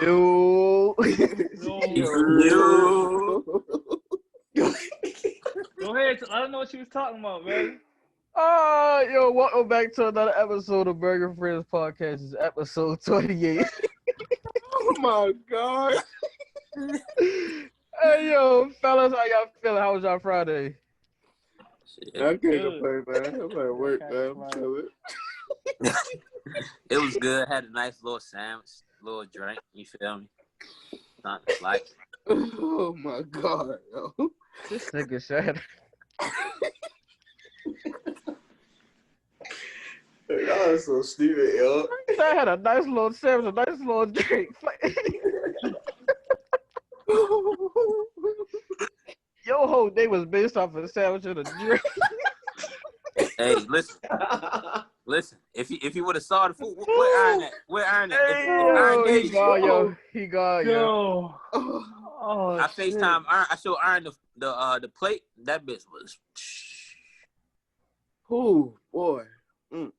Yo. Yo. Go ahead. I don't know what you was talking about, man. Yo, welcome back to another episode of Burgg Friends Podcast. It's episode 28. Oh my God. Hey, yo, fellas, how y'all feeling? How was y'all Friday? I can't complain, man. I'm at work, man. I'm chilling. It was good. Had a nice little sandwich, little drink. You feel me? Not like. Oh my God, yo. This nigga said. Y'all are so stupid, yo. I had a nice little sandwich, a nice little drink. Your whole day was based off of the sandwich and a drink. Hey, listen. If you would have saw the food, where Iron at? Where Iron at? Hey, yo, he gone, yo. He gone, yo. Oh, I FaceTime Iron. I showed Iron the plate. That bitch was. Oh boy. I ain't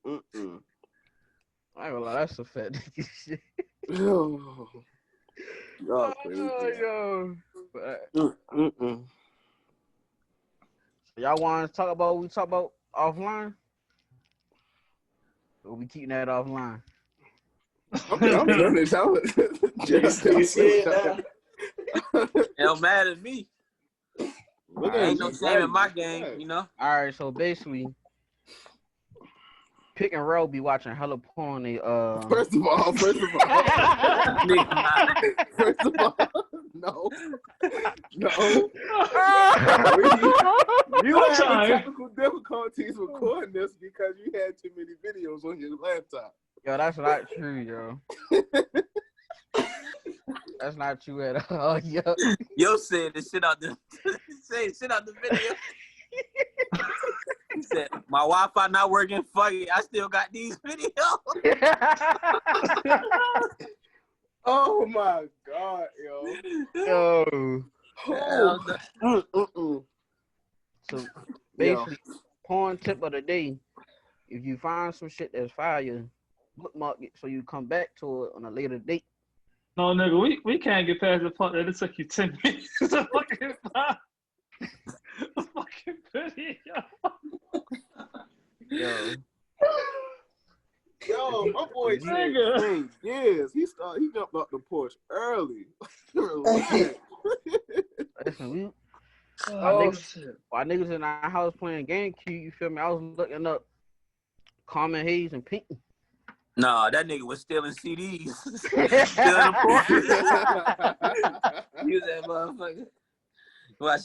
gonna lie, that's a fat nigga shit. Yo. Y'all crazy. Yo. So y'all want to talk about what we talk about offline? Or we keeping that offline? Okay, I'm done this out. It don't matter to me. Ain't no shame in my game, you know. All right, so basically, Pick and Roll be watching hella porn. First of all, no. You had technical difficulties recording this because you had too many videos on your laptop. Yo, that's not true, yo. That's not true at all, yo. Yo said the shit out the video. He said, my Wi-Fi not working. Fuck it. I still got these videos. Oh my God, yo. So basically, porn tip of the day. If you find some shit that's fire, bookmark it so you come back to it on a later date. No, nigga, we can't get past the part that it took you 10 minutes to fucking find a fucking video. Yo, my boy Nigga. Yes, he jumped off the porch early. Listen, while niggas in our house playing GameCube, you feel me? I was looking up Common Hayes and Pink. Nah, that nigga was stealing CDs. Stealing the porn. He was that motherfucker. Watch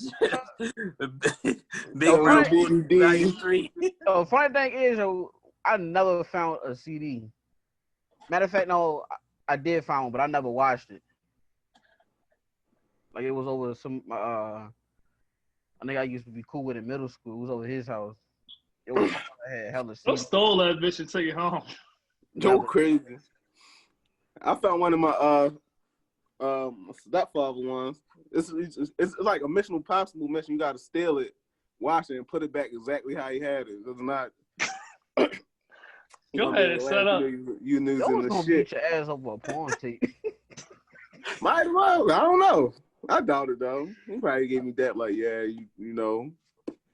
Big Brown Booty D. Oh, funny thing is, I never found a CD. Matter of fact, no, I did find one, but I never watched it. Like, it was over some, I think I used to be cool with in middle school. It was over his house. It was, I had hella I CDs. stole that bitch and took it home. Go crazy. I found one of my stepfather ones. It's like a Mission Impossible mission. You got to steal it, wash it, and put it back exactly how he had it. It's not. Go ahead and set up. You using the shit. Beat your ass over a porn tape. Might as well. I don't know. I doubt it though. He probably gave me that. Like, yeah, you know,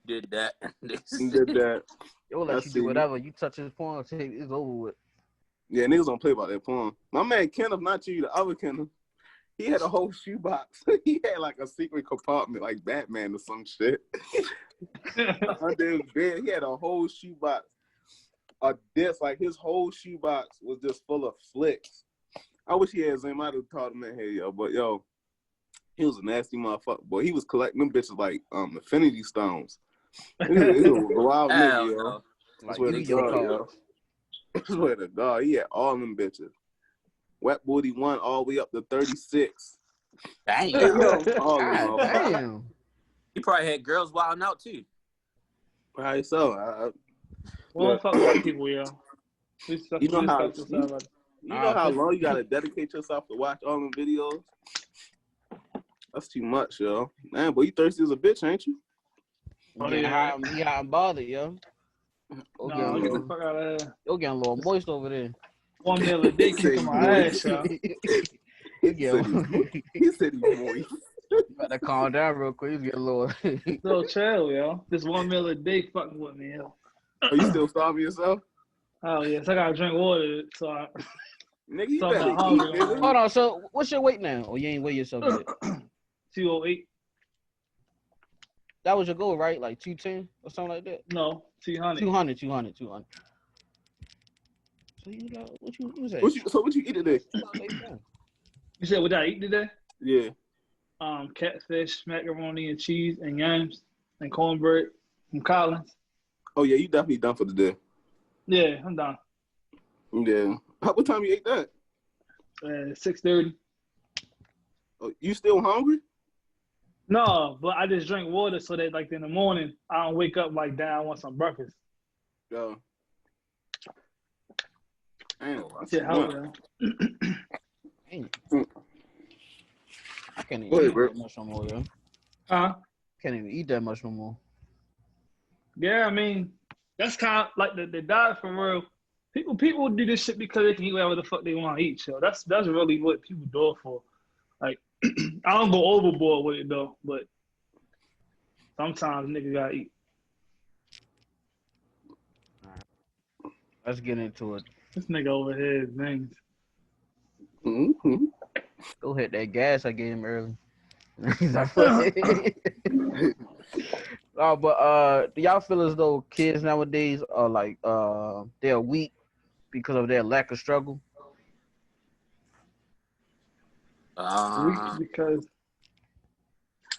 Did that. did that. Yo, let you do whatever. You touch his porn tape, it's over with. Yeah, niggas don't play about that porn. My man Kenneth, not you, the other Kenneth, he had a whole shoebox. He had like a secret compartment like Batman or some shit. Under his bed, he had a whole shoebox. A disc, like his whole shoebox was just full of flicks. I wish he had Zane. I might have taught him that, hey, yo, but yo, he was a nasty motherfucker. Boy, he was collecting them bitches like Infinity Stones. He was a wild nigga, yo. I swear to God, yo. I swear to God, he had all them bitches. Wet Booty 1 all the way up to 36. Dang. Damn. He probably had girls wilding out too. Probably so. We don't fuck with people, yo. You know how long you gotta dedicate yourself to watch all them videos? That's too much, yo. Man, boy, you thirsty as a bitch, ain't you? He hot and bothered, yo. No, get the fuck out of here. You're getting a little moist over there. 1 meal a day kicking my ass, yo. He said he's moist. Better calm down real quick. You get a little. So chill, yo. This 1 meal a day fucking with me, yo. Are you still starving yourself? Oh yes, I gotta drink water. So I. Nigga, you So I'm better not eat, hungry. nigga. Hold on. So, what's your weight now? Or you ain't weigh yourself yet? 208. That was your goal, right? Like 210 or something like that. No, 200. 200. So you got what you say? What you eat today? You said what I eat today? Yeah. Catfish, macaroni and cheese, and yams, and cornbread from Collins. Oh yeah, you definitely done for the day. Yeah, I'm done. Yeah. What time you ate that? 6:30. Oh, you still hungry? No, but I just drink water so that like in the morning I don't wake up like damn I want some breakfast. Yeah. Damn, Shit, how I can't even Go ahead, eat bro. that much no more, yo. Huh? Can't even eat that much no more. Yeah, I mean that's kind of like the diet for real. People do this shit because they can eat whatever the fuck they want to eat. So that's really what people do it for. Like I don't go overboard with it though, but sometimes niggas gotta eat. Let's get into it. This nigga over here is things. Mm-hmm. Go hit that gas I gave him early. Oh, but do y'all feel as though kids nowadays are like they're weak because of their lack of struggle? Because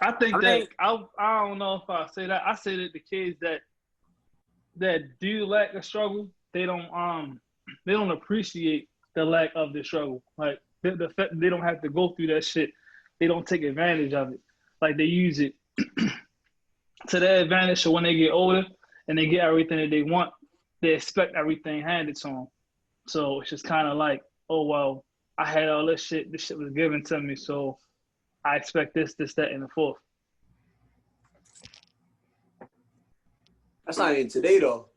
I think I don't know if I say that. I say that the kids that do lack of struggle, they don't appreciate the lack of the struggle. Like the fact they don't have to go through that shit, they don't take advantage of it. Like they use it to their advantage. So when they get older and they get everything that they want, they expect everything handed to them. So it's just kind of like, oh well, I had all this shit. This shit was given to me, so I expect this, that, and the fourth. That's not even today though.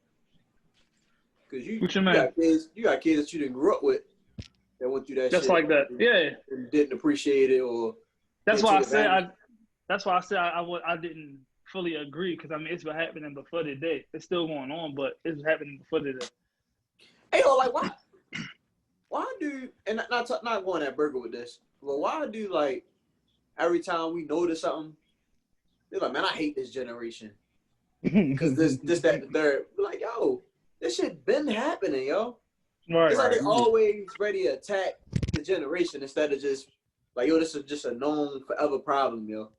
Cause you got kids that you didn't grow up with that went through that just shit. like that. Yeah. And didn't appreciate it or. That's why I said I didn't fully agree because I mean it's been happening before the day. It's still going on, but it's happening before the day. Hey, yo, like why do and not going at Burgg with this, but why do like every time we notice something, they're like, man, I hate this generation because this that the third. We're like, yo, this shit been happening, yo. Right. It's like they always ready to attack the generation instead of just like, yo, this is just a known forever problem, yo.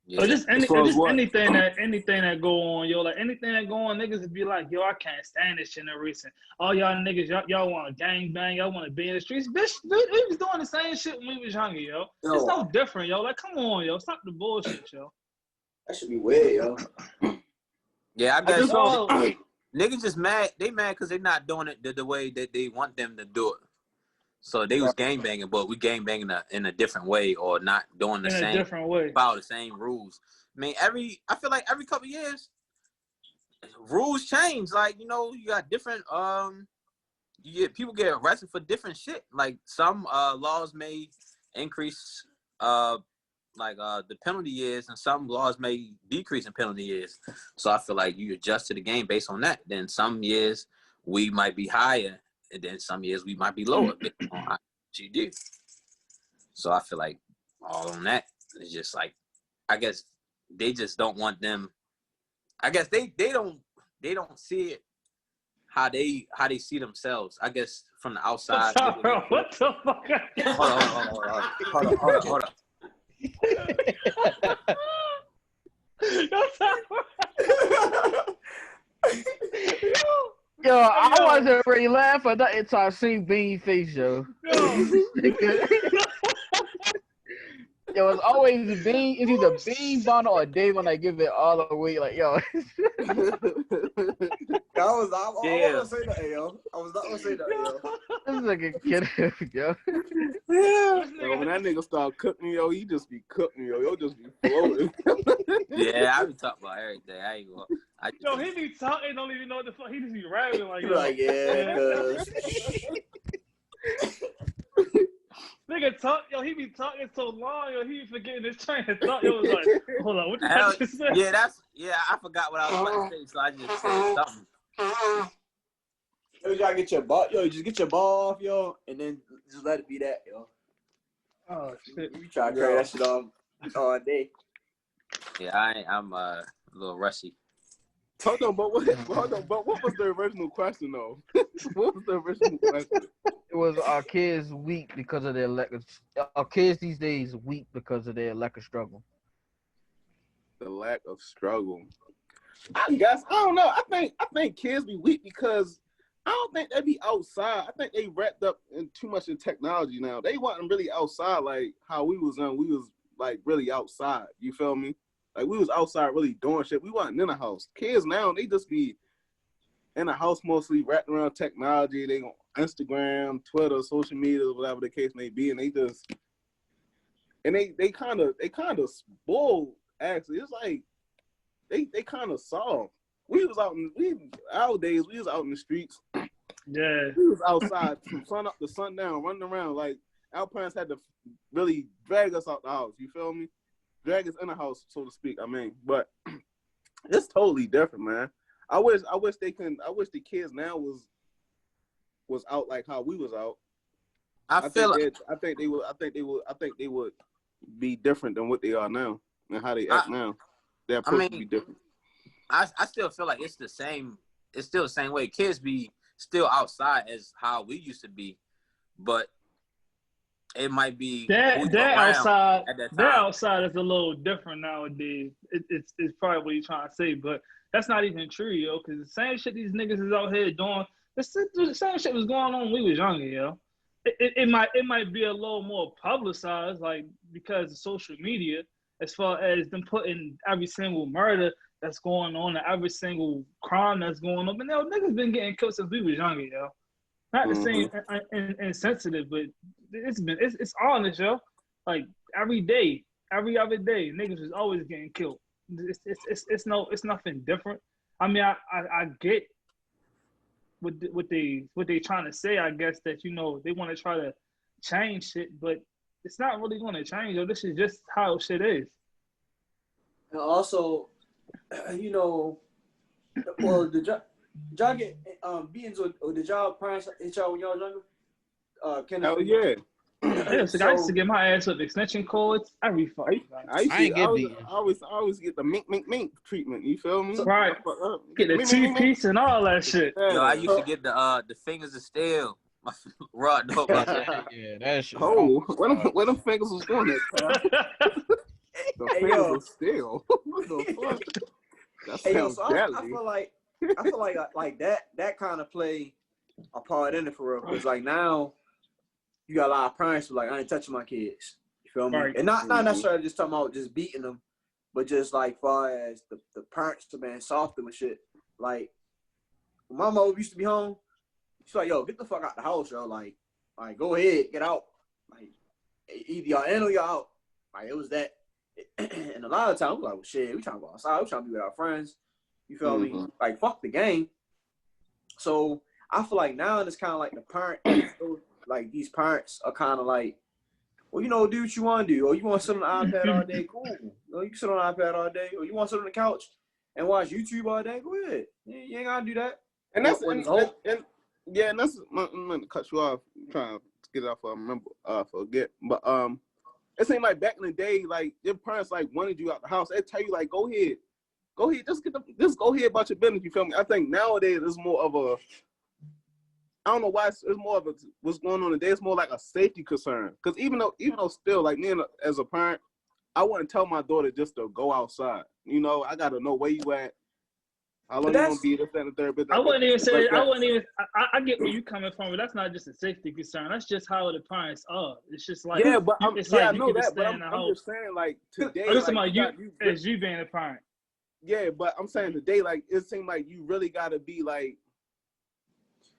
Yeah. So just anything that go on, yo, like anything that go on, niggas would be like, yo, I can't stand this generation. All y'all niggas, y'all want to gang bang, y'all want to be in the streets. Bitch, we was doing the same shit when we was younger, yo. It's no different, yo. Like, come on, yo, stop the bullshit, yo. That should be weird, yo. Yeah, I guess so. Niggas just mad. They mad because they not doing it the way that they want them to do it. So they was gang banging, but we gang banging in a different way or not doing the same different way. Follow the same rules. I mean, I feel like every couple of years, rules change. Like, you know, you got different people get arrested for different shit. Like some laws may increase the penalty years, and some laws may decrease in penalty years. So I feel like you adjust to the game based on that. Then some years we might be higher, and then some years we might be lower based on how you do. So I feel like all on that is just like, I guess they just don't want them. I guess they don't see it how they see themselves. I guess from the outside. What the fuck? Hold on. Yo, I wasn't really laughing until I seen Bean face, yo. Yo, it's always a Bean. It's either Bean, Bonner, or Dave when I give it all away. Like, yo. I was not gonna say that, yo. I was not gonna say that, yo. This nigga kidding, yo. Yo, when that nigga start cooking, yo, he just be cooking, yo. Yo, just be floating. Yeah, I be talking about everything. I ain't gonna. Yo, he be talking, don't even know what the fuck. He just be rapping like, like, yeah, cuz. Nigga talk, yo, he be talking so long, yo, he be forgetting his train of thought. Yo was like, hold on, what did I just say? Yeah, I forgot what I was about to say, so I just said something. Yo, you gotta get your ball, yo, just get your ball off, yo, and then just let it be that, yo. Oh shit. You try to carry that shit on all day. Yeah, I'm a little rusty. Hold on, but what was the original question though? What was the original question? It was our kids weak because of their our kids these days weak because of their lack of struggle. The lack of struggle. I guess I don't know. I think kids be weak because I don't think they be outside. I think they wrapped up in too much in technology now. They wasn't really outside like how we was in. We was like really outside. You feel me? Like we was outside really doing shit. We wasn't in the house. Kids now, they just be in the house mostly wrapped around technology. They on Instagram, Twitter, social media, whatever the case may be, and they just they kind of spoiled. Actually, it's like they kind of soft. We was out in our days. We was out in the streets. Yeah. We was outside from sun up to sundown, running around. Like our parents had to really drag us out the house. You feel me? Drag us in the house, so to speak. I mean, but it's totally different, man. I wish the kids now was out like how we was out. I think they would be different than what they are now and how they act now. They're supposed to be different. I still feel like it's the same. It's still the same way. Kids be still outside as how we used to be, but it might be that outside. At that time. That outside is a little different nowadays. It's probably what you're trying to say, but that's not even true, yo. Because the same shit these niggas is out here doing, the same shit was going on when we was younger, yo. It might be a little more publicized, like because of social media, as far as them putting every single murder that's going on and every crime that's going on. But yo, niggas been getting killed since we was younger, yo. Not the same insensitive, but it's honest, yo. Like every day, every other day, niggas was always getting killed. It's nothing different. I mean, I get what they trying to say. I guess that they want to try to change shit, but it's not really going to change. Yo, this is just how shit is. And also, well, did y'all get beatings or did y'all parents hit y'all when y'all was younger? Hell yeah. Yeah, so I used to get my ass with extension cords every fucking time. I always get the mink treatment. You feel me? Right. Get the two-piece and all that shit. Yo, I used to get the fingers of steel. My rod dope about that. Yeah, that shit. Oh, where them fingers was going at? The fingers of steel. What the fuck? That sounds deadly. I feel like that kind of play a part in it for real. Because like now you got a lot of parents who like, I ain't touching my kids. You feel me? Right. And not necessarily just talking about just beating them, but just like far as the parents to being soft and shit. Like when my mom used to be home, she's like, yo, get the fuck out the house, yo. Like go ahead, get out. Like either y'all in or y'all out. Like it was that. And a lot of times, we're like, well, shit, we trying to go outside. We trying to be with our friends. You feel me? Like, fuck the game. So I feel like now it's kind of like the parent, like these parents are kind of like, well, do what you want to do. Or you want to sit on the iPad all day, cool. You can sit on the iPad all day. Or you want to sit on the couch and watch YouTube all day, go ahead. You ain't got to do that. And that's, I'm going to cut you off. I'm trying to get it off, forget. But, it seemed like back in the day, like your parents like wanted you out the house. They tell you like, go ahead, just go ahead about your business. You feel me? I think nowadays it's more of a, I don't know why it's more of a what's going on today. It's more like a safety concern. Because even though still like me as a parent, I wouldn't tell my daughter just to go outside. I gotta know where you at. How long you gonna be this, that, and the third bit. I wouldn't even say. I get where you coming from, but that's not just a safety concern. That's just how the parents are. It's just like I know that, but I'm just saying like today. I'm talking about you being a parent. Yeah, but I'm saying today, like it seems like you really gotta be like,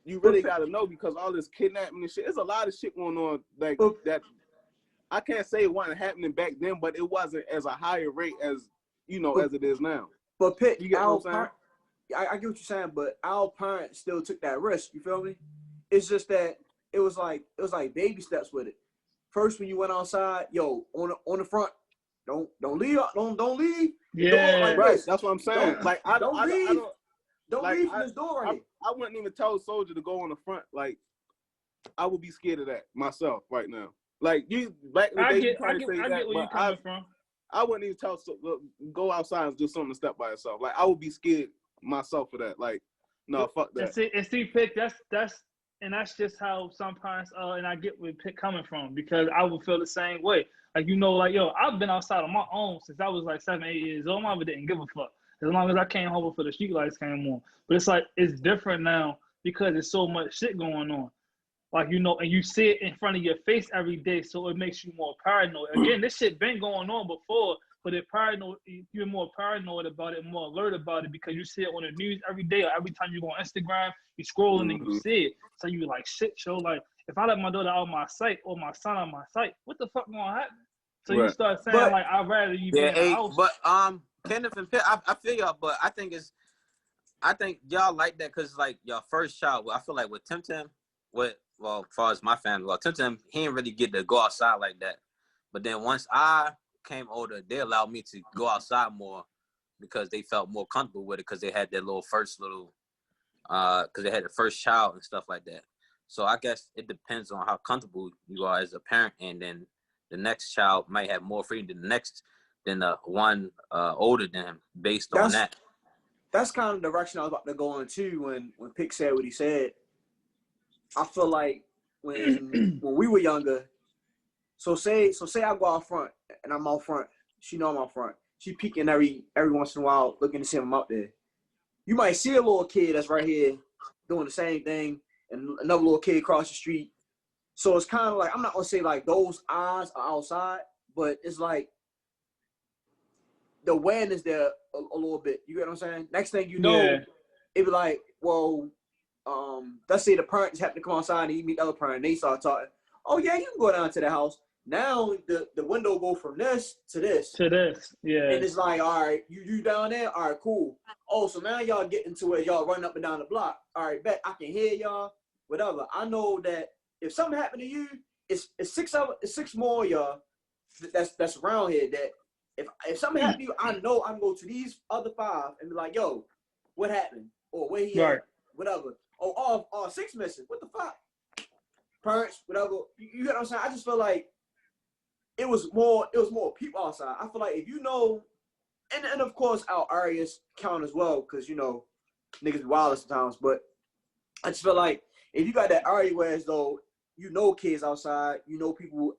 you really gotta know because all this kidnapping and shit. There's a lot of shit going on like that. I can't say it wasn't happening back then, but it wasn't as a higher rate as as it is now. But Pitt, you get what I'm saying? I get what you're saying, but our parents still took that risk. You feel me? It's just that it was like baby steps with it. first when you went outside, yo, on the front, don't leave, don't leave. Yeah, the door like right. this. That's what I'm saying. Don't, like I don't leave. Don't like, leave from this door right here. I wouldn't even tell a soldier to go on the front. Like I would be scared of that myself right now. Like you back in the day, you probably say that, get where you're coming from. I wouldn't even tell go outside and do something to step by yourself. Like I would be scared myself for that. Like no, fuck that. And see, Pick, that's just how some parents and I get where Pick coming from, because I would feel the same way. Like, you know, like, yo, I've been outside on my own since I was like 7, 8 years old. My mother didn't give a fuck as long as I came home before the street lights came on. But it's like, it's different now because there's so much shit going on. Like, you know, and you see it in front of your face every day, so it makes you more paranoid. Again, this shit been going on before, but you're more paranoid about it, more alert about it, because you see it on the news every day, or every time you go on Instagram, you scrolling and you see it. So you like, shit, show, like, if I let my daughter out of my sight or my son out of my sight, what the fuck gonna happen? So you start saying, like, I'd rather you be in the house. But Kenneth and Pitt, I feel y'all, but I think y'all like that because like your first child. I feel like with Tim, as far as my family, Tim, he didn't really get to go outside like that. But then once I came older, they allowed me to go outside more because they felt more comfortable with it because they had their because they had the first child and stuff like that. So I guess it depends on how comfortable you are as a parent, and then the next child might have more freedom than the one older than him based on that. That's kind of the direction I was about to go on too when Pick said what he said. I feel like when we were younger, so say I go out front and I'm out front. She know I'm out front. She peeking every once in a while, looking to see if I'm out there. You might see a little kid that's right here doing the same thing, and another little kid across the street. So it's kind of like, I'm not gonna say like those eyes are outside, but it's like the awareness there a little bit. You get what I'm saying? Next thing you know, it be like, well, let's say the parents happen to come outside and you meet the other parent, and they start talking. Oh yeah, you can go down to the house. Now the window go from this to this. To this, yeah. And it's like, all right, you down there? All right, cool. Oh, so now y'all get into it. Y'all running up and down the block. All right, bet I can hear y'all. Whatever. I know that if something happened to you, it's six more of y'all that's around here. That if something happened to you, I know I can go to these other 5 and be like, yo, what happened? Or where he at? Whatever. Oh, 6 missing. What the fuck? Parents, whatever. You get what I'm saying? I just feel like it was more people outside. I feel like if you know, and of course our areas count as well, because you know niggas be wild sometimes. But I just feel like if you got that area where as though you know kids outside, you know people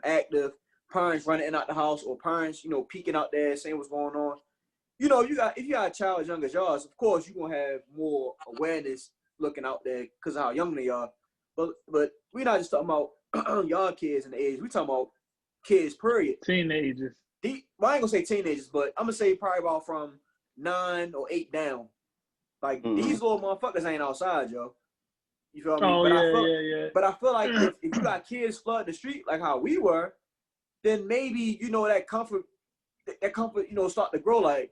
active, parents running in and out the house, or parents peeking out there saying what's going on. You know, if you got a child as young as yours, of course you're gonna have more awareness looking out there because of how young they are. But we're not just talking about young kids in the age. We talking about kids, period. Teenagers. Well, I ain't gonna say teenagers, but I'm gonna say probably about from 9 or 8 down. Like these little motherfuckers ain't outside, yo. You feel me? Oh, But I feel like if you got kids flooding the street like how we were, then maybe that comfort, start to grow. Like,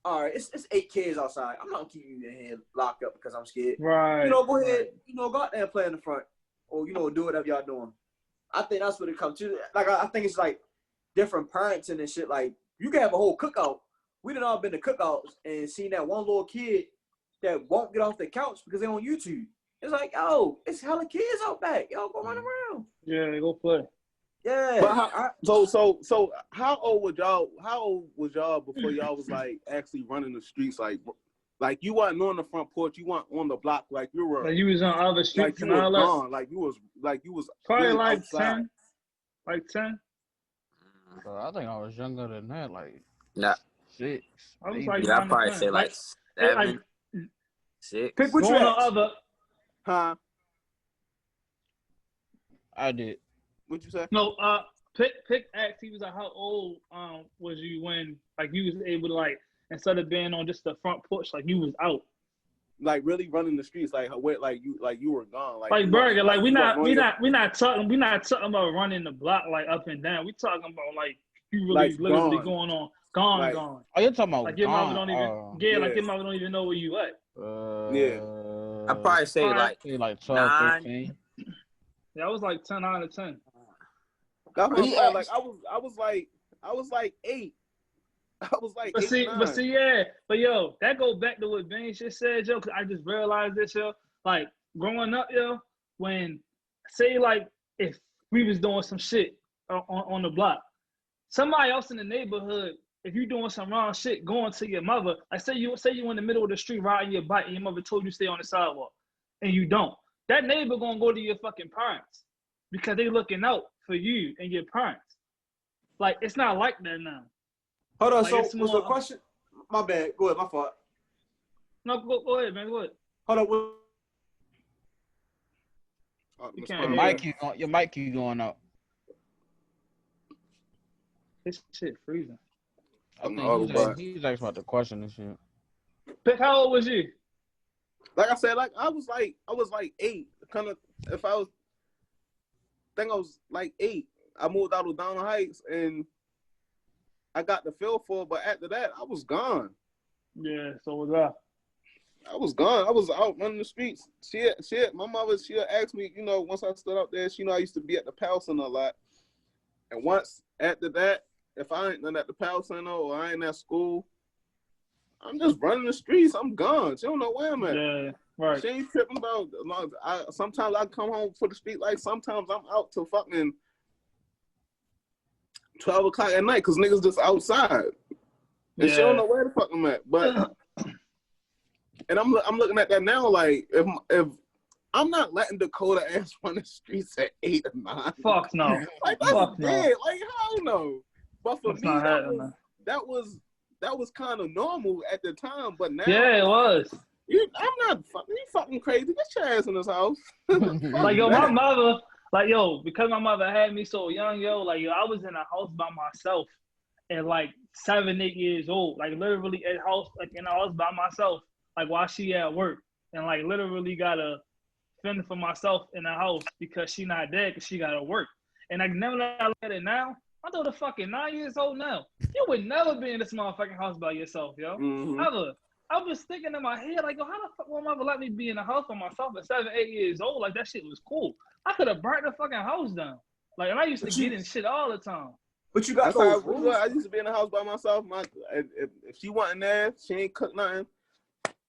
all right, it's 8 kids outside. I'm not gonna keep you in here locked up because I'm scared. Right. Go ahead, go out there and play in the front, or do whatever y'all doing. I think that's what it comes to. Like, I think it's like different parenting and shit. Like, you can have a whole cookout. We done all been to cookouts and seen that one little kid that won't get off the couch because they're on YouTube. It's like, yo, it's hella kids out back. Yo, go run around. Yeah, go play. Yeah. But so how old was y'all before y'all was like actually running the streets? Like you wasn't on the front porch, you weren't on the block like you were. Like you was on other streets and all that. Like you was probably really like outside. 10. Like 10. I think I was younger than that. Like 6. I was like, I'd probably say like 7, 6. Pick what you going at? on other. Huh? I did. What'd you say? No, Pick asked, he was like, how old was you when like you was able to like instead of being on just the front porch, like you was out? Like really running the streets, like you were gone. Like Burgg, like we not talking about running the block like up and down. We talking about like you really like literally gone. going on gone. Oh, you're talking about like your mother gone. don't even like your mother don't even know where you at. Yeah. I'd probably say like 12, 9. 13. Yeah, I was like 10 out of 10. That's what I'm saying. Like I was like 8. I was like But 8, see, 9. yeah. But yo, that goes back to what Ben just said, yo, because I just realized this, yo. Like growing up, yo, when say like if we was doing some shit on the block, somebody else in the neighborhood, if you doing some wrong shit, going to your mother, like say you in the middle of the street riding your bike and your mother told you stay on the sidewalk and you don't, that neighbor gonna go to your fucking parents because they looking out for you and your parents. Like it's not like that now. Hold on, Like, so was the question? My bad. Go ahead, my fault. No, go ahead, man. Go ahead. Hold on. You can't your mic keep going up. This shit freezing. I think he's asking about the question and shit. Pick, how old was you? Like I said, like I was like 8. Kind of, if I was, I think I was like 8. I moved out of Donald Heights and I got the feel for it, but after that, I was gone. Yeah, so was I. I was gone. I was out running the streets. My mother, she'll ask me, you know, once I stood up there, she know I used to be at the Power Center a lot. And once after that, if I ain't at the Power Center or I ain't at school, I'm just running the streets. I'm gone. She don't know where I'm at. Yeah, right. She ain't tripping about. Sometimes I come home for the street light. Sometimes I'm out till fucking 12 o'clock at night because niggas just outside. And she don't know where the fuck I'm at. But and I'm looking at that now like if I'm not letting Dakota ass run the streets at 8 or 9. Fuck no. Like that's Fuck dead. no. Like hell no. But for That's me, that was kind of normal at the time. But now, yeah, it was. I'm not fucking. You fucking crazy. Get your ass in this house. Like yo, my mother, like yo, because my mother had me so young, yo, like yo, I was in a house by myself at like 7, 8 years old, like literally in a house by myself, like while she at work, and like literally gotta fend for myself in the house because she not dead because she gotta work. And like never I look at it now, I'm the fucking 9 years old now. You would never be in this motherfucking house by yourself, yo. Mm-hmm. Ever. I was thinking in my head, like, yo, how the fuck will my mother let me be in the house by myself at 7, 8 years old? Like, that shit was cool. I could have burnt the fucking house down. Like, and I used to get in shit all the time. But you got those rules. I used to be in the house by myself. If she wasn't there, she ain't cook nothing.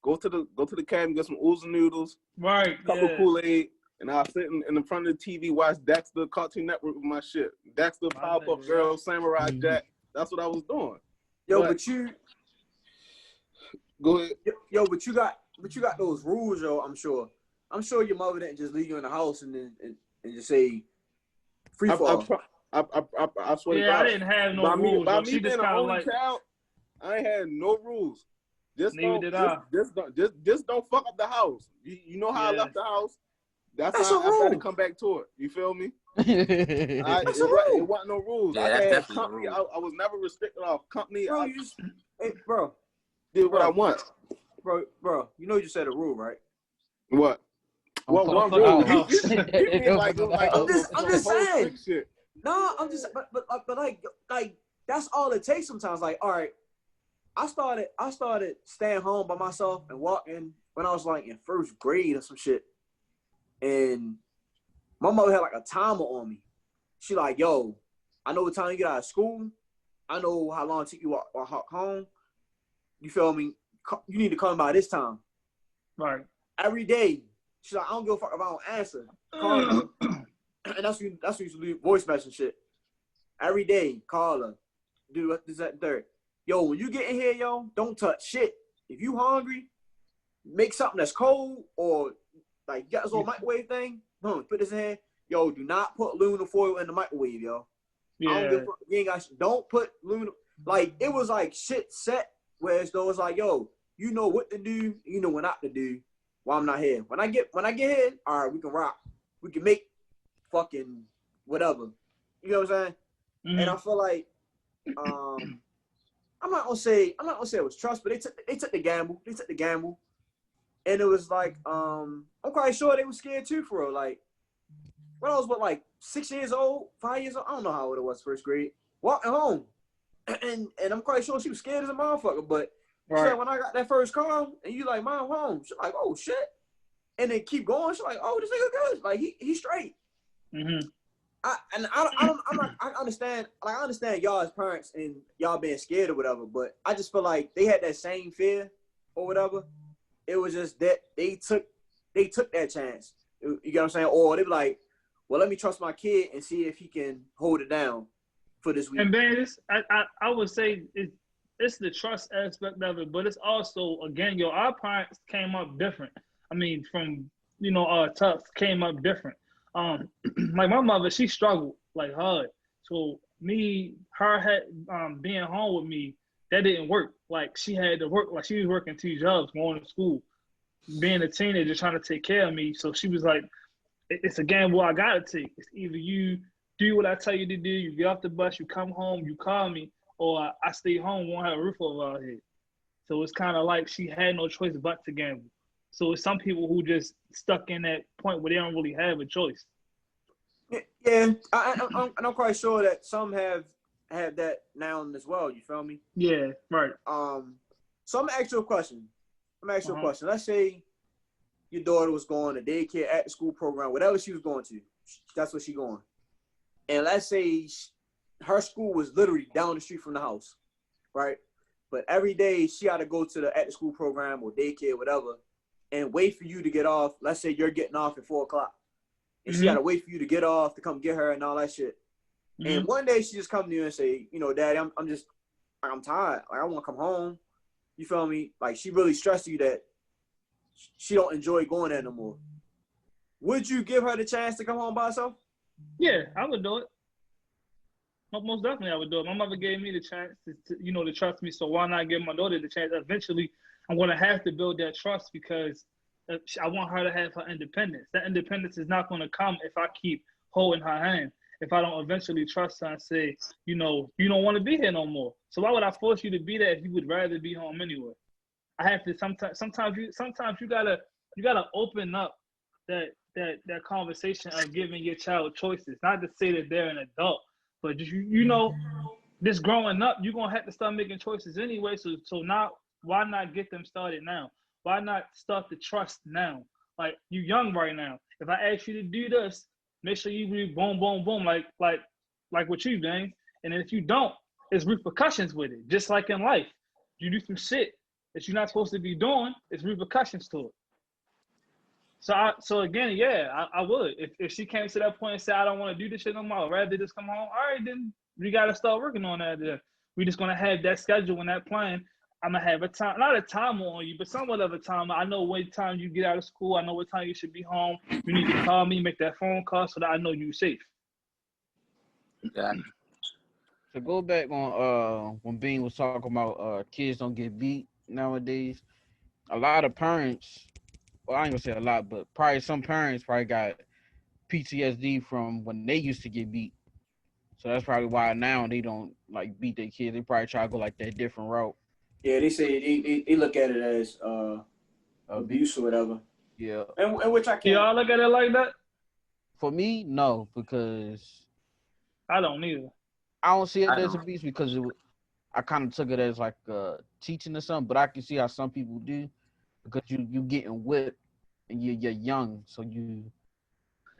Go to the cabin, get some oodles and noodles. Right. Couple Kool-Aid. And I'll sit in the front of the TV, watch Dexter, Cartoon Network with my shit. Dexter, Powerpuff Girls, Samurai Jack. That's what I was doing. Yo, but you go ahead. Yo, but you got those rules, yo. I'm sure your mother didn't just leave you in the house and just say free fall. I swear to God. I didn't have no rules. By me being an only child, I ain't had no rules. Just don't fuck up the house. You know how I left the house. That's how I had to come back to it. You feel me? It wasn't no rules. Yeah, I that's had definitely company. I was never restricted off company. Bro, bro, did what I want. Bro, you know you said a rule, right? What? What one rule? I'm just saying. No, I'm just but like that's all it takes sometimes. Like, all right, I started staying home by myself and walking when I was like in first grade or some shit. And my mother had like a timer on me. She like, yo, I know what time you get out of school. I know how long it took you to walk home. You feel me? You need to come by this time. Right. Every day. She's like, I don't give a fuck if I don't answer. Call her. And that's when you used to leave voice message shit. Every day, call her. Do this, that, and third. Yo, when you get in here, yo, don't touch shit. If you hungry, make something that's cold or like you got this little microwave thing. Boom, put this in here. Yo, do not put aluminum foil in the microwave, yo. Yeah. I don't give a fuck. You ain't got don't put aluminum. Like it was like shit set. Whereas though it's like, yo, you know what to do, you know what not to do while I'm not here. When I get here, all right, we can rock. We can make fucking whatever. You know what I'm saying? Mm-hmm. And I feel like I'm not gonna say it was trust, but they took the gamble. They took the gamble. And it was like, I'm quite sure they were scared too for real. Like, when I was, 6 years old, 5 years old? I don't know how old it was, first grade. Walking home. And I'm quite sure she was scared as a motherfucker. But she's like, when I got that first call, and you like, Mom, home. She's like, oh, shit. And then keep going. She's like, oh, this nigga good. Like, he straight. Mm-hmm. I understand. Like, I understand y'all as parents and y'all being scared or whatever, but I just feel like they had that same fear or whatever. It was just that they took that chance. You get what I'm saying? Or they be like, well, let me trust my kid and see if he can hold it down for this week. And man, I would say it's the trust aspect of it, but it's also, again, our parents came up different. I mean, from Tufts came up different. Like my mother, she struggled like hard. So her being home with me, that didn't work. Like she had to work, like she was working 2 jobs, going to school, being a teenager, trying to take care of me. So she was like, it's a gamble I gotta take. It's either you do what I tell you to do, you get off the bus, you come home, you call me, or I stay home, won't have a roof over our head. So it's kind of like she had no choice but to gamble. So it's some people who just stuck in that point where they don't really have a choice. Yeah, I'm quite sure that some have that now as well. You feel me? Yeah, right. So I'm gonna ask you a question. Let's say your daughter was going to daycare, at the school program, whatever she was going to. That's what she going. And let's say her school was literally down the street from the house, right? But every day she had to go to the at the school program or daycare, whatever, and wait for you to get off. Let's say you're getting off at 4:00. And she had to wait for you to get off to come get her and all that shit. And one day she just come to you and say, Daddy, I'm tired. Like, I want to come home. You feel me? Like, she really stressed you that she don't enjoy going there no more. Would you give her the chance to come home by herself? Yeah, I would do it. Most definitely I would do it. My mother gave me the chance to trust me. So why not give my daughter the chance? Eventually, I'm going to have to build that trust because I want her to have her independence. That independence is not going to come if I keep holding her hand. If I don't eventually trust her and say, you don't want to be here no more. So why would I force you to be there if you would rather be home anyway? I have to sometimes you gotta open up that conversation of giving your child choices. Not to say that they're an adult, but just just growing up, you're gonna have to start making choices anyway. So now why not get them started now? Why not start the trust now? Like, you young right now. If I ask you to do this, make sure you do boom, boom, boom, like what you doing. And if you don't, there's repercussions with it. Just like in life, you do some shit that you're not supposed to be doing, there's repercussions to it. So again, yeah, I would. If she came to that point and said, I don't want to do this shit no more, I'd rather just come home. All right, then we got to start working on that. Then we're just going to have that schedule and that plan. I'm going to have not a timer on you, but somewhat of a timer. I know what time you get out of school. I know what time you should be home. You need to call me, make that phone call so that I know you're safe. Exactly. To go back on when Bean was talking about kids don't get beat nowadays, a lot of parents, well, I ain't gonna say a lot, but probably some parents probably got PTSD from when they used to get beat. So that's probably why now they don't like beat their kids. They probably try to go like that different route. Yeah, they say they look at it as abuse or whatever. Yeah. And which I can't. Y'all look at it like that? For me, no, because I don't either. I don't see it as abuse because I kind of took it as like teaching or something. But I can see how some people do because you getting whipped and you're young, so you.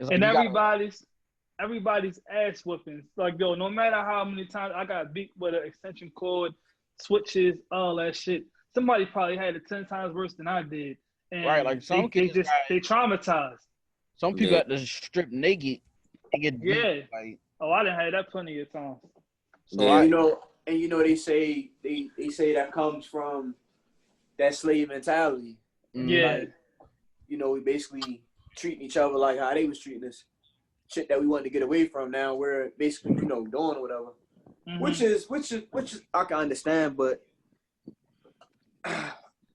Like and everybody's ass whoopings. Like, yo, no matter how many times I got beat with an extension cord, switches, all that shit, somebody probably had it 10 times worse than I did. And right, like some kids they traumatized. Some people got to strip naked and get beat. Yeah. Like, I done had that plenty of times. So they say that comes from that slave mentality. Yeah. Like, we basically treating each other like how they was treating us. Shit that we wanted to get away from. Now we're basically, doing whatever. Mm-hmm. Which is I can understand, but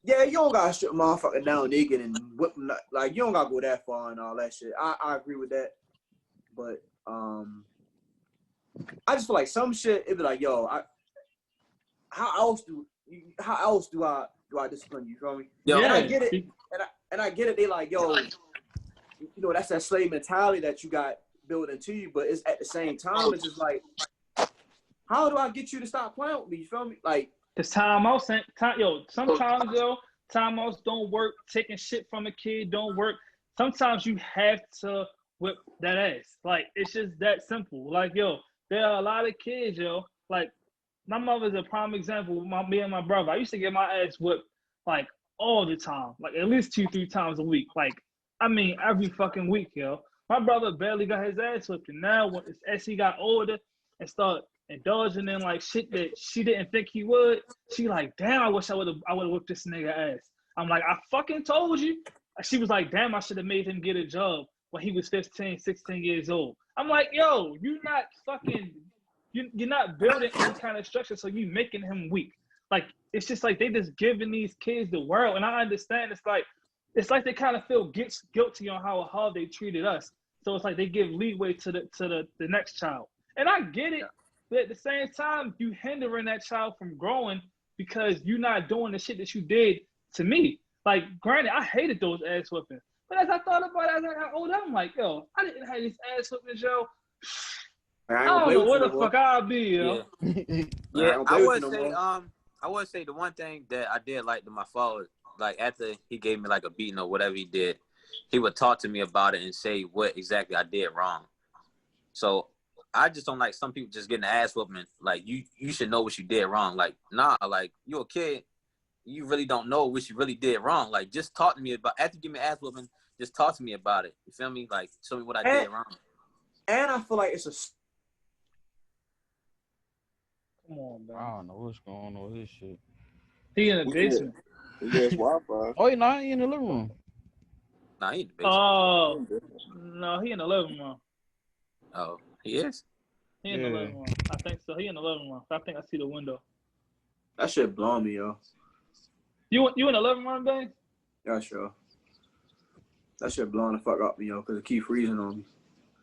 yeah, you don't gotta strip a motherfucker down naked and whip them. Like, you don't gotta go that far and all that shit. I agree with that, but I just feel like some shit it'd be like, yo, how else do I discipline you? You feel me? Yeah. And I get it, and I get it. They like, yo, that's that slave mentality that you got built into you, but it's at the same time, it's just like, how do I get you to stop playing with me? You feel me? Like, it's timeouts. Sometimes timeouts don't work. Taking shit from a kid don't work. Sometimes you have to whip that ass. Like, it's just that simple. Like, yo, there are a lot of kids, yo. Like, my mother's a prime example. Me and my brother, I used to get my ass whipped like all the time, like at least 2-3 times a week. Like, I mean, every fucking week, yo. My brother barely got his ass whipped, and now as he got older and start indulging in like shit that she didn't think he would, she like, damn, I wish I would have whipped this nigga ass. I'm like, I fucking told you. She was like, damn, I should have made him get a job when he was 15, 16 years old. I'm like, yo, you're not building any kind of structure, so you making him weak. Like, it's just like they just giving these kids the world, and I understand it's like they kind of feel guilty on how hard they treated us. So it's like they give leeway to the next child, and I get it, but at the same time, you hindering that child from growing because you're not doing the shit that you did to me. Like, granted, I hated those ass whippings, but as I thought about it, as I got older, I'm like, yo, I didn't have these ass whippings, yo. I don't know where the fuck I'll be, yo. Yeah, I would say the one thing that I did like to my father, like after he gave me like a beating or whatever he did, he would talk to me about it and say what exactly I did wrong. So I just don't like some people just getting the ass whooping. Like, you should know what you did wrong. Like, nah, like, you're a kid, you really don't know what you really did wrong. Like, just talk to me about, after you give me ass whooping, just talk to me about it. You feel me? Like, show me what I did wrong. And I feel like it's a. Come on, man. I don't know what's going on with this shit. He in the basement. Yes, Wi-Fi. Oh, you know, he in the living room. Nah, he in the basement. Oh, no, he in the living room. Oh, he is? He in the living room. I think so. He in the living room. I think I see the window. That shit blowing me, yo. You in the living room, babe? Yeah, sure. That shit blowing the fuck up me, yo, because it keep freezing on me.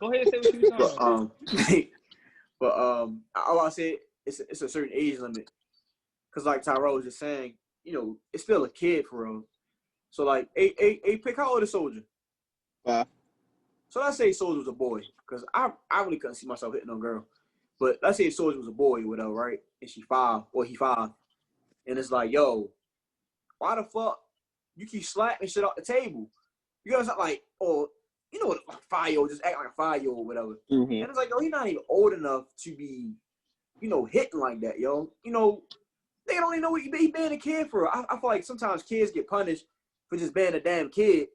Go ahead and say what you was talking about. I want to say it's a certain age limit. Because like Tyrell was just saying, you know, it's still a kid for real. So like, pick how old is Soldier? 5. So let's say Soldier was a boy, because I really couldn't see myself hitting no girl. But let's say Soldier was a boy or whatever, right? And she 5, or he 5. And it's like, yo, why the fuck you keep slapping shit off the table? You guys like, or you know, like 5-year-old just act like a 5-year-old or whatever. Mm-hmm. And it's like, yo, he's not even old enough to be, you know, hitting like that, yo. You know, they don't even know what he being a kid for. I feel like sometimes kids get punished for just being a damn kid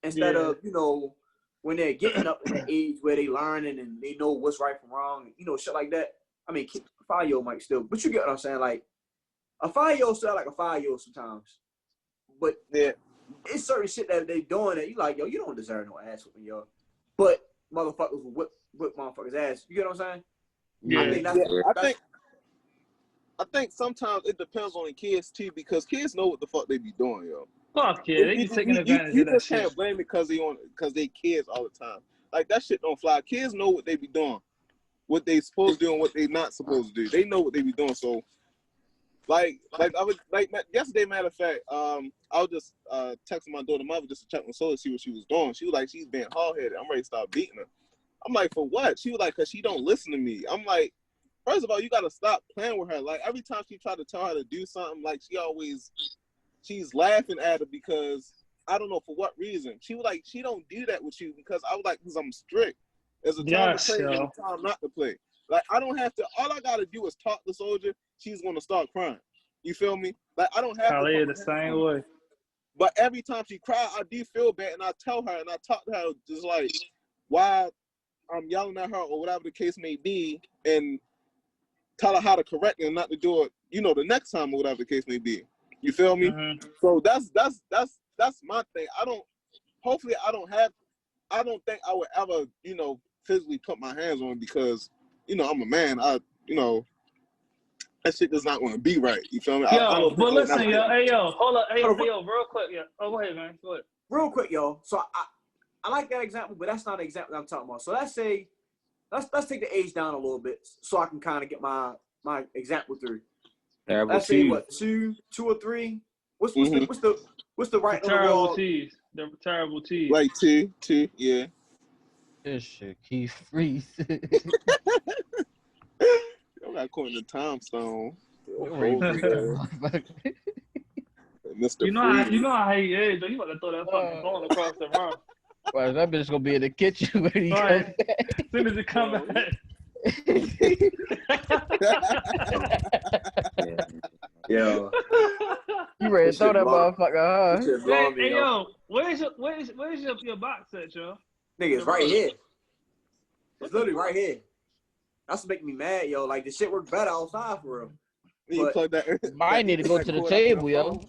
instead of, you know, when they're getting up in the age where they learning and they know what's right from wrong, you know, shit like that. I mean, a 5-year-old might still, but you get what I'm saying? Like, a 5-year-old still like a 5-year-old sometimes. But yeah, it's certain shit that they doing that you like, yo, you don't deserve no ass whipping, yo. But motherfuckers will whip motherfuckers' ass. You get what I'm saying? Yeah. I think sometimes it depends on the kids too, because kids know what the fuck they be doing, yo. Fuck yeah, they be taking advantage of that shit. You just can't blame it because they kids all the time. Like, that shit don't fly. Kids know what they be doing, what they supposed to do and what they not supposed to do. They know what they be doing. So, yesterday, matter of fact, I was just texting my daughter mother just to check on Soul to see what she was doing. She was like, she's being hard-headed. I'm ready to start beating her. I'm like, for what? She was like, because she don't listen to me. I'm like, first of all, you got to stop playing with her. Like, every time she try to tell her to do something, like, she's laughing at her because I don't know for what reason. She was like, she don't do that with you because I was like, because I'm strict. There's a time to play and a time not to play. Like, I don't have to, all I got to do is talk to Soldier. She's going to start crying. You feel me? Like, I don't have to. The same way. But every time she cries, I do feel bad, and I tell her, and I talk to her just like, why I'm yelling at her or whatever the case may be, and tell her how to correct it and not to do it, you know, the next time or whatever the case may be. You feel me? Mm-hmm. So that's my thing. I don't think I would ever, you know, physically put my hands on because, you know, I'm a man. That shit is not going to be right. You feel me? Yo, but listen, yo, hey, yo, hold up, hey, yo, real quick, yeah. Oh, go ahead, man. Go ahead. Real quick, yo. So I like that example, but that's not the example I'm talking about. So let's say, let's take the age down a little bit so I can kind of get my example through. Terrible let's say what, two or three? What's the right on the wall? The terrible teas. Like two, yeah. This shit keep freezing. I'm not calling the Tom Stone. Mr. You know I hate Edge, though. You about to throw that fucking ball across the room. Well, that bitch gonna be in the kitchen when he Right. comes back. As soon as it comes back. Yo, You ready to This throw shit that blow- motherfucker, this huh? shit blowing me, Hey, yo. yo, where's your box at, yo? Nigga, it's right here. It's literally right here. That's making me mad, yo. Like, the shit work better outside for real. You But- plug that. Might need to go to the table, yo.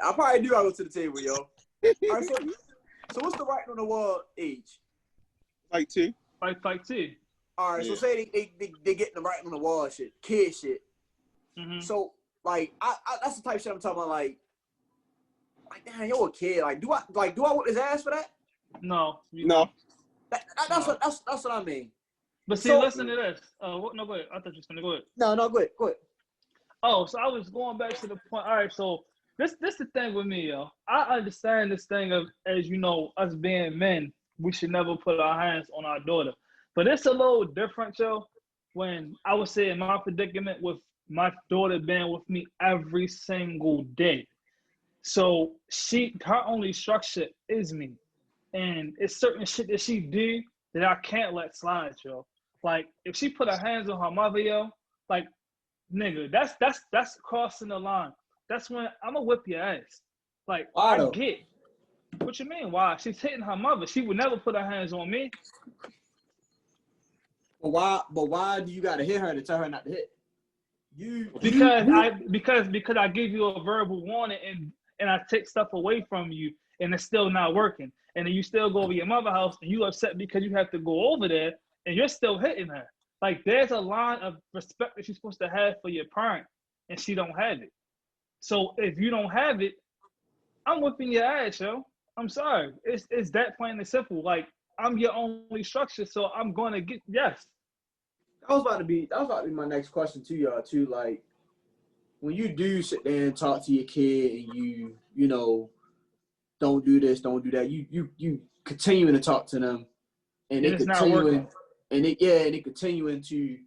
I probably do gotta go to the table, yo. All right, so what's the writing on the wall age? Like two. Like two. All right, so Yeah. say they get the writing on the wall shit, kid shit. Mm-hmm. So like I that's the type of shit I'm talking about. Like damn, you're a kid. Like do I whip his ass for that? No. No. That's what I mean. But see, So- listen to this. No, go ahead. I thought you was gonna go ahead. No, go ahead. Oh, so I was going back to the point. All right, so this the thing with me, yo. I understand this thing of, as you know, us being men, we should never put our hands on our daughter. But it's a little different, yo, when I would say in my predicament with my daughter being with me every single day. So her only structure is me. And it's certain shit that she do that I can't let slide, yo. Like if she put her hands on her mother, yo, like nigga, that's crossing the line. That's when I'm gonna whip your ass. Like Why I though? get. What you mean? Why? She's hitting her mother. She would never put her hands on me. But why do you gotta hit her to tell her not to hit? Because I give you a verbal warning and I take stuff away from you and it's still not working. And then you still go over your mother's house and you upset because you have to go over there and you're still hitting her. Like there's a line of respect that you're supposed to have for your parent and she don't have it. So if you don't have it, I'm whipping your ass, yo. I'm sorry. It's that plain and simple. Like I'm your only structure, so I'm gonna get yes. That was about to be my next question to y'all too. Like when you do sit there and talk to your kid and you know don't do this, don't do that, you continuing to talk to them and they It's not working. they continuing to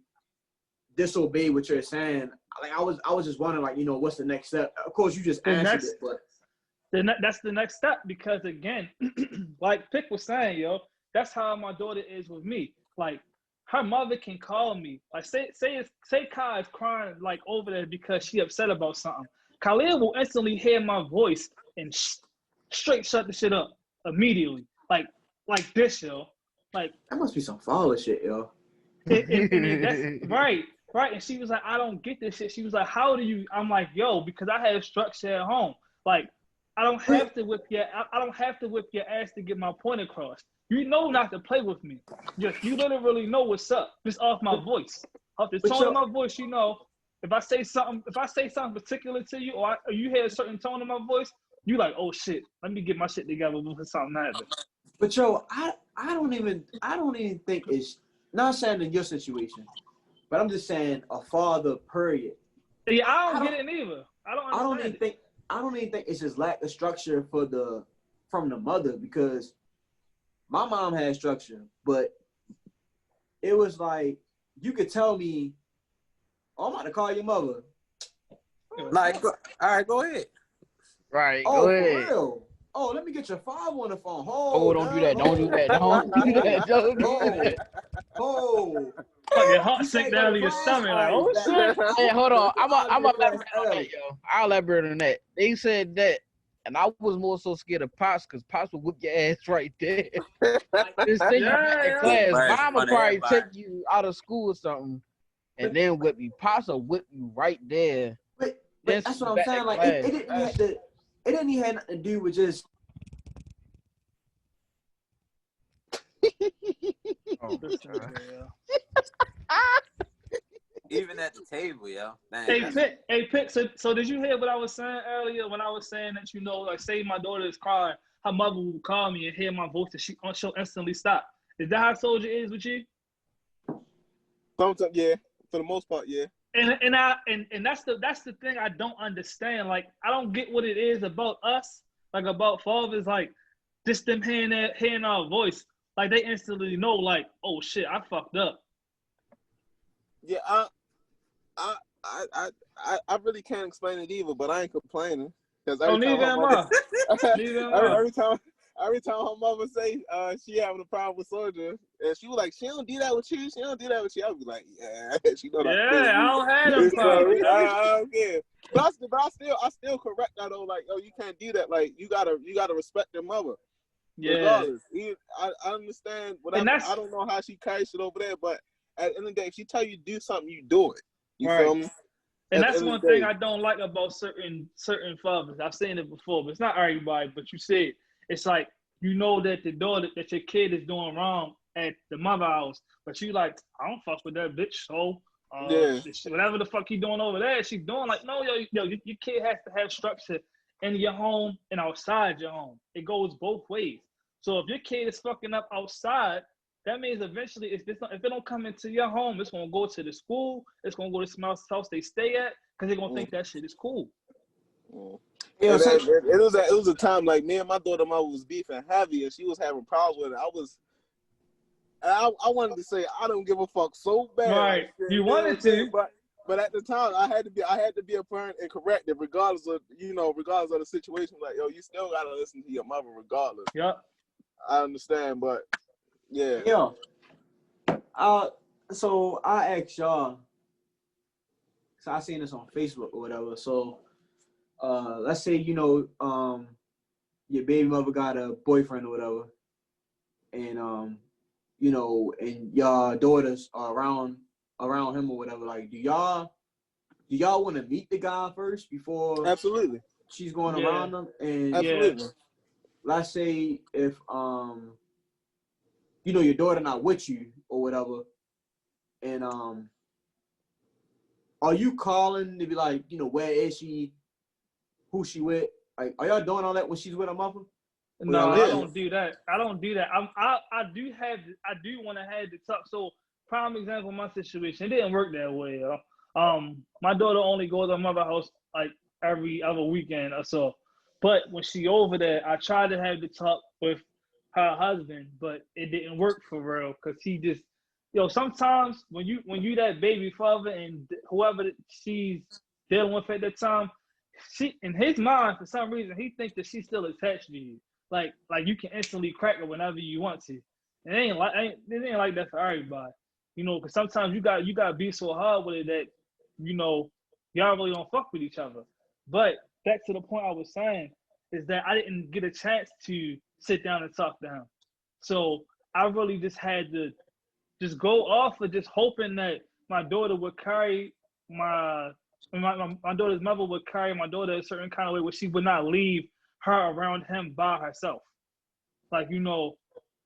disobey what you're saying. Like I was just wondering, like, you know, what's the next step? Of course you just answered it, but That's the next step because again, like Pick was saying, yo, that's how my daughter is with me. Like her mother can call me. Like say Kai is crying like over there because she upset about something. Khalil will instantly hear my voice and straight shut the shit up immediately. Like this, yo. Like that must be some father shit, yo. that's right. And she was like, I don't get this shit. She was like, how do you? I'm like, yo, because I have structure at home. Like I don't have to whip your ass to get my point across. You know not to play with me. You literally know what's up just off my voice. Off the tone of my voice, you know. If I say something particular to you, or you hear a certain tone of my voice, you like, oh shit, let me get my shit together before something happens. But yo, I don't even think it's not saying in your situation, but I'm just saying a father, period. Yeah, I don't get it neither. I don't even think it's just lack of structure from the mother, because my mom had structure, but it was like you could tell me, oh, I'm about to call your mother. Like, all right, go ahead. Right, Oh, go ahead. for real? Oh, let me get your father on the phone. Oh, don't do that. Don't do that. Don't do that. Don't do that. Oh. Fucking heart sink down to your stomach. Like, oh shit. Hey, hold on. I'm elaborate on that, yo. I'll elaborate on that. They said that, and I was more so scared of Pops because Pops would whip your ass right there. Just think in class. Right, Mom would in front probably of everybody. take you out of school or something, and then whip you. Pops will whip you right there. But that's what I'm saying. Like it didn't even have nothing to do with just. Oh, Even at the table, yo. Man, Hey, Pick. So did you hear what I was saying earlier when I was saying that, you know, like say my daughter is crying, her mother will call me and hear my voice and she'll instantly stop. Is that how Soldier is with you? Sometimes, yeah. For the most part, yeah. And that's the thing I don't understand. Like I don't get what it is about us, like about fathers, like just them hearing our voice, like they instantly know, like, oh shit, I fucked up. Yeah, I really can't explain it either, but I ain't complaining because every time every time her mother say she having a problem with Soldier, and she was like, she don't do that with you. She don't do that with you. I was like, yeah, she know that. Yeah, I don't have them It's problems. I don't care. But I still correct that though. Like, yo, you can't do that. Like, you gotta respect your mother. Yeah. Regardless, I understand. Whatever. And that's, I don't know how she carries it over there, but at the end of the day, if she tell you to do something, you do it. You right. feel me? And At the that's end of one the thing day. I don't like about certain fathers. I've seen it before, but it's not everybody. But you said it's like you know that that your kid is doing wrong at the mother house, but you like, I don't fuck with that bitch. So Yeah. whatever the fuck he doing over there, she's doing like, no, yo, your kid has to have structure in your home and outside your home. It goes both ways. So if your kid is fucking up outside, that means eventually, if it don't come into your home, it's gonna go to the school. It's gonna go to somebody's house they stay at because they're gonna think that shit is cool. Yeah, it was a time like me and my daughter mother was beefing heavy, and she was having problems with it. I wanted to say I don't give a fuck so bad. Right, Like, you wanted to, but at the time I had to be a parent and correct it, regardless of the situation. Like, yo, you still gotta listen to your mother regardless. Yep. I understand, but yeah. So I asked y'all. So I seen this on Facebook or whatever. So let's say your baby mother got a boyfriend or whatever, and and your daughters are around him or whatever. Like, do y'all want to meet the guy first before Absolutely she's going around them? And absolutely. Let's say if your daughter not with you or whatever, and are you calling to be like, where is she, who she with? Like, are y'all doing all that when she's with her mother? No, I don't do that. I do want to have the talk. So, prime example of my situation, it didn't work that way, yo. My daughter only goes to her mother's house like every other weekend or so. But when she over there, I tried to have the talk with her husband, but it didn't work for real because he just, sometimes when you that baby father and whoever she's dealing with at that time, she, in his mind, for some reason, he thinks that she's still attached to you. Like you can instantly crack her whenever you want to. It ain't like that for everybody. Because sometimes you got to be so hard with it that, y'all really don't fuck with each other. But back to the point I was saying is that I didn't get a chance to sit down and talk to him. So I really just had to just go off of just hoping that my daughter would carry my daughter's mother would carry my daughter a certain kind of way where she would not leave her around him by herself. Like,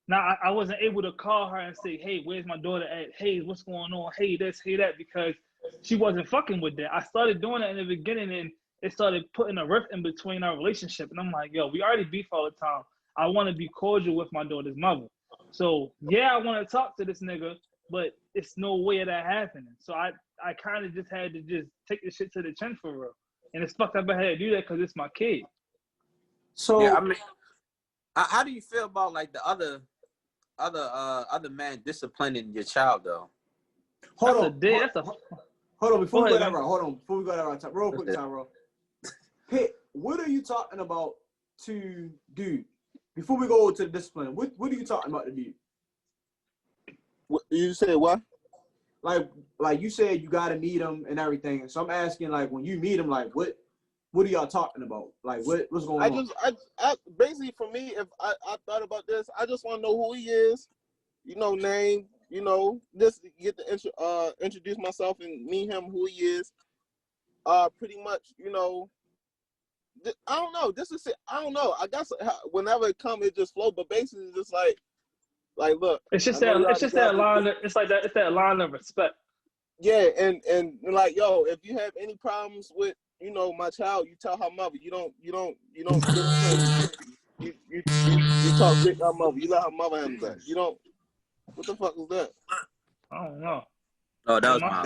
now I wasn't able to call her and say, hey, where's my daughter at? Hey, what's going on? Hey, this, hey, that, because she wasn't fucking with that. I started doing it in the beginning and it started putting a rift in between our relationship. And I'm like, yo, we already beef all the time. I want to be cordial with my daughter's mother. So, yeah, I want to talk to this nigga, but it's no way of that happening. So I kind of just had to just take the shit to the chin for real. And it's fucked up I had to do that because it's my kid. So, yeah, I mean, how do you feel about like the other man disciplining your child though? Hold on. Before we go that route, real quick, Tyrell. Pitt, what are you talking about to do? Before we go to the discipline, what are you talking about to do? You said what? Like you said, you got to meet him and everything. So I'm asking, like, when you meet him, like, what are y'all talking about? Like, what's going on? I basically, for me, if I thought about this, I just want to know who he is, name, just get to introduce myself and meet him, who he is. Pretty much, I don't know. I don't know. I guess whenever it comes, it just flows. But basically, it's just like, look. It's just that line. It's like that. It's that line of respect. Yeah, and like, yo, if you have any problems with, my child, you tell her mother. You don't you talk shit to her mother. You let her mother handle that. You don't. What the fuck was that? I don't know. Oh, that was my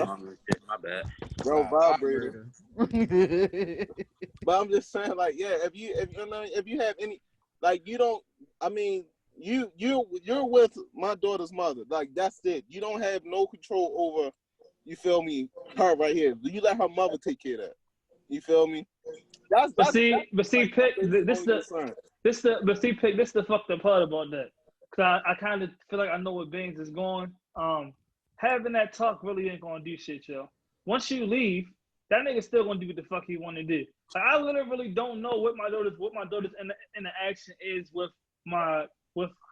shit. My bad. Bro, vibrator. But I'm just saying, like, yeah, if you have any, like, you don't. I mean, you're with my daughter's mother. Like, that's it. You don't have no control over. You feel me? Her right here. You let her mother take care of that. You feel me? But see, pick this the concern. pick this the fucked up part about that. Cause I kind of feel like I know where Baines is going. Having that talk really ain't gonna do shit, yo. Once you leave, that nigga still gonna do what the fuck he want to do. Like I literally don't know what my daughter's interaction is with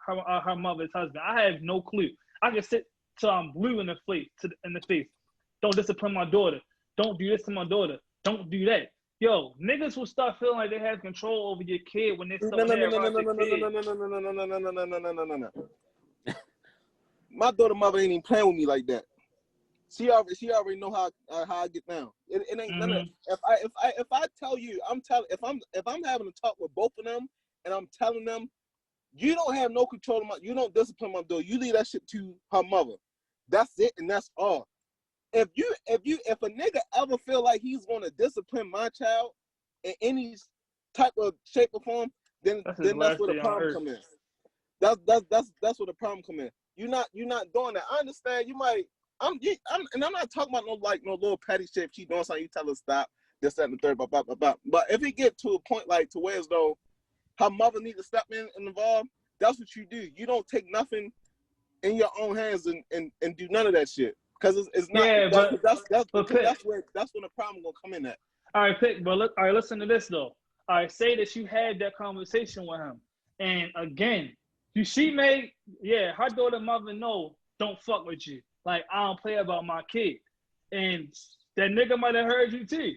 her mother's husband. I have no clue. I can sit till I'm blue in the face. Don't discipline my daughter. Don't do this to my daughter. Don't do that. Yo, niggas will start feeling like they have control over your kid when they start No. My daughter mother ain't even playing with me like that. She already know how I get down. It ain't none of, if I tell you, if I'm having a talk with both of them and I'm telling them, you don't have no control of you don't discipline my daughter. You leave that shit to her mother. That's it and that's all. If a nigga ever feel like he's gonna discipline my child in any type of shape or form, then that's where the problem come in. That's where the problem come in. You're not doing that. I understand you might. I'm not talking about no little petty shit. If she doing something, you tell her stop. This, that, and the third. Blah, blah, blah, blah. But if it get to a point like to where as though her mother need to step in and involve, that's what you do. You don't take nothing in your own hands and do none of that shit. Because it's not. Yeah, that's when the problem gonna come in at. All right, Pick. But look, all right, listen to this though. All right, say that you had that conversation with him, and again, her daughter mother don't fuck with you. Like I don't play about my kid, and that nigga might have heard you too.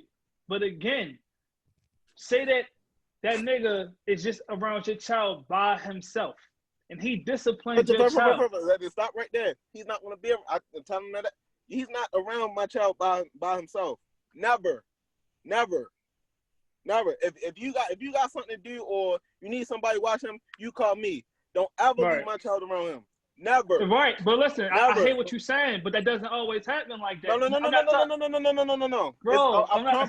But again, say that nigga is just around your child by himself, and he disciplines your child. Stop right there. He's not gonna be. I'm telling him that he's not around my child by himself. Never. If you got something to do or you need somebody to watch him, you call me. Don't ever leave my child around him. Never. Right, but listen, I hear what you're saying, but that doesn't always happen like that. No. Bro, no.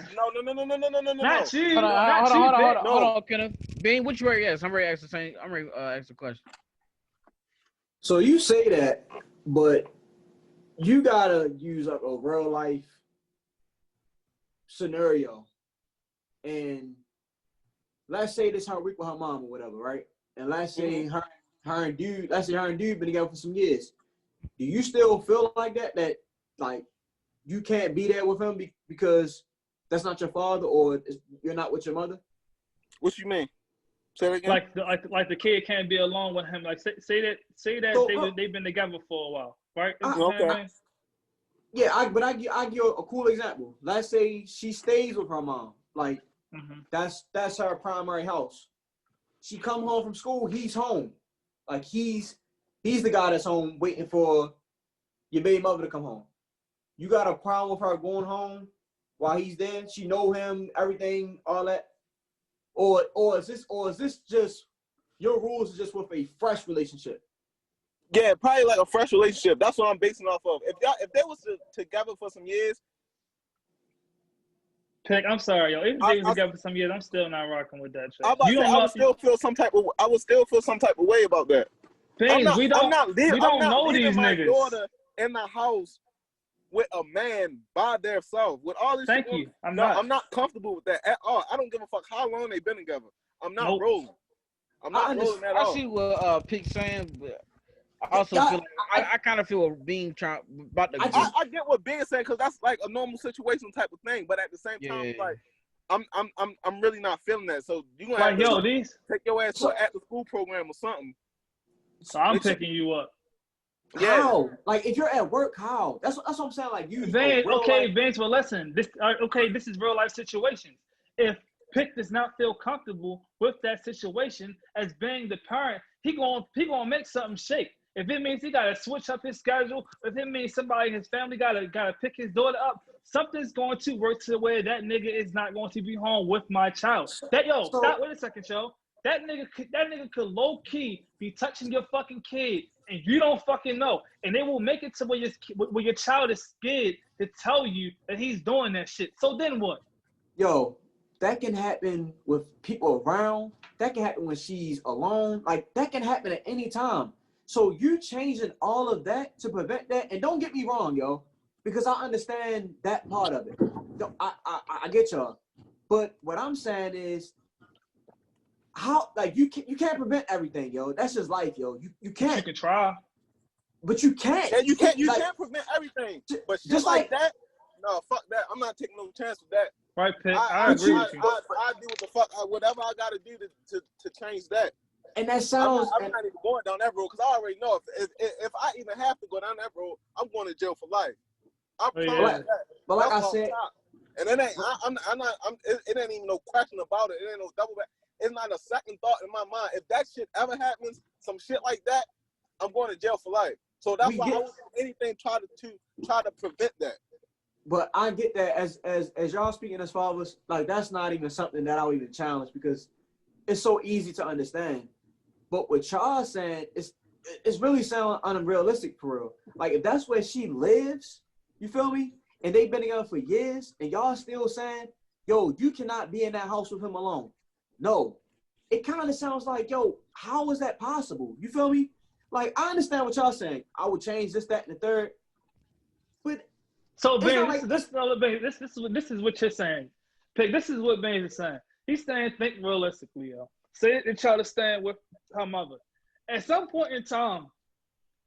Not you. Hold on, Kenneth. Bean, what you ready to ask? I'm ready to ask the same. I'm ready to ask the question. So you say that, but you gotta use like a real life scenario, and let's say this her week with her mom or whatever, right? And let's say her and dude been together for some years. Do you still feel like that like you can't be there with him because that's not your father or you're not with your mother? What you mean? Say that again. Like the kid can't be alone with him. Like say that they've been together for a while, right? Okay. Yeah, I give you a cool example. Let's say she stays with her mom. Like that's her primary house. She come home from school, he's home. Like he's the guy that's home waiting for your baby mother to come home. You got a problem with her going home while he's there? She know him, everything, all that. Or is this just your rules is just with a fresh relationship? Yeah, probably like a fresh relationship. That's what I'm basing off of. If they was together for some years. Pick, I'm sorry, yo. If they was together for some years, I'm still not rocking with that shit. I would still feel some type of way about that. Pick, we don't know these niggas. Daughter in the house with a man by themselves with all this. Thank you. I'm not comfortable with that at all. I don't give a fuck how long they've been together. I'm not rolling. I'm not rolling at all. I see what Pick's saying, but I also feel like I kind of feel Bean about to. I get what Bean saying because that's like a normal situation type of thing, but at the same time, like I'm really not feeling that. So you gonna have to take your ass to an after school program or something. So I'm picking you up. Yeah. How? Like if you're at work, how? That's what I'm saying. Like you. Vince. Well, listen. This is real life situations. If Pick does not feel comfortable with that situation as being the parent, he gonna make something shake. If it means he gotta switch up his schedule, if it means somebody in his family gotta pick his daughter up, something's going to work to where that nigga is not going to be home with my child. Wait a second, yo. That nigga could low key be touching your fucking kid, and you don't fucking know. And they will make it to where your child is scared to tell you that he's doing that shit. So then what? Yo, that can happen with people around. That can happen when she's alone. Like that can happen at any time. So you changing all of that to prevent that. And don't get me wrong, yo, because I understand that part of it. I get y'all. But what I'm saying is, how like you can't prevent everything, yo. That's just life, yo. You can't. You can try. But you can't. Yeah, you can't like, prevent everything. But shit just like that, no, fuck that. I'm not taking no chance with that. Right, Pitt. I agree with you. I do what the fuck, whatever I gotta do to change that. And that sounds. I'm not even going down that road because I already know if I even have to go down that road, I'm going to jail for life. I'm that. But like I said, and it ain't. It ain't even no question about it. It ain't no double back. It's not a second thought in my mind. If that shit ever happens, some shit like that, I'm going to jail for life. So that's why I would do anything try to prevent that. But I get that as y'all speaking as fathers, like that's not even something that I'll even challenge because it's so easy to understand. But what y'all saying it's really sounding unrealistic for real. Like if that's where she lives, you feel me? And they've been together for years, and y'all still saying, yo, you cannot be in that house with him alone. No. It kind of sounds like, yo, how is that possible? You feel me? Like, I understand what y'all saying. I would change this, that, and the third. But so, Ben, this is what you're saying. Pick, this is what Ben is saying. He's saying think realistically, yo. Say it and try to stand with her mother. At some point in time,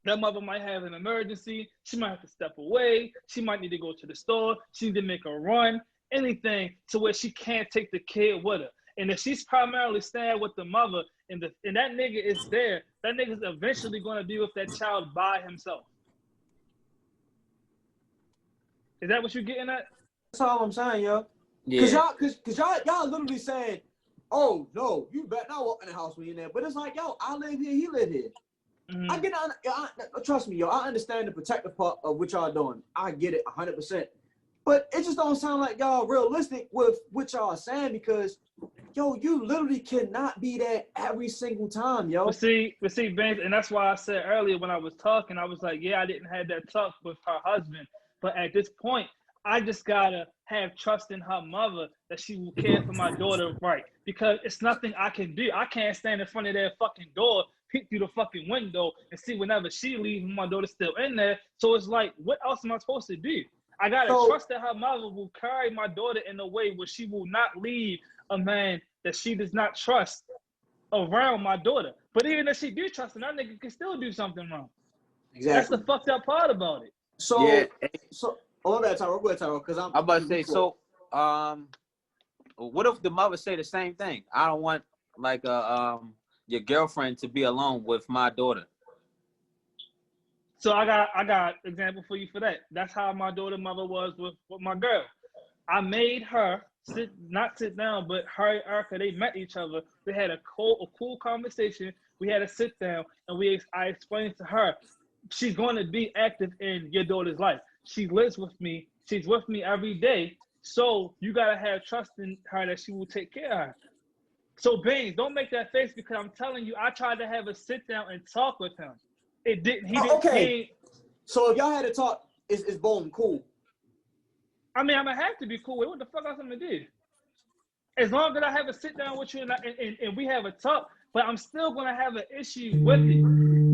that mother might have an emergency. She might have to step away. She might need to go to the store. She need to make a run. Anything to where she can't take the kid with her. And if she's primarily staying with the mother and that nigga is there, that nigga's eventually going to be with that child by himself. Is that what you're getting at? That's all I'm saying, yo. Yeah. Cause y'all literally saying, oh no, you better not walk in the house when you're there. But it's like, yo, I live here, he live here. Mm-hmm. I get it. Trust me, yo. I understand the protective part of what y'all doing. I get it 100%. But it just don't sound like y'all realistic with what y'all saying because, yo, you literally cannot be there every single time, yo. But see, Ben, and that's why I said earlier when I was talking, I was like, yeah, I didn't have that talk with her husband. But at this point, I just gotta have trust in her mother that she will care for my daughter right. Because it's nothing I can do. I can't stand in front of their fucking door, peek through the fucking window, and see whenever she leaves, my daughter's still in there. So it's like, what else am I supposed to do? I gotta trust that her mother will carry my daughter in a way where she will not leave a man that she does not trust around my daughter. But even if she do trust him, that nigga can still do something wrong. Exactly. That's the fucked up part about it. So, yeah. On that, Tyrone, go ahead, Tyrone, because I'm about to say, so, what if the mother say the same thing? I don't want, like, your girlfriend to be alone with my daughter. So I got example for you for that. That's how my daughter mother was with my girl. I made her not sit down, but her and Erica, they met each other. They had a cool conversation. We had a sit down, and I explained to her, she's going to be active in your daughter's life. She lives with me. She's with me every day. So you gotta have trust in her that she will take care of her. So Baines, don't make that face because I'm telling you, I tried to have a sit down and talk with him. It didn't. He didn't. Okay. So if y'all had to talk, it's boom, cool. I mean, I'm gonna have to be cool with what the fuck else I'm gonna do. As long as I have a sit down with you and we have a talk, but I'm still gonna have an issue with it.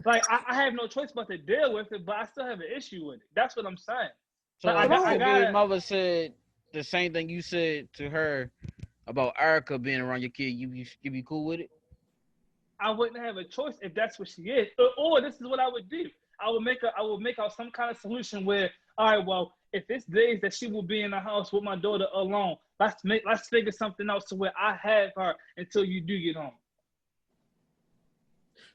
Like I have no choice but to deal with it, but I still have an issue with it. That's what I'm saying. So your mother said the same thing you said to her about Erica being around your kid, you be cool with it? I wouldn't have a choice if that's what she is. Or this is what I would do. I would make out some kind of solution where, all right, well, if it's days that she will be in the house with my daughter alone, let's figure something out to where I have her until you do get home.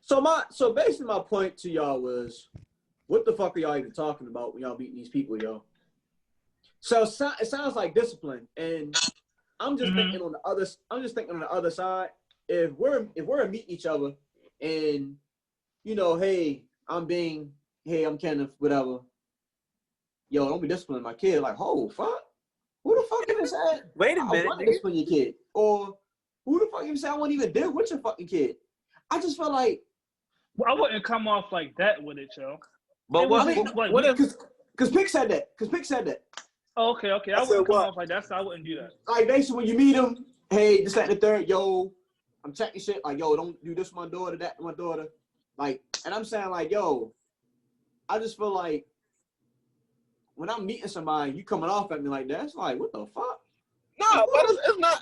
So basically my point to y'all was, what the fuck are y'all even talking about when y'all meeting these people, yo? So it sounds like discipline, and I'm just thinking on the other side. If we're meeting each other, and you know, hey, I'm Kenneth, whatever. Yo, don't be disciplining my kid. Like, oh fuck, who the fuck even said? Wait a minute, I want to discipline your kid, or who the fuck even said I won't even deal with your fucking kid? I just feel like I wouldn't come off like that with it, yo. But what if? Because Pick said that. Oh, okay. I wouldn't come off like that, so I wouldn't do that. Like basically, when you meet him, hey, this, that, and the third, yo, I'm checking shit. Like, yo, don't do this with my daughter, that with my daughter. Like, and I'm saying like, yo, I just feel like when I'm meeting somebody, you coming off at me like that. It's like, what the fuck? No, but it's not.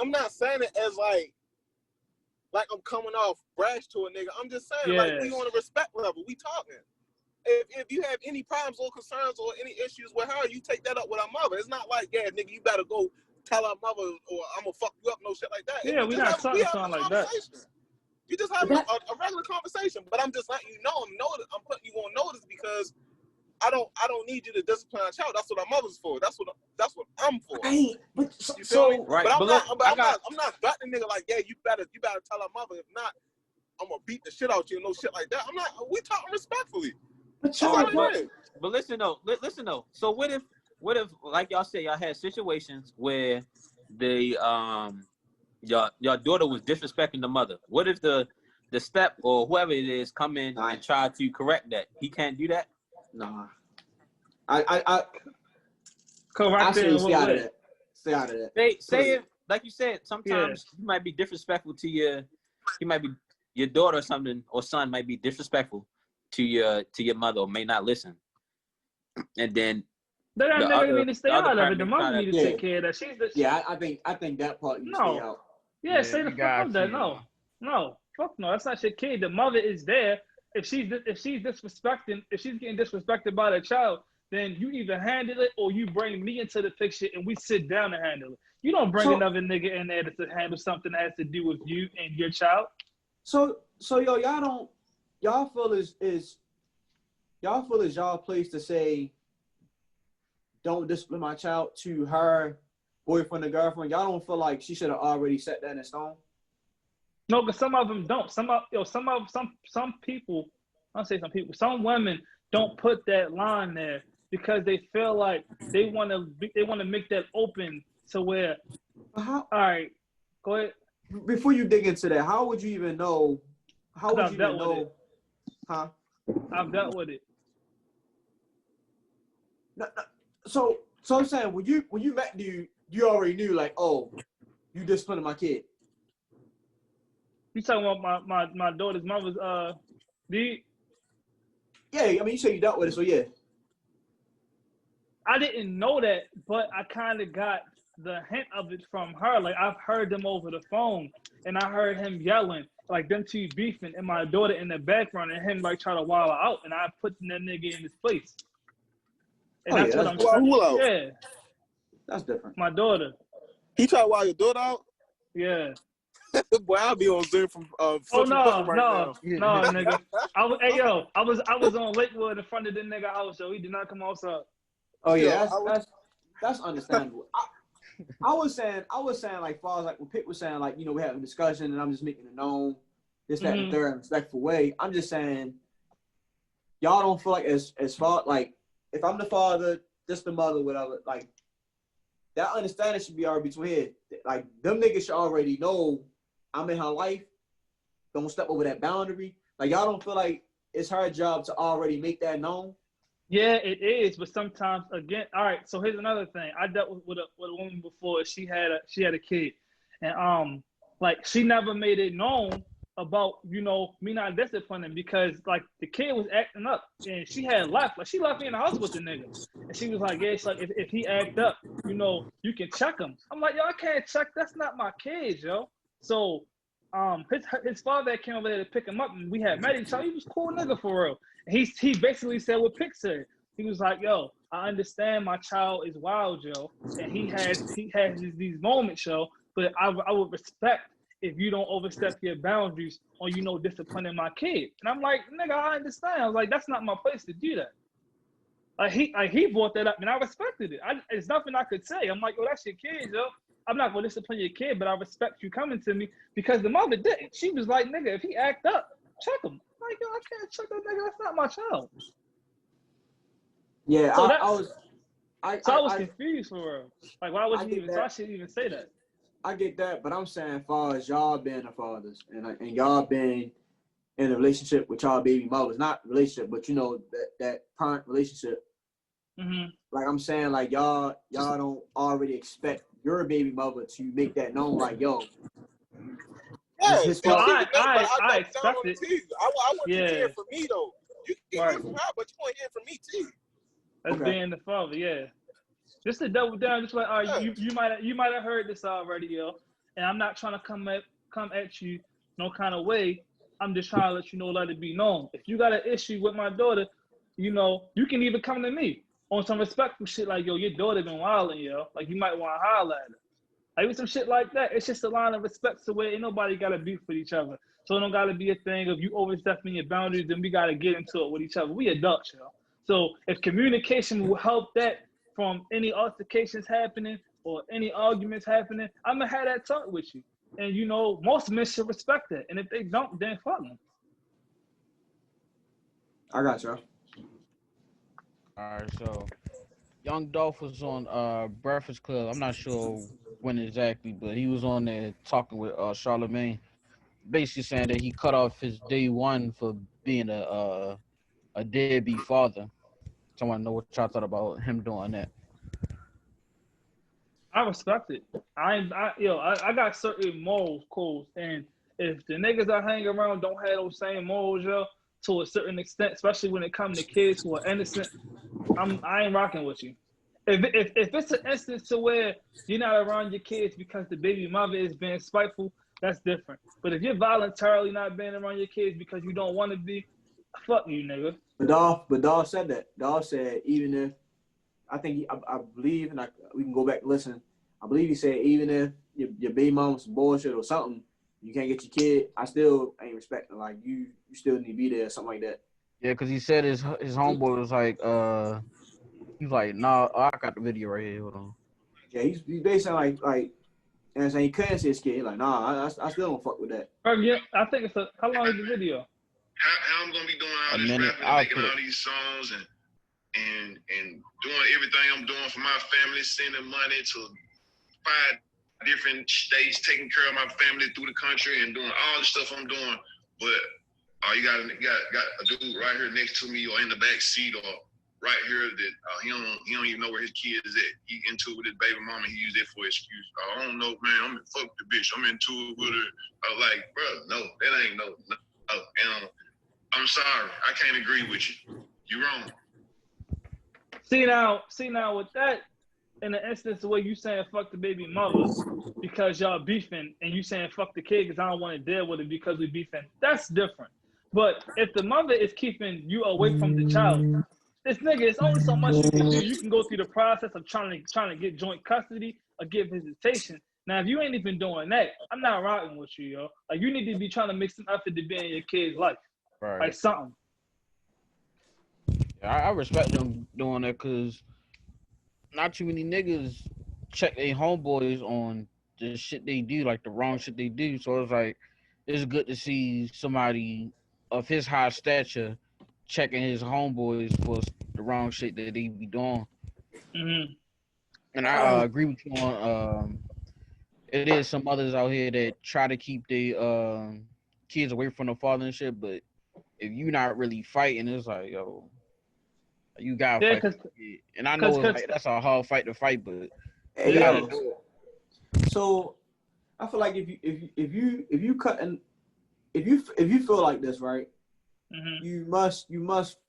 I'm not saying it as like I'm coming off brash to a nigga. I'm just saying like we on a respect level. We talking. If you have any problems or concerns or any issues with her, you take that up with our mother. It's not like, yeah, nigga, you better go tell our mother or I'm gonna fuck you up, no shit like that. Yeah, we not talking like that. You just having a regular conversation, but I'm just letting you know. I'm putting you on notice because I don't need you to discipline a child. That's what our mother's for. That's what I'm for. Right, but you feel me? Right. But I'm not gutting nigga like, yeah, you better tell our mother. If not, I'm gonna beat the shit out you and no shit like that. I'm not. We talking respectfully. But listen though. So what if like y'all said, y'all had situations where the your daughter was disrespecting the mother. What if the step or whoever it is come in and try to correct that? He can't do that? Nah. I say stay out of that. Stay out of that. Say it like you said. Sometimes you might be disrespectful to your daughter or something, or son might be disrespectful to your mother or may not listen. And then that nigga need to stay out of it. The mother need to take care of that. I think that part you stay out. Yeah, say the fuck up that. No, fuck no. That's not your kid. The mother is there. If she's getting disrespected by the child, then you either handle it or you bring me into the picture and we sit down and handle it. You don't bring another nigga in there to handle something that has to do with you and your child. So y'all feel is y'all place to say don't discipline my child to her boyfriend or girlfriend? Y'all don't feel like she should have already set that in stone? No, because some of them don't. Some people, I'll say some people, some women don't put that line there because they feel like they want to make that open to where. All right, go ahead. Before you dig into that, how would you even know? How would you even know? Huh? I've dealt with it. No, so I'm saying when you met dude, you already knew like, oh, you disciplining my kid. You talking about my daughter's mother's deed? Yeah, I mean you say you dealt with it, so yeah. I didn't know that, but I kind of got the hint of it from her. Like I've heard them over the phone, and I heard him yelling, like them two beefing, and my daughter in the background, and him like trying to wild her out, and I put that nigga in his place. And that's what I'm saying. Yeah, that's different. My daughter. He tried to wild your daughter out? Yeah. Boy, I'll be on Zoom from no, nigga. I was on Lakewood in front of the nigga house, so he did not come outside. Oh yeah, that's understandable. I was saying like far as like when Pitt was saying like, you know, we having a discussion and I'm just making it known, this, that, and the third in a respectful way. I'm just saying y'all don't feel like as far like if I'm the father, just the mother, whatever, like that understanding should be already between here. Like them niggas should already know I'm in her life. Don't step over that boundary. Like y'all don't feel like it's her job to already make that known. Yeah, it is, but sometimes again, all right. So here's another thing. I dealt with a woman before. She had a kid, and like she never made it known about, you know, me not disciplining because like the kid was acting up and she had left. Like she left me in the house with the nigga, and she was like, yeah, it's like if he act up, you know, you can check him. I'm like, yo, I can't check. That's not my kid, yo. So his father came over there to pick him up, and we had met each other. He was a cool nigga for real. He basically said what Pick said. He was like, yo, I understand my child is wild, yo, and he has these moments, yo, but I would respect if you don't overstep your boundaries or, you know, disciplining my kid. And I'm like, nigga, I understand. I was like, that's not my place to do that. He brought that up, and I respected it. It's nothing I could say. I'm like, yo, that's your kid, yo. I'm not gonna discipline your kid, but I respect you coming to me because the mother didn't. She was like, nigga, if he act up, check him. I'm like, yo, I can't check that nigga. That's not my child. Yeah, so I was confused for her. Like, why would you even? So I shouldn't even say that. I get that, but I'm saying, as far as y'all being the fathers and y'all being in a relationship with y'all baby mothers, not relationship, but you know that parent relationship. Mm-hmm. Like I'm saying, like y'all don't already expect your baby mother to make that known. Like, yo, yeah, his I expect it. I want you to hear from me though. You can hear from her, but you want to hear from me too. That's being the father, yeah. Just to double down, just like, all right, you might have heard this already, yo. And I'm not trying to come at you no kind of way. I'm just trying to let you know, let it be known. If you got an issue with my daughter, you know, you can even come to me on some respectful shit like, yo, your daughter been wilding, yo. Like, you might want to holler at her. Like, with some shit like that, it's just a line of respect to where ain't nobody got to beef with each other. So it don't got to be a thing of you overstepping your boundaries, then we got to get into it with each other. We adults, yo. So if communication will help that from any altercations happening or any arguments happening, I'm going to have that talk with you. And, you know, most men should respect that. And if they don't, then fuck them. I got you. All right, so Young Dolph was on Breakfast Club. I'm not sure when exactly, but he was on there talking with Charlemagne, basically saying that he cut off his day one for being a deadbeat father. So I want to know what y'all thought about him doing that. I respect it. I got certain morals, codes, and if the niggas I hang around don't have those same morals, yo, to a certain extent, especially when it comes to kids who are innocent, I ain't rocking with you. If it's an instance to where you're not around your kids because the baby mother is being spiteful, that's different. But if you're voluntarily not being around your kids because you don't want to be, fuck you, nigga. But Dolph said that. Dolph said even if I think I believe, and we can go back and listen. I believe he said even if your baby mom's some bullshit or something, you can't get your kid. I still ain't respecting. Like you still need to be there, or something like that. Yeah, because he said his homeboy was like, he's like, nah, I got the video right here. Hold on. Yeah, he's basically like, and saying he couldn't see his kid. He's like, nah, I still don't fuck with that. Yeah, I think it's how long is the video? How I'm gonna be doing all this rapping and making all these songs and doing everything I'm doing for my family, sending money to 5 different states, taking care of my family through the country and doing all the stuff I'm doing. But you got a dude right here next to me or in the back seat or right here that he don't even know where his kid is at. He into it with his baby mama. He used it for excuse. I don't know, man. I'm in fuck the bitch. I'm into it with her. I was like, bro, no, that ain't no. And I'm sorry. I can't agree with you. You wrong. See now with that, in the instance where you saying fuck the baby mother because y'all beefing and you saying fuck the kid because I don't want to deal with it because we beefing, that's different. But if the mother is keeping you away from the child, this nigga, it's only so much you can do. You can go through the process of trying to get joint custody or give visitation. Now, if you ain't even doing that, I'm not rocking with you, yo. Like, you need to be trying to make some effort to be in your kid's life. Right. Like something. I respect them doing that because not too many niggas check their homeboys on the shit they do, like the wrong shit they do. So it's like, it's good to see somebody of his high stature checking his homeboys for the wrong shit that they be doing. Mm-hmm. And I agree with you on it is some others out here that try to keep their kids away from the father and shit, but if you not really fighting, it's like, yo, you gotta fight. And I know like, that's a hard fight to fight, but you gotta do it. So I feel like if you cut and if you feel like this, right, you must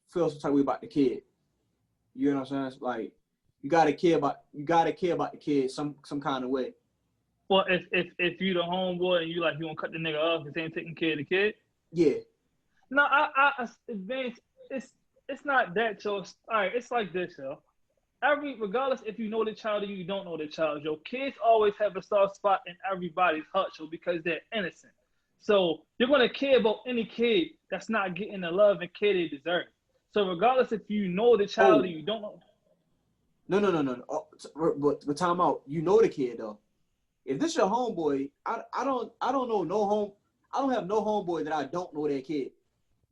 feel some type of way about the kid. You know what I'm saying? It's like you gotta care about the kid some kind of way. Well, if you the homeboy and you like you gonna cut the nigga off because they ain't taking care of the kid. Yeah. No, it's not that, yo. All right, it's like this, yo. Regardless if you know the child or you don't know the child, yo, kids always have a soft spot in everybody's heart, yo, because they're innocent. So you're gonna care about any kid that's not getting the love and care they deserve. So regardless if you know the child or you don't know. No. But time out. You know the kid though. If this your homeboy, I don't know no home. I don't have no homeboy that I don't know their kid.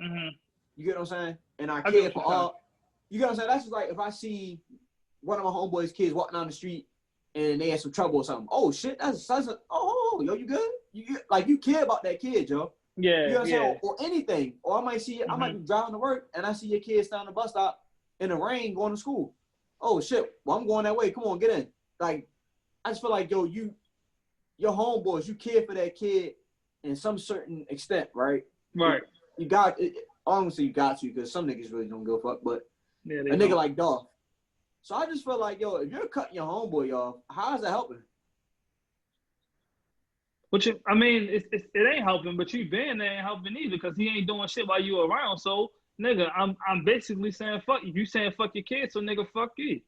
Mm-hmm. You get what I'm saying? And I care for all. You get what I'm saying? That's just like if I see one of my homeboys' kids walking down the street and they had some trouble or something. Oh shit, that's yo, you good? You care about that kid, yo. Yeah. You know what I'm saying? Or anything. Or I might be driving to work and I see your kid standing on the bus stop in the rain going to school. Oh shit, well I'm going that way. Come on, get in. Like I just feel like yo, your homeboys, you care for that kid in some certain extent, right? Right. You got it. Honestly, you got to because some niggas really don't give a fuck. But a nigga like Dolph, So I just feel like, yo, if you're cutting your homeboy off, how is that helping? Which I mean, it ain't helping, but you being there ain't helping either because he ain't doing shit while you around. So nigga, I'm basically saying fuck you. You saying fuck your kids, so nigga, fuck you.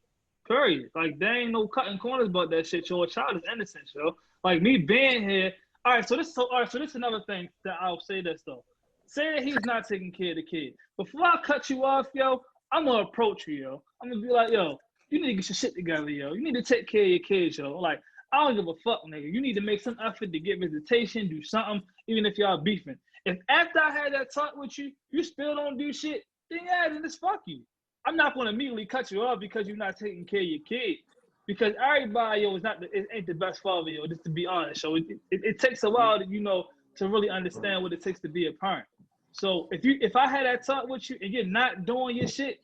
Period. Like there ain't no cutting corners about that shit. Your child is innocent, yo. Like me being here. All right, so this is another thing that I'll say this though. Say that he's not taking care of the kid. Before I cut you off, yo, I'm gonna approach you, yo. I'm gonna be like, yo, you need to get your shit together, yo. You need to take care of your kids, yo. Like, I don't give a fuck, nigga. You need to make some effort to get visitation, do something, even if y'all beefing. If after I had that talk with you, you still don't do shit, then yeah, then just fuck you. I'm not gonna immediately cut you off because you're not taking care of your kid. Because everybody, yo, it ain't the best father, yo, just to be honest. So it takes a while to, to really understand what it takes to be a parent. So if I had that talk with you and you're not doing your shit,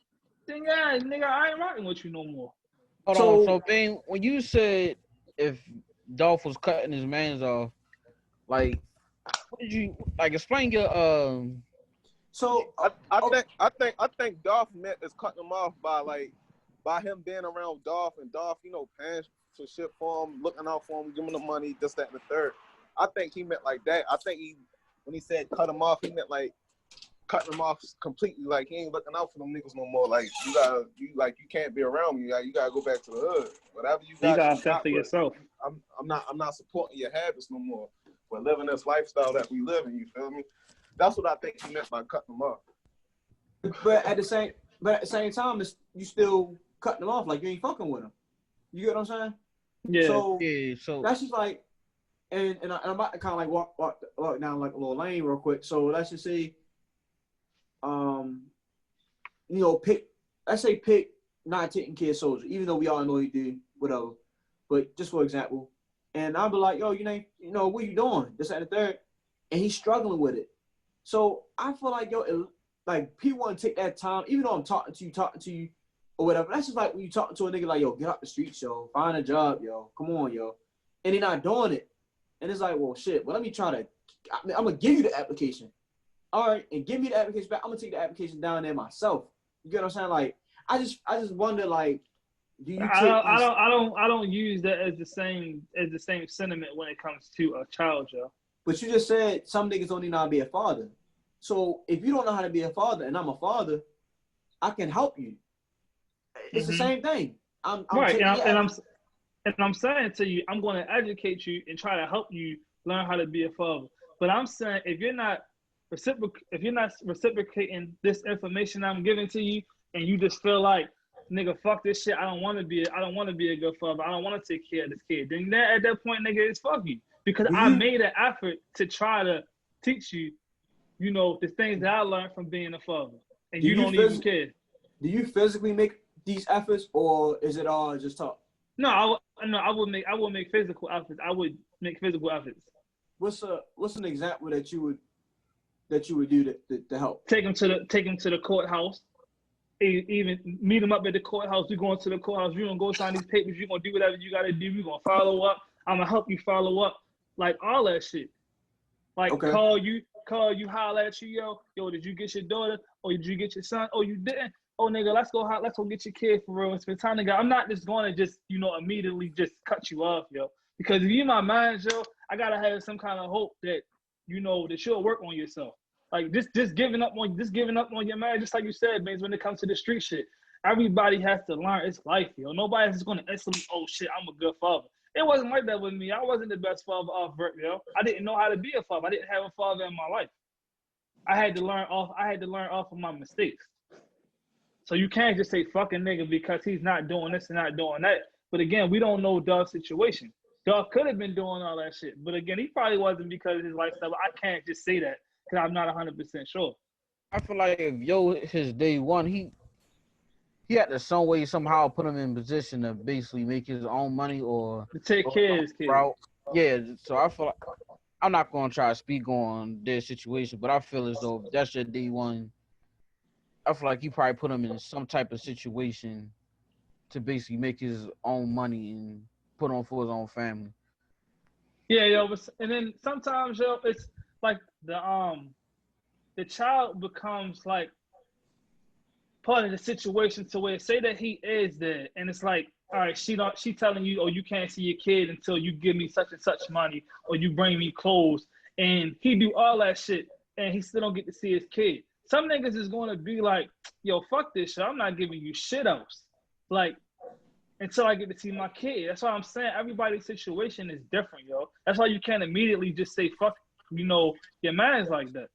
then yeah, nigga, I ain't rocking with you no more. Hold on. So, Bing, when you said if Dolph was cutting his mans off, like, what did you like? Explain your So I think Dolph meant is cutting him off by him being around Dolph and Dolph, paying for shit for him, looking out for him, giving him the money, this, that, and the third. I think he meant like that. I think when he said cut him off, he meant like cutting him off completely. Like he ain't looking out for them niggas no more. Like you can't be around me. Like, you gotta go back to the hood. Whatever you gotta fend for yourself. I'm not supporting your habits no more. We're living this lifestyle that we live in. You feel me? That's what I think he meant by cutting them off. But at the same time, you still cutting them off. Like you ain't fucking with them. You get what I'm saying? Yeah. So that's just like, and I'm about to kind of like walk down like a little lane real quick. So let's just say, pick not taking care of soldier, even though we all know he did whatever. But just for example, and I'll be like, yo, what you doing? This and the third, and he's struggling with it. So I feel like, yo, like people want to take that time, even though I'm talking to you, or whatever. That's just like when you talking to a nigga like, yo, get out the streets, yo, find a job, yo, come on, yo, and they're not doing it, and it's like, well, shit. Well, let me try to. I'm gonna give you the application, all right, and give me the application back. I'm gonna take the application down there myself. You get what I'm saying? Like, I just wonder, like, do you? I don't use that as the same sentiment when it comes to a child, yo. But you just said some niggas don't even know how to be a father. So if you don't know how to be a father and I'm a father, I can help you. It's the same thing. I'm right, and I'm saying to you, I'm going to educate you and try to help you learn how to be a father. But I'm saying if you're not reciprocating this information I'm giving to you, and you just feel like, nigga, fuck this shit, I don't want to be a good father, I don't want to take care of this kid, then at that point, nigga, it's fuck you. Because I made an effort to try to teach you, the things that I learned from being a father, and you don't even care. Do you physically make these efforts, or is it all just talk? No, I would make physical efforts. I would make physical efforts. What's an example that you would do to help? Take him to the courthouse. Even meet him up at the courthouse. We're going to the courthouse. You're gonna go sign these papers. You're gonna do whatever you gotta do. We're gonna follow up. I'm gonna help you follow up. Like all that shit. Like call you, holler at you, yo, did you get your daughter? Or did you get your son? Oh, you didn't? Oh, nigga, let's go get your kid for real and spend time together. I'm not just going to immediately just cut you off, yo. Because if you in my mind, yo, I gotta have some kind of hope that, that you'll work on yourself. Like just giving up on your man, just like you said, man, when it comes to the street shit. Everybody has to learn it's life, yo. Nobody's just gonna instantly, oh shit, I'm a good father. It wasn't like that with me. I wasn't the best father off birth, yo. I didn't know how to be a father. I didn't have a father in my life. I had to learn off of my mistakes. So you can't just say fucking nigga because he's not doing this and not doing that. But again, we don't know Doug's situation. Doug could have been doing all that shit. But again, he probably wasn't because of his lifestyle. I can't just say that because I'm not 100% sure. I feel like if his day one, he had to some way somehow put him in position to basically make his own money or to take care of his kids. Yeah, so I feel like I'm not gonna try to speak on their situation, but I feel as though that's your day one. I feel like he probably put him in some type of situation to basically make his own money and put on for his own family. Yeah, yo, and then sometimes, yo, it's like the child becomes like part of the situation to where say that he is there, and it's like, all right, she telling you, oh, you can't see your kid until you give me such and such money, or you bring me clothes, and he do all that shit, and he still don't get to see his kid. Some niggas is gonna be like, yo, fuck this shit. I'm not giving you shit else. Like, until I get to see my kid. That's why I'm saying everybody's situation is different, yo. That's why you can't immediately just say fuck, your man's like that.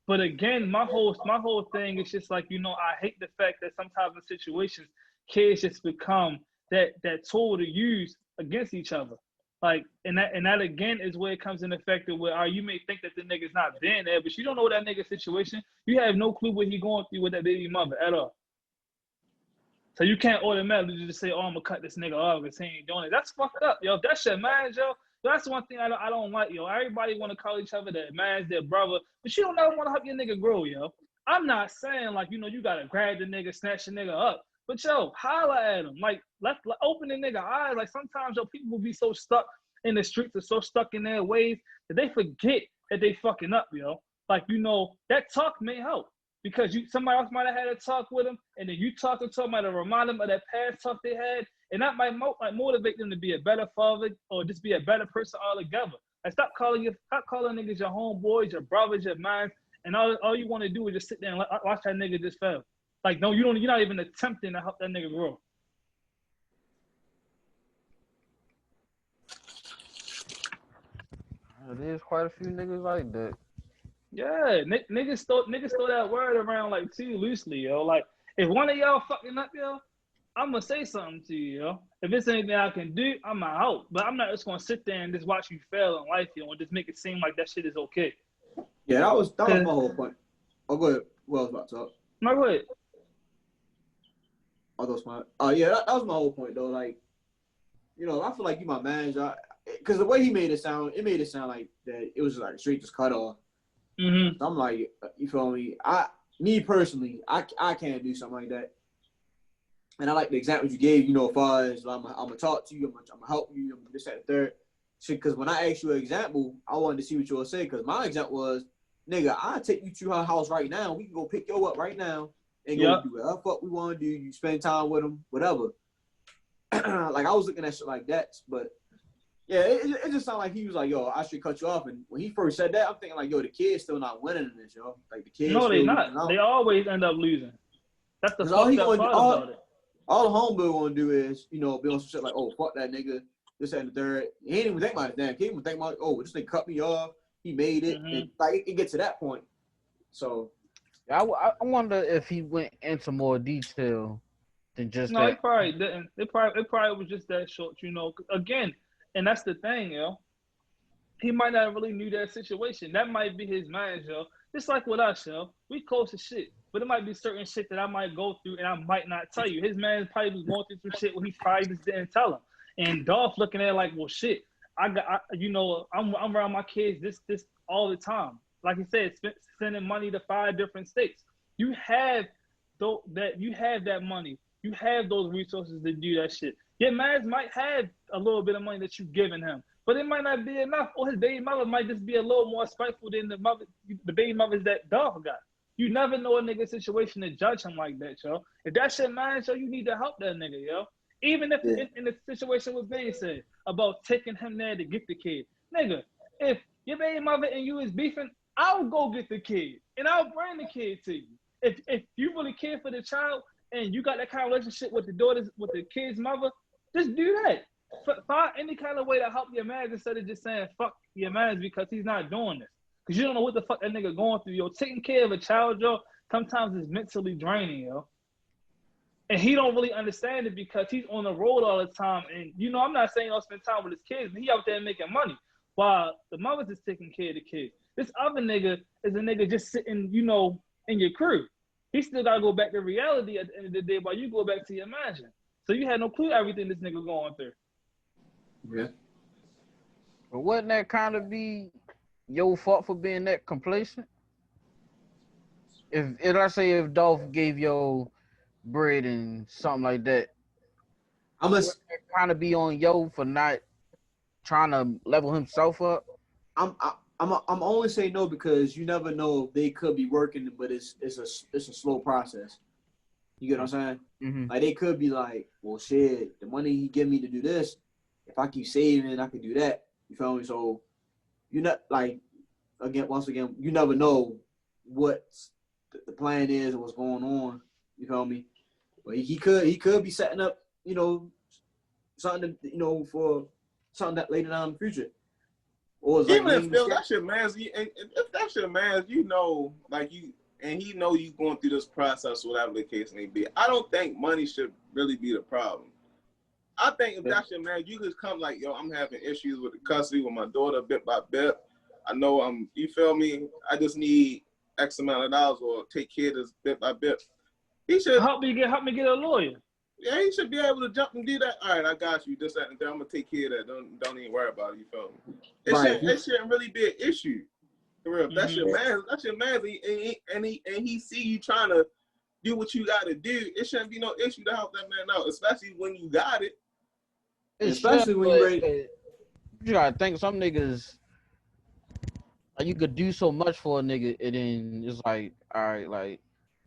But again, my whole thing is just like, I hate the fact that sometimes in situations, kids just become that tool to use against each other. Like, and that again is where it comes in effect of where you may think that the nigga's not been there, but you don't know that nigga's situation. You have no clue what he going through with that baby mother at all. So you can't automatically just say, oh, I'm gonna cut this nigga off because he ain't doing it. That's fucked up, yo. That's your man, yo. That's one thing I don't like, yo. Everybody want to call each other their man, their brother, but you don't ever want to help your nigga grow, yo. I'm not saying like, you gotta grab the nigga, snatch the nigga up, but yo, holler at him. Like, let open the nigga eyes. Like sometimes, yo, people will be so stuck in the streets or so stuck in their ways that they forget that they fucking up, yo. Like, that talk may help. Because somebody else might have had a talk with them, and then you talking to them might have remind them of that past talk they had, and that might motivate them to be a better father or just be a better person altogether. Like stop calling niggas your homeboys, your brothers, your mans, and all you want to do is just sit there and watch that nigga just fail. Like no, you're not even attempting to help that nigga grow. There's quite a few niggas like that. Yeah, niggas throw that word around like too loosely, yo. Like if one of y'all fucking up, yo, I'm gonna say something to you, yo. If it's anything I can do, I'm gonna help. But I'm not just gonna sit there and just watch you fail in life, yo, and just make it seem like that shit is okay. Yeah, that was my whole point. Oh, go ahead. What else about to talk? No, go ahead. Oh, those my. Yeah, that was my whole point though. Like, I feel like you my manager, because the way he made it sound like that it was like straight just cut off. Mm-hmm. So I'm like, you feel me? Me personally, I can't do something like that. And I like the example you gave, as far as like, I'm gonna talk to you, I'm gonna help you, I'm this, that, third. Because when I asked you an example, I wanted to see what you were saying. Because my example was, nigga, I'll take you to her house right now. We can go pick you up right now and go do whatever fuck we want to do. You spend time with them, whatever. Like I was looking at shit like that, but. Yeah, it just sounded like he was like, yo, I should cut you off. And when he first said that, I'm thinking like, yo, the kid's still not winning in this, yo. Like the kids. No, they not. They always end up losing. That's the fucked up part about it. All the homeboy want to do is, be on some shit like, oh, fuck that nigga, this, that, and the third. He ain't even think about it, damn. He ain't even think about, oh, this nigga cut me off. He made it. And like it gets to that point. So. I wonder if he went into more detail than just that. No, he probably didn't. It probably was just that short, Again. And that's the thing, yo. He might not really knew that situation. That might be his mind, yo. Just like with us, yo. We close as shit. But it might be certain shit that I might go through and I might not tell you. His man probably was going through some shit where he probably just didn't tell him. And Dolph looking at it like, well, shit. I'm around my kids this all the time. Like he said, sending money to 5 different states. You have that money. You have those resources to do that shit. Your man might have a little bit of money that you've given him, but it might not be enough. Or his baby mother might just be a little more spiteful than the baby mothers that Dolph got. You never know a nigga's situation to judge him like that, yo. If that's your man, yo, you need to help that nigga, yo. Even if in the situation with Bane said about taking him there to get the kid. Nigga, if your baby mother and you is beefing, I'll go get the kid and I'll bring the kid to you. If you really care for the child and you got that kind of relationship with the kid's mother, just do that. Find any kind of way to help your man instead of just saying fuck your man because he's not doing this. Because you don't know what the fuck that nigga going through, yo. Taking care of a child, yo, sometimes is mentally draining, yo. And he don't really understand it because he's on the road all the time. And, I'm not saying don't spend time with his kids, but he out there making money while the mother's is taking care of the kids. This other nigga is a nigga just sitting, in your crew. He still got to go back to reality at the end of the day while you go back to your mansion. So you had no clue everything this nigga going through. Yeah. But wouldn't that kind of be your fault for being that complacent? If Dolph gave your bread and something like that, wouldn't that kind of be on yo for not trying to level himself up? I'm only saying no because you never know if they could be working, but it's a slow process. You get what I'm saying? Mm-hmm. Like they could be like, well, shit, the money he give me to do this, if I keep saving, I can do that. You feel me? So you not like once again, you never know what the plan is and what's going on. You feel me? But he could be setting up, you know, something to, you know, for something that later down in the future. Or it's Even like if Phil, that's your man's, and if that's your man's, you know, like you, and he know you going through this process, whatever the case may be. I don't think money should really be the problem. I think if that's your man, you just come like, yo, I'm having issues with the custody with my daughter bit by bit. I know you feel me? I just need X amount of dollars or take care of this bit by bit. He should help me get a lawyer. Yeah, he should be able to jump and do that. All right, I got you. This, that, and that. I'm gonna take care of that. Don't even worry about it. You feel me? It shouldn't really be an issue. For real. That's your man. That's your man. And he see you trying to do what you got to do. It shouldn't be no issue to help that man out, especially when you got it. Especially when you're ready. You gotta think some niggas. Like you could do so much for a nigga, and then it's like, all right, like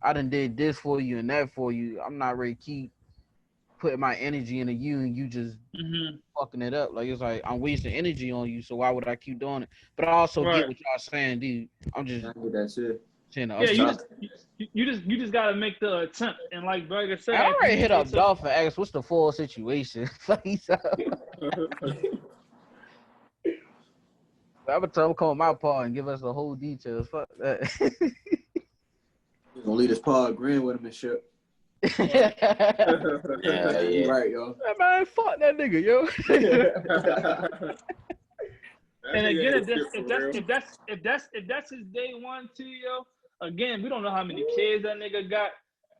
I done did this for you and that for you. I'm not ready to keep putting my energy into you, and you just fucking it up. Like it's like I'm wasting energy on you, so why would I keep doing it? But I also get what y'all saying, dude. I'm just saying. Yeah, you just gotta make the attempt, and like Burgg said, I already hit up Dolph and asked what's the full situation. I'm gonna tell him come on my part and give us the whole details. Fuck that. He's gonna leave this pod green with him and shit. Yeah. Right, yo. Hey, man, fuck that nigga, yo. And again, if that's his day one too, yo. Again, we don't know how many kids that nigga got.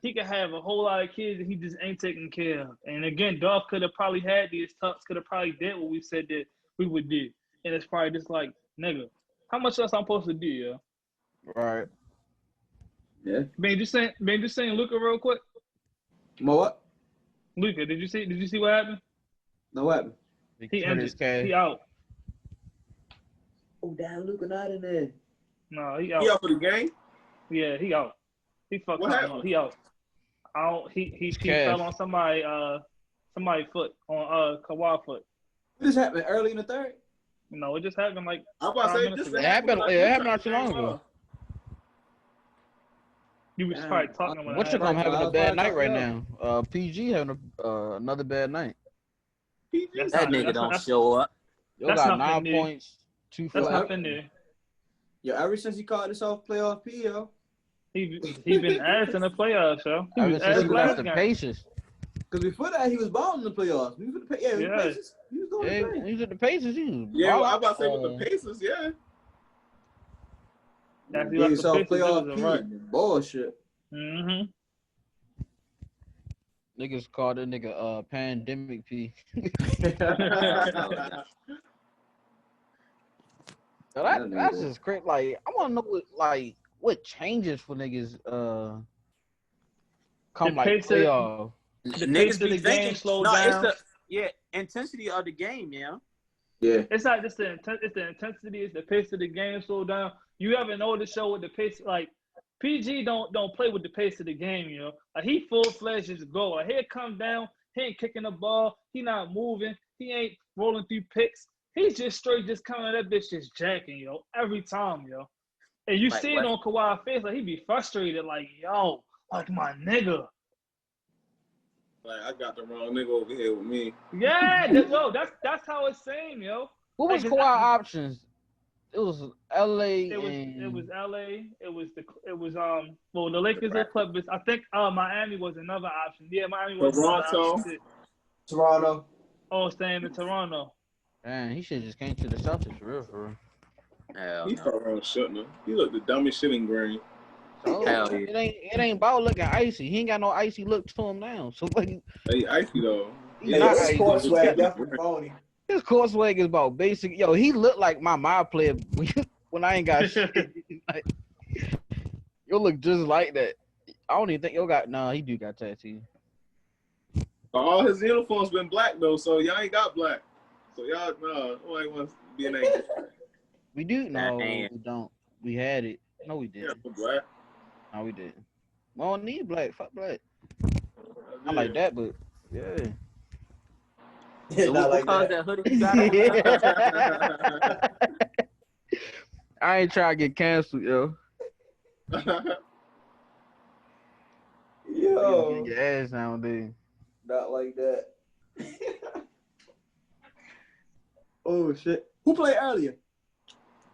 He could have a whole lot of kids that he just ain't taking care of. And again, Dolph could have probably had these talks, could have probably did what we said that we would do. And it's probably just like, nigga, how much else I'm supposed to do, yo? Right. Yeah. Man, just saying Luka real quick. What? Luka, did you see what happened? No, what happened? He injured. He out. Oh, damn, Luka not in there. No, he out. He out for the game? Yeah, he out. He fucked up. He out. He fell on somebody's foot, on Kawhi foot. This happened early in the third? No, it just happened like I'm about to say this happened not too long ago. You was probably talking about What's your gonna having a bad night right now? PG having another bad night. That nigga don't show up. Yo got 9 points, 2 That's flat. nothing new. Yo, ever since he caught this off playoff P, yo. He been ass in the playoffs, yo. He Ever was since ass he last left the game. Pacers. Because before that, he was balling in the playoffs. He was at the Pacers. He was doing great. He was at the Pacers. Yeah, I'm about to say with the Pacers, yeah. After he left the Pacers, playoff it was right. Bullshit. Niggas called that nigga Pandemic P. That's just crazy. Like I want to know what changes for niggas come like playoff. Niggas be thinking slow down. It's the intensity of the game, yeah. Yeah. It's not just the intensity, it's the pace of the game slow down. You ever know the show with the pace, like PG don't play with the pace of the game, you know. Like he full-fledged just go. Like here come down, he ain't kicking the ball, he not moving, he ain't rolling through picks. He's just straight just coming at that bitch just jacking, yo, every time, yo. And you see it on Kawhi's face, like he be frustrated, like, yo, like my nigga. Like I got the wrong nigga over here with me. Yeah, that's how it seemed, yo. What was Kawhi options? It was LA. It was LA. It was the Lakers and Clippers. I think Miami was another option. Yeah, Miami was Toronto. Toronto. Oh, staying in Toronto. Man, he should just came to the Celtics for real. He felt wrong shooting him. He looked the dumbest shit in green. So, it ain't about looking icy. He ain't got no icy look to him now. So like, hey, icy though. He's not his icy. court swag definitely phony. His court swag is about basic. Yo, he looked like my player when I ain't got shit. Like, you look just like that. I don't even think you got. Nah, he do got tattoos. All his uniforms been black though, so y'all ain't got black. So y'all, nobody wants to be an angel. We do? No, we don't. We had it. No, we didn't. Yeah, for black. No, we didn't. We don't need black. Fuck black. I like that, but yeah. So Not what like color's that. that hoodie you got on? I ain't trying to get canceled, yo. Yo, Get your ass nowadays. not like that. Oh shit! Who played earlier?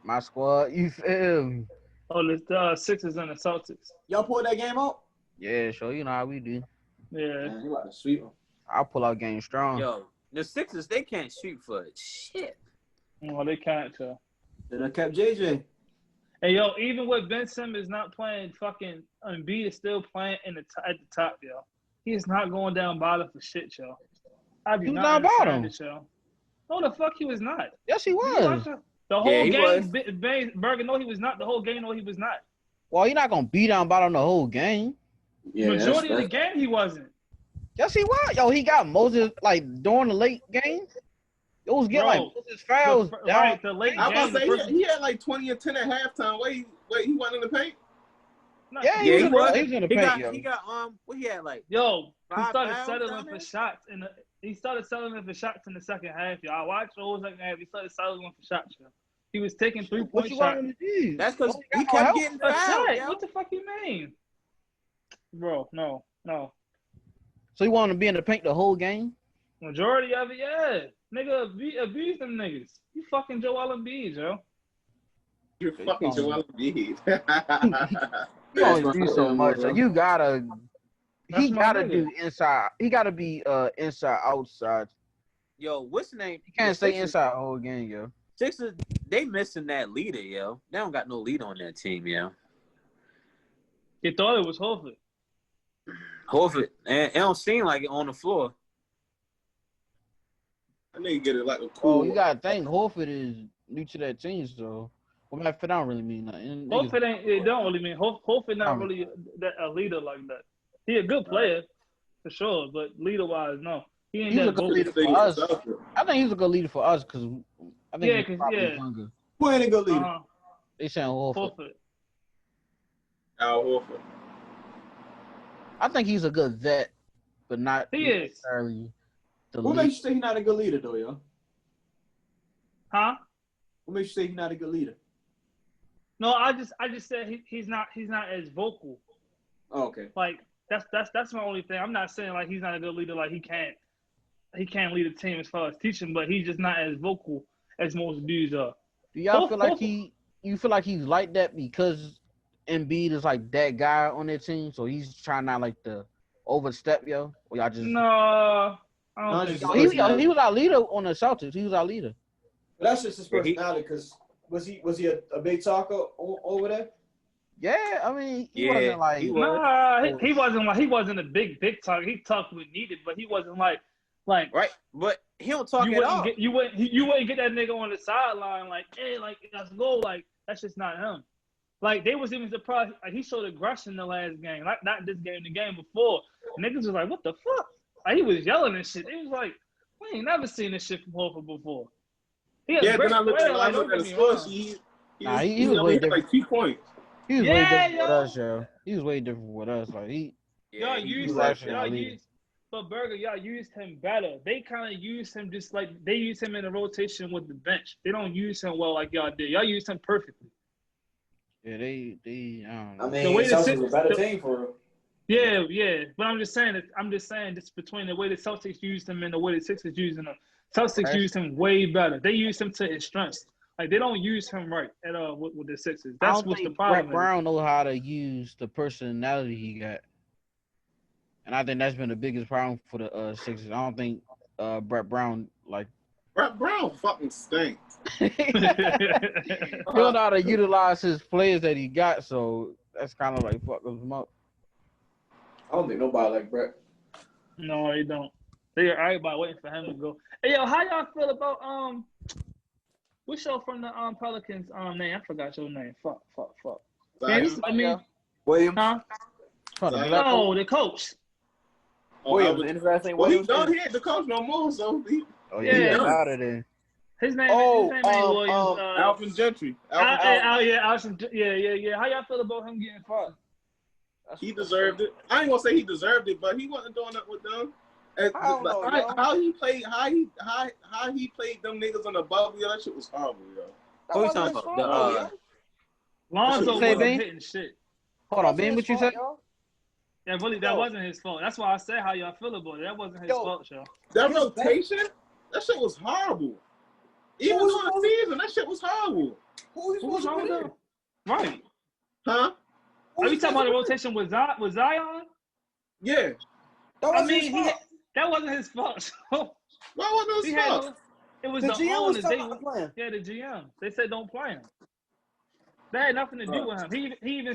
My squad, you feel me? Oh, the Sixers and the Celtics. Y'all pulled that game out? Yeah, sure. You know how we do. Yeah. Man, you about to sweep them. I'll pull out game strong. Yo, the Sixers, they can't shoot for shit. Well, they can't tell. Then I kept JJ. Hey, yo, even with Ben Simmons not playing, fucking Embiid is still playing at the top, yo. He is not going down bottom for shit, yo. I do He was not down understand bottom. this, yo. No, the fuck he was not. Yes, he You was. watch the whole Yeah, he was. game, Burgg, no, he was not. The whole game, no, he was not. Well, you're not gonna beat down bottom the whole game. Yeah, Majority of the game, he wasn't. Yes, he was. Yo, he got Moses like during the late game. It was getting like Moses fouls down. Right, the late I was game. about to say he had like 20 and 10 at halftime. Wait, he wasn't in the paint? Yeah, Yeah, he was. He was in the paint, yo. He got what he had like. Yo, he 5 started fouls settling down for there? shots he started settling for shots in the second half, yo. I watched the whole second half. He started settling for shots, yo. He was taking 3-point What you shots. want him to do? That's because Oh, he got kept help? getting A fouled. shot. Yo. What the fuck you mean? Bro, no. So you want him to be in the paint the whole game? Majority of it, yeah. Nigga, abuse them niggas. You fucking Joel Embiid, yo. You're fucking Joel Embiid. You only do so much. So you gotta. That's He my gotta nigga. do inside. He gotta be inside outside. Yo, what's the name? You can't The stay Sixers- inside the whole game, yo. Sixers, they missing that leader, yo. They don't got no leader on that team, yo. They thought it was Horford. Horford, and it don't seem like it on the floor. I need to get it like a Oh, cool. you gotta think Horford is new to that team, so well, that don't really mean nothing. Horford ain't. It don't really mean Horford. Not Um, really a leader like that. He a good player for sure, but leader wise, no. He ain't He's a that good vocal. leader for us. I think he's a good leader for us because I think Yeah, he's 'cause, probably yeah. younger. Who ain't a good leader? They saying Horford. Horford. Al Horford. I think he's a good vet, but not He is. necessarily the Who leader. makes you say he's not a good leader, though, yo? Huh? What makes you say he's not a good leader? No, I just said he's not as vocal. Oh, okay. Like that's my only thing. I'm not saying like he's not a good leader. Like he can't lead a team as far as teaching, but he's just not as vocal as most dudes are. Do y'all feel like you feel like he's like that because Embiid is like that guy on their team, so he's trying not like to overstep, yo? Or y'all just No, I don't think so. he was our leader on the Celtics. He was our leader. But that's just his personality, because was he a big talker over there? Yeah, I mean, he Yeah, wasn't like he was. Nah, he wasn't a big talker. He talked when needed, but he wasn't like Right, but he don't talk you at all. wouldn't get that nigga on the sideline like, hey, like let's go. Like that's just not him. Like they was even surprised. Like he showed aggression the last game, like not this game, the game before. Niggas was like, what the fuck? Like he was yelling and shit. It was like, we ain't never seen this shit from Horford before. He Yeah, then I looked at the score wrong. sheet. he was way had different. like 2 points. He was Yeah, way different yo. with us, yo. He was way different with us. Like Y'all he used was him. actually our leader. But Burgg, y'all used him better. They kind of used him just like they used him in the rotation with the bench. They don't use him well like y'all did. Y'all used him perfectly. yeah, they I don't know. I mean, The way the Celtics Six- was a better the- team for him. Yeah. But I'm just saying this between the way the Celtics used him and the way the Sixers using him. Celtics Right. used him way better. They used him to his strengths. Like they don't use him right at all with the Sixers. I That's don't what's the think problem. Brett Brown know how to use the personality he got, and I think that's been the biggest problem for the Sixers. I don't think Brett Brown like Brett Brown fucking stinks. he don't know how to utilize his players that he got, so that's kind of like fucking him up. I don't think nobody like Brett. No, they don't. They are everybody waiting for him to go. Hey yo, how y'all feel about what's your from the Pelicans name? I forgot your name. Fuck. Zion. I mean, Williams. huh? From the Zion. black No, the coach. Williams. The interesting thing. Well, he Williams. done. He ain't the coach no more, so he. Oh Yeah. yeah, out of there. His name Oh, ain't Williams. Alvin Gentry. Yeah. How y'all feel about him getting fired? He deserved it. I ain't gonna say he deserved it, but he wasn't doing that with them. And I don't know, how he played them niggas on the bubble, yo, that shit was horrible, yo. That Who you wasn't talking his about? fault, yo. Lonzo Say, wasn't Bing? hitting shit. Hold on, Ben, what you said? Yeah, really, that wasn't his fault. That's why I said how y'all feel about it. That wasn't his fault, yo. That rotation, that shit was horrible. Even during the season, that shit was horrible. Who was wrong with that? Right. Huh? Are you talking about the rotation with Zion? Yeah. I mean, that wasn't his fault. So Why wasn't his fault? It was the the GM owner. was talking about playing. Yeah, the GM. They said don't play him. That had nothing to do with him. He even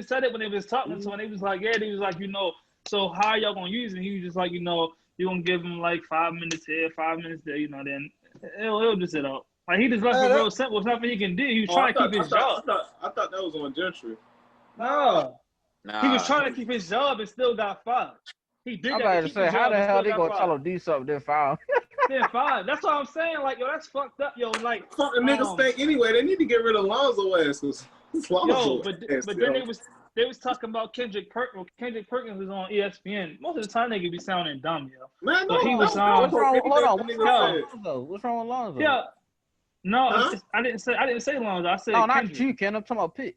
said it when they was talking to him. They was like, yeah, they was like, so how y'all gonna use him? He was just like, you're gonna give him like 5 minutes here, 5 minutes there, then he'll just sit out. Like he just left it real simple. There's nothing he can do. He was trying to keep his job. I thought that was on Gentry. No. Nah. He was trying to keep his job and still got fired. He did I'm that. about to say, how the hell they gonna tell him do something then foul? Then fine. That's what I'm saying. Like, yo, that's fucked up, yo. Like, Fucking niggas think anyway. They need to get rid of Lonzo ass. But then they was talking about Kendrick Perkins. Kendrick Perkins was on ESPN. Most of the time they could be sounding dumb, yo. Man, but he was what's wrong? Hold on. What's wrong with Lonzo? Yeah. No, huh? I didn't say Lonzo. I said no, not Kendrick. you, Ken. I'm talking about Pitt.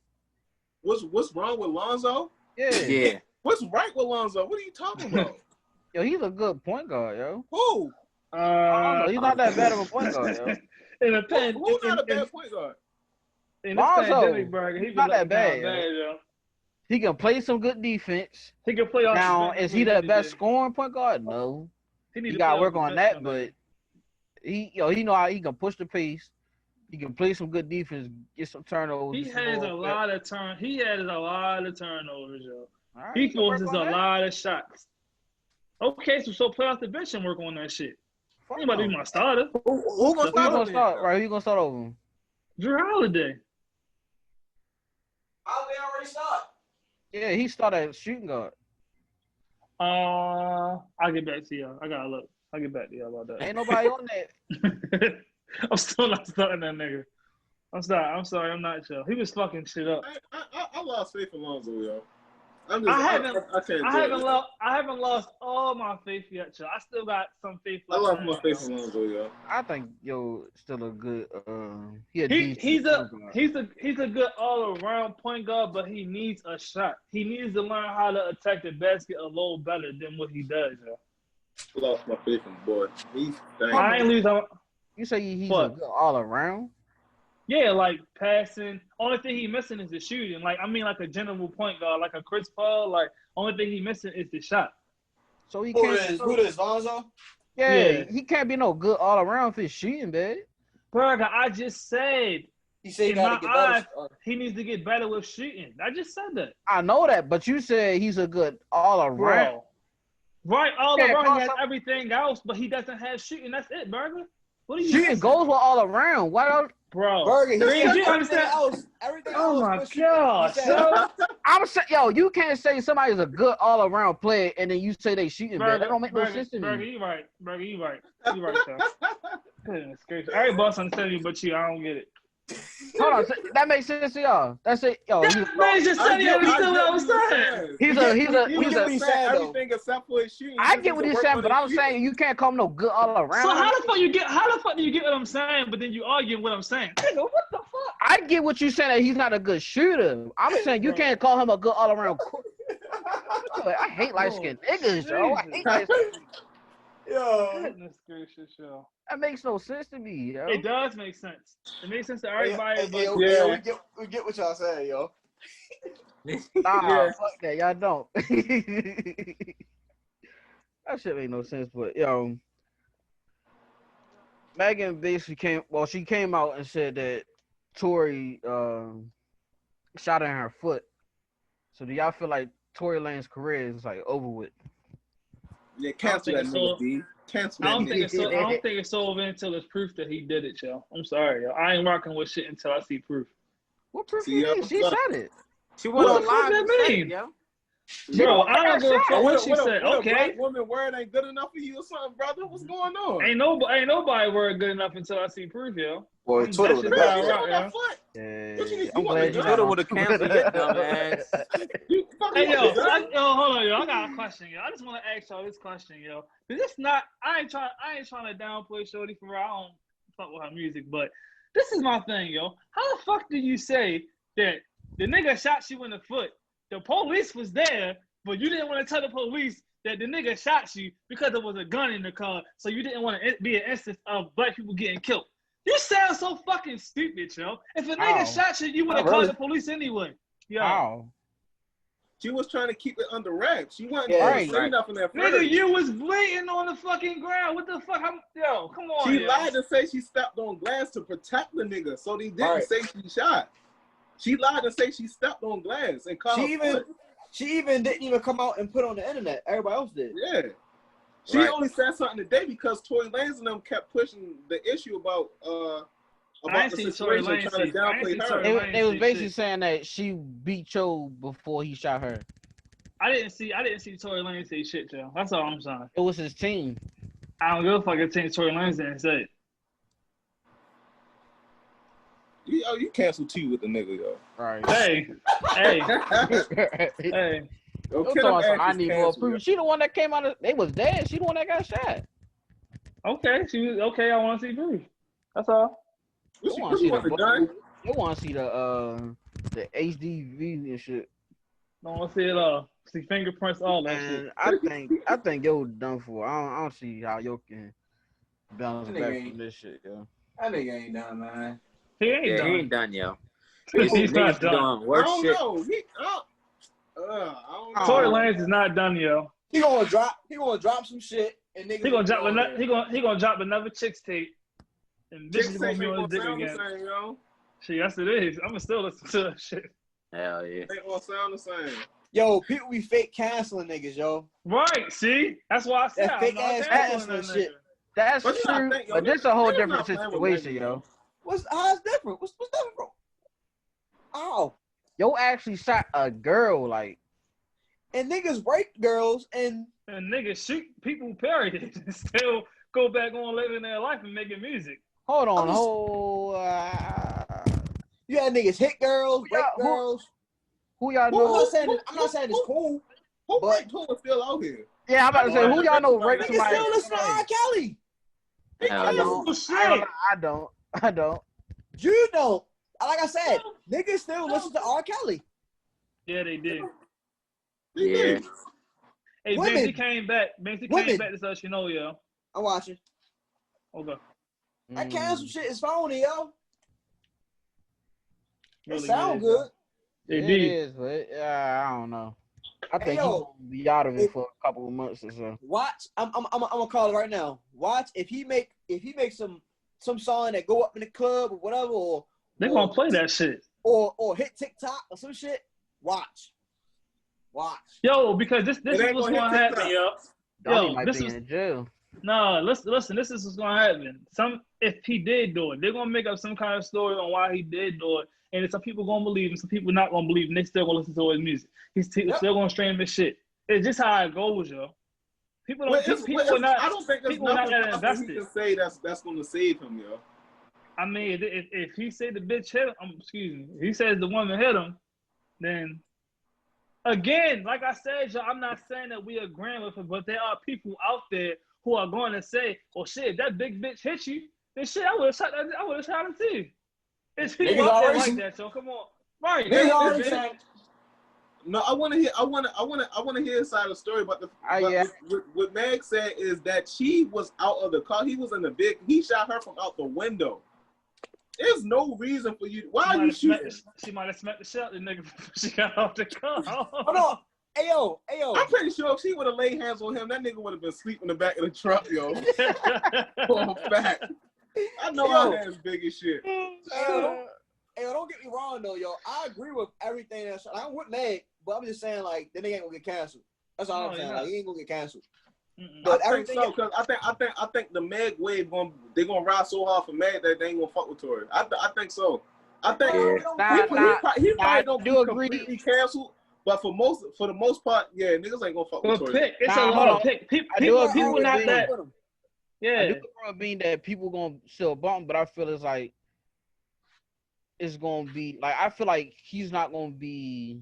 What's wrong with Lonzo? Yeah. What's right with Lonzo? What are you talking about? Yo, he's a good point guard, yo. Who? He's not that bad of a point guard, yo. In a pen, Who's not a bad point guard? In Lonzo, he's not that bad, yo. He can play some good defense. He can play off Now, is he the best scoring point guard? No. He got to work on that, but he know how he can push the pace. He can play some good defense, get some turnovers. He has a lot of turnovers, yo. Right, he forces a lot of shots. Okay, so play off the bench and work on that shit. He about to be my starter. Who gonna start? Right, who you gonna start over him? Drew Holiday. Holiday already started. Yeah, he started at shooting guard. I'll get back to y'all. I gotta look. I'll get back to y'all about that. Ain't nobody on that. I'm still not starting that nigga. I'm sorry. I'm not sure. He was fucking shit up. I lost faith in Lonzo, yo. I haven't lost all my faith yet, yo. I still got some faith left. I lost my faith in Lonzo, yo. I think still a good he's a good all around point guard, but he needs a shot. He needs to learn how to attack the basket a little better than what he does, yo. I lost my faith in the boy. I ain't lose. You say he's a good all around? Yeah, like passing. Only thing he missing is the shooting. Like a general point guard, like a Chris Paul. Like only thing he missing is the shot. So he Who is Lonzo? Yeah, he can't be no good all around if he's shooting, man. Burgg, I just said. He said he got to get better. He needs to get better with shooting. I just said that. I know that, but you said he's a good all around. Bro. Right, all around. He has everything else, but he doesn't have shooting. That's it, Burgg. What are you shooting goes with all around. What else? Bro, Burgg, he said you understand? Everything Oh else. my god, so I'm saying, yo, you can't say somebody's a good all around player and then you say they shooting bad. That don't make no sense to me. Burgg, you right. You right, sir. Goodness gracious. Every boss understand you, but you, I don't get it. Hold on, that makes sense to y'all. That's it, yo. Man, just said he understood what I was saying. He's everything except for his shooting. I get what he's saying, but I'm saying you can't call him no good all around. So how the fuck do you get what I'm saying, but then you arguing what I'm saying? Nigga, what the fuck? I get what you're saying that he's not a good shooter. I'm saying you can't call him a good all around. I hate light skinned niggas, yo. I hate light skinned. Yo. Goodness gracious, yo. That makes no sense to me, yo. It does make sense. It makes sense to everybody, but we get what y'all saying, yo. Nah, fuck that. Y'all don't. That shit make no sense, but yo, Megan basically came out and said that Tory shot her in her foot. So do y'all feel like Tory Lane's career is like over with? Yeah, cancel that nigga, B. Cancel that nigga. I don't think it's over until it's proof that he did it, yo. I'm sorry, yo. I ain't rocking with shit until I see proof. What proof you mean? She said it. She went on live. What does that mean? Yo. Bro, I don't give a fuck what she said. What Okay. a black woman word ain't good enough for you or something, brother? What's going on? Ain't nobody word good enough until I see proof, yo. Boy, Twitter That's would just have how I got rock, yo. Yeah, I'm glad you Twitter would have canceled your dumb ass. Hey yo, hold on, yo. I got a question, yo. I just want to ask y'all this question, yo. Cause it's not. I ain't trying to downplay Shorty for real. I don't fuck with her music, but this is my thing, yo. How the fuck do you say that the nigga shot you in the foot? The police was there, but you didn't want to tell the police that the nigga shot you because there was a gun in the car, so you didn't want to be an instance of black people getting killed. You sound so fucking stupid, yo. If a nigga shot you, you would have called the police anyway. Yo. How? She was trying to keep it under wraps. She wasn't Right. saying nothing at first. Nigga, you was bleeding on the fucking ground. What the fuck? Yo, come on. She lied to say she stepped on glass to protect the nigga, so they didn't say she shot. She lied to say she stepped on glass and called She even didn't even come out and put on the internet. Everybody else did. Yeah. She only said something today because Tory Lanez and them kept pushing the issue about the situation, trying to downplay her. They was basically saying that she beat Cho before he shot her. I didn't see Tory Lanez say shit, yo. That's all I'm saying. It was his team. I don't give a fuck if Tory Lanez didn't say it. You canceled T with the nigga, yo. Right. Hey. I need more proof. She the one that came out of. They was dead. She the one that got shot. Okay, she was okay. I want to see proof. That's all. They want to see the gun. They want to see the HDV and shit. Don't want to see it all. See fingerprints, all that shit. I think yo done for. I don't see how yo can bounce back from this shit, yo. That nigga ain't done, man. He ain't done, yo. He's not done. I don't know. I don't know. Tory Lanez is not done, yo. He gonna drop some shit and niggas. He gonna drop another chicks tape and bitches gonna be on his dick again. Shit, yes it is. I'ma still listen to that shit. Hell yeah. They all sound the same. Yo, people be fake canceling niggas, yo. Right, see? That's why I said that fake ass canceling shit. That's true, but this a whole different situation, yo. How's different? What's different, bro? Oh. Yo actually shot a girl, like. And niggas rape girls and niggas shoot people, period. And still go back on living their life and making music. Hold on, you had niggas hit girls, rape girls. Who y'all know? I'm not saying it's cool. Who raped who is still out here? Yeah, I'm about to say, who y'all know raped somebody? Niggas still listen to R. Kelly. I don't. You don't. Like I said, niggas still listen to R. Kelly. Yeah, they did. Yeah. Hey, Banksy came back. Came back to let you know, yo. I'm watching. Okay. That cancel shit is phony, yo. Really it sound good. It is, but I don't know. I think he's gonna be out of it for a couple of months or so. Watch, I'm gonna call it right now. Watch if he make some song that go up in the club or whatever, or they're gonna play that shit. Or hit TikTok or some shit. Watch. Yo, because this is what's gonna happen, yo. Might be in jail. No, listen. This is what's gonna happen. If he did do it, they're gonna make up some kind of story on why he did do it, and some people gonna believe him, some people not gonna believe him. They still gonna listen to his music. He's still gonna stream his shit. It's just how it goes, yo. People don't. I don't think there's nothing he can say that's gonna save him, yo. I mean, if he said the bitch hit him, he says the woman hit him, then again, like I said, yo, I'm not saying that we agreeing with it, but there are people out there who are going to say, "Oh shit, if that big bitch hit you, then shit, I would have shot him too." It's people out there like that, yo. Come on, right? No, I want to hear his side of the story. But what Meg said is that she was out of the car. He was in the he shot her from out the window. There's no reason for you. Why are you shooting? She might have smacked the shit out the nigga before she got off the car. Hold on. Hey, yo. I'm pretty sure if she would have laid hands on him, that nigga would have been asleep in the back of the truck, yo. For a fact. I know our hands big as shit. Don't get me wrong, though, yo. I agree with everything that's... I'm with Meg, but I'm just saying, like, the nigga ain't gonna get canceled. That's all I'm saying. Like, he ain't gonna get canceled. But I think so, because I think the Meg wave they're gonna ride so hard for Meg that they ain't gonna fuck with Tory. I think so. I think he probably don't be completely canceled, But for the most part, yeah, niggas ain't gonna fuck with Tory. It's a lot of pick. People not that. Yeah. I do agree that people gonna still bump, but I feel it's gonna be like I feel like he's not gonna be.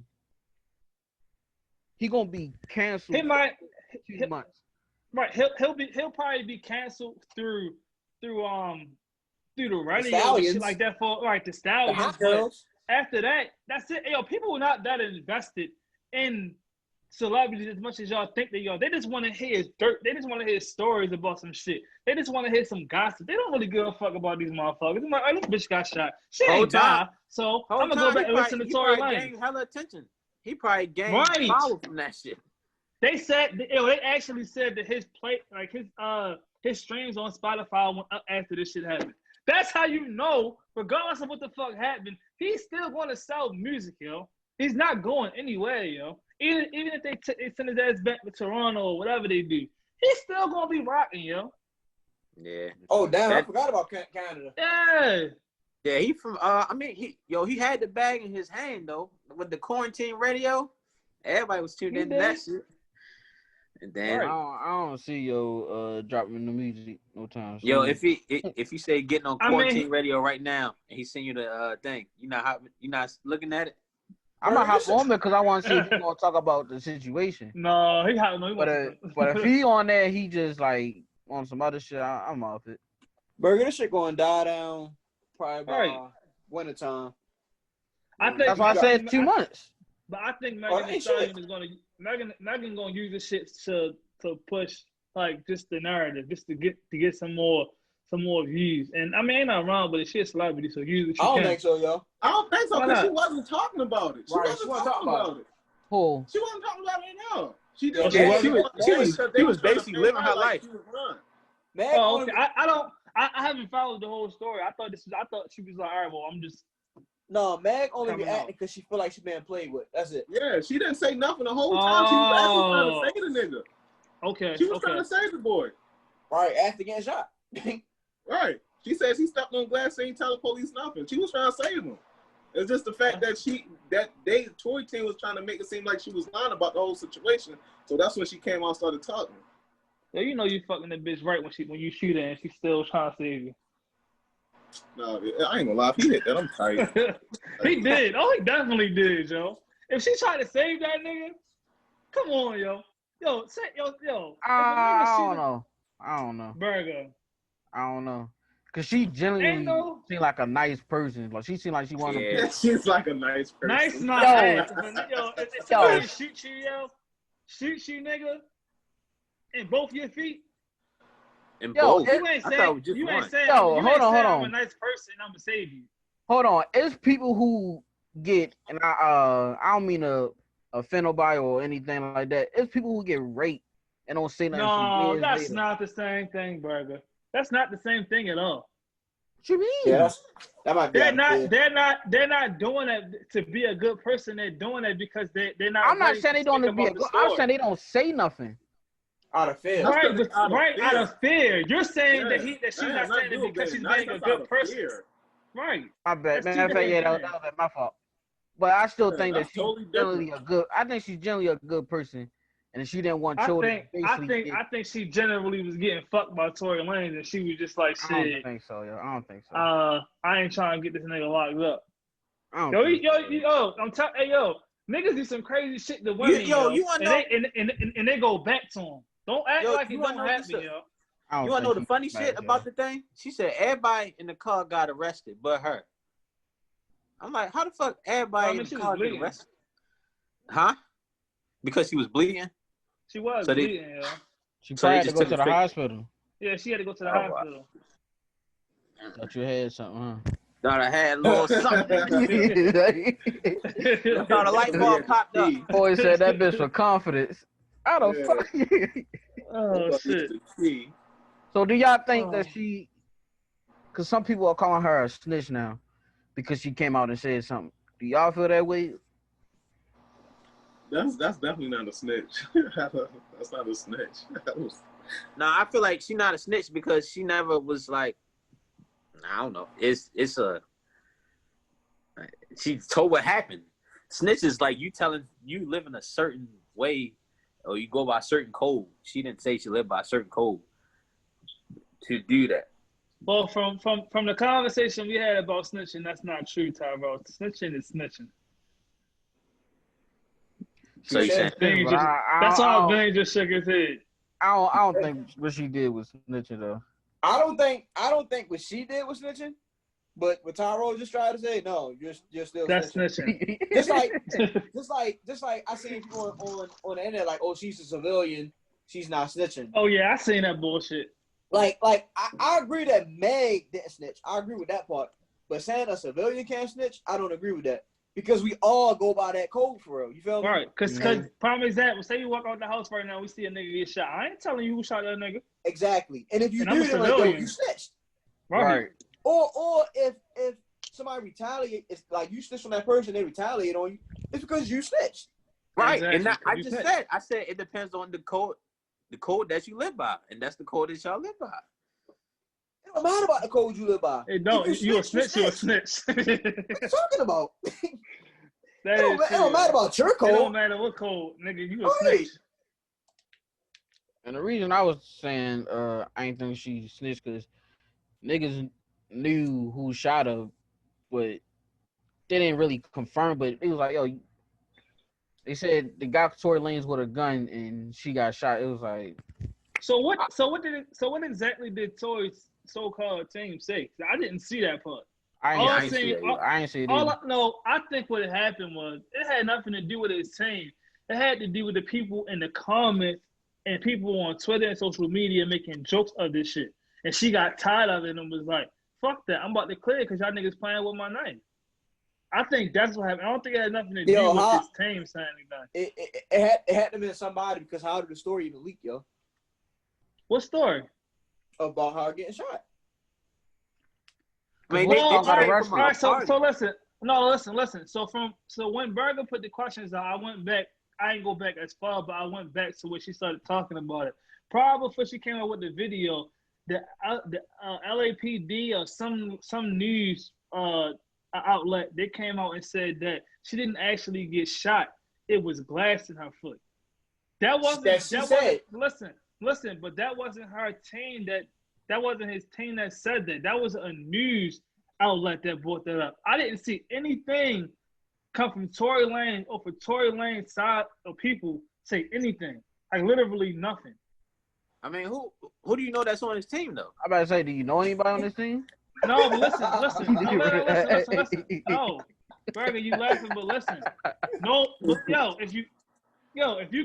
He gonna be canceled. He might. 2 months. Right. He'll probably be canceled through the radio and shit like that for like the Stallions. But after that, that's it. Yo, people are not that invested in celebrities as much as y'all think they are. They just want to hear dirt. They just want to hear stories about some shit. They just want to hear some gossip. They don't really give a fuck about these motherfuckers. I'm like, oh, this bitch got shot. She ain't die. So I'm gonna go back and listen to Tory Lanez. Hella attention. He probably gained power from that shit. They said, they actually said that his streams on Spotify went up after this shit happened. That's how you know, regardless of what the fuck happened, he's still going to sell music, yo. He's not going anywhere, yo. Even if they send his ass back to Toronto or whatever they do, he's still going to be rocking, yo. Yeah. Oh, damn, I forgot about Canada. Yeah. Yeah, he from, he had the bag in his hand, though, with the quarantine radio. Everybody was tuned into that shit. And then I don't see dropping the music no time soon. Yo, if he say getting on quarantine radio right now and he send you the thing, you not looking at it? I'm gonna hop on it because I want to see if he's gonna talk about the situation. No, he but if he on there, he just like on some other shit. I'm off it. Burger, this shit gonna die down probably by wintertime. I think that's why I said 2 months. But I think Megan Thee Stallion is Megan gonna use this shit to push like just the narrative, just to get some more views. And I mean, ain't nothing wrong, but it's shit celebrity, so use it. I don't think so, yo. I don't think so because she wasn't talking about it. She wasn't talking about it. Who? She wasn't talking about it at all. She was basically living her life. I haven't followed the whole story. I thought she was like, all right, well, I'm just. No, Meg only be acting because she feel like she being played with. That's it. Yeah, she didn't say nothing the whole time. She was actually trying to save the nigga. Okay. She was trying to save the boy. Right, after getting shot. Right. She says he stepped on glass, ain't tell the police nothing. She was trying to save him. It's just the fact that Tory team was trying to make it seem like she was lying about the whole situation. So that's when she came out and started talking. Yeah, you know you fucking that bitch right when you shoot her and she's still trying to save you. No, I ain't gonna lie. If he hit that, I'm tight. He did. Oh, he definitely did, yo. If she tried to save that nigga, come on, yo. Yo. I don't know. Burgg. I don't know. Cause she genuinely seemed like a nice person. Like she seemed like she wanted. Yeah, she's like a nice person. Nice, not if somebody shoot you, nigga, in both your feet. In both. You ain't saying I'm a nice person. I'm gonna save you. Hold on. It's people who get, and I don't mean to offend nobody or anything like that. It's people who get raped and don't say nothing. No, that's not the same thing, Burgg. That's not the same thing at all. What you mean? Yeah, that might be. They're not doing that to be a good person. They're doing it because they're not. I'm not saying they don't be a good. I'm saying they don't say nothing. Out of fear. Right, out of fear. You're saying that she's not saying it because she's being a good person. Fear. Right. I bet. Man, that was my fault. But I still think that she's totally generally a good. I think she's generally a good person, and she didn't want children. I think she generally was getting fucked by Tory Lanez, and she was just like, shit. I don't think so, yo. I don't think so. I ain't trying to get this nigga locked up. I'm telling, hey, yo, niggas do some crazy shit to women, you wanna know? And they go back to them. Don't act like it don't happen, yo. You want to know the funny shit about the thing? She said everybody in the car got arrested but her. I'm like, how the fuck everybody in the car got arrested? Huh? Because she was bleeding? She was bleeding, yo. She probably had to go to the hospital. Yeah, she had to go to the hospital. Thought you had something, huh? Thought I had a little something. Thought a light bulb popped up. Boy said that bitch for confidence. I don't fuck you. Oh, shit. So do y'all think that she, because some people are calling her a snitch now because she came out and said something. Do y'all feel that way? That's definitely not a snitch. That's not a snitch. Nah, I feel like she's not a snitch because she never was like, I don't know. She told what happened. snitch is like you telling you live in a certain way or you go by a certain code. She didn't say she lived by a certain code to do that. Well, from the conversation we had about snitching, that's not true, Tyrell. Snitching is snitching. So you saying that's all Bang just shook his head. I don't think what she did was snitching though. I don't think what she did was snitching. But what Tyrone just tried to say, no, you're still that's snitching. just like I seen people on the internet like, oh, she's a civilian, she's not snitching. Oh yeah, I seen that bullshit. Like I agree that Meg didn't snitch. I agree with that part. But saying a civilian can't snitch, I don't agree with that. Because we all go by that code for real. You feel me? Right. Because prime example, say you walk out the house right now, we see a nigga get shot. I ain't telling you who shot that nigga. Exactly. And if you do, then like, yo, you snitched. Right. Or if somebody retaliate, it's like you snitch on that person, they retaliate on you. It's because you snitched. Right. Exactly. And I said it depends on the code that you live by, and that's the code that y'all live by. It don't matter about the code you live by. It don't. You a snitch. You a snitch. What are you talking about? It don't matter about your code. It don't matter what code, nigga. You a snitch. And the reason I was saying I ain't think she snitched because niggas knew who shot her, but they didn't really confirm. But it was like, yo, they said the guy Tory Lanez with a gun and she got shot. It was like, so what exactly did Tory's so-called team say? I didn't see that part. I ain't see it. I think what happened was it had nothing to do with his team. It had to do with the people in the comments and people on Twitter and social media making jokes of this shit. And she got tired of it and was like, fuck that. I'm about to clear because y'all niggas playing with my name. I think that's what happened. I don't think it had nothing to do with his team saying anything. It had to be somebody because how did the story even leak, yo? What story? About her getting shot. I mean, so listen. No, listen. So when Burgg put the questions out, I went back. I ain't go back as far, but I went back to when she started talking about it. Probably before she came out with the video, the LAPD or some news outlet, they came out and said that she didn't actually get shot. It was glass in her foot. That wasn't. Listen. But that wasn't her team. That wasn't his team that said that. That was a news outlet that brought that up. I didn't see anything come from Tory Lanez or for Tory Lanez's side of people say anything. Like literally nothing. I mean, who do you know that's on his team though? I'm about to say, do you know anybody on this team? No, but listen. No, Burgg, you laughing, but listen. No, but if you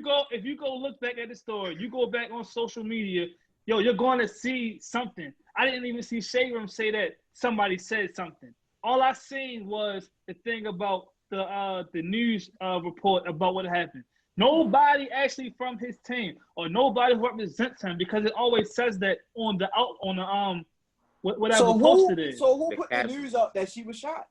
go look back at the story, you go back on social media, you're going to see something. I didn't even see Shade Room say that somebody said something. All I seen was the thing about the news report about what happened. Nobody actually from his team or nobody who represents him, because it always says that on the whatever posted it. So who put the news up that she was shot?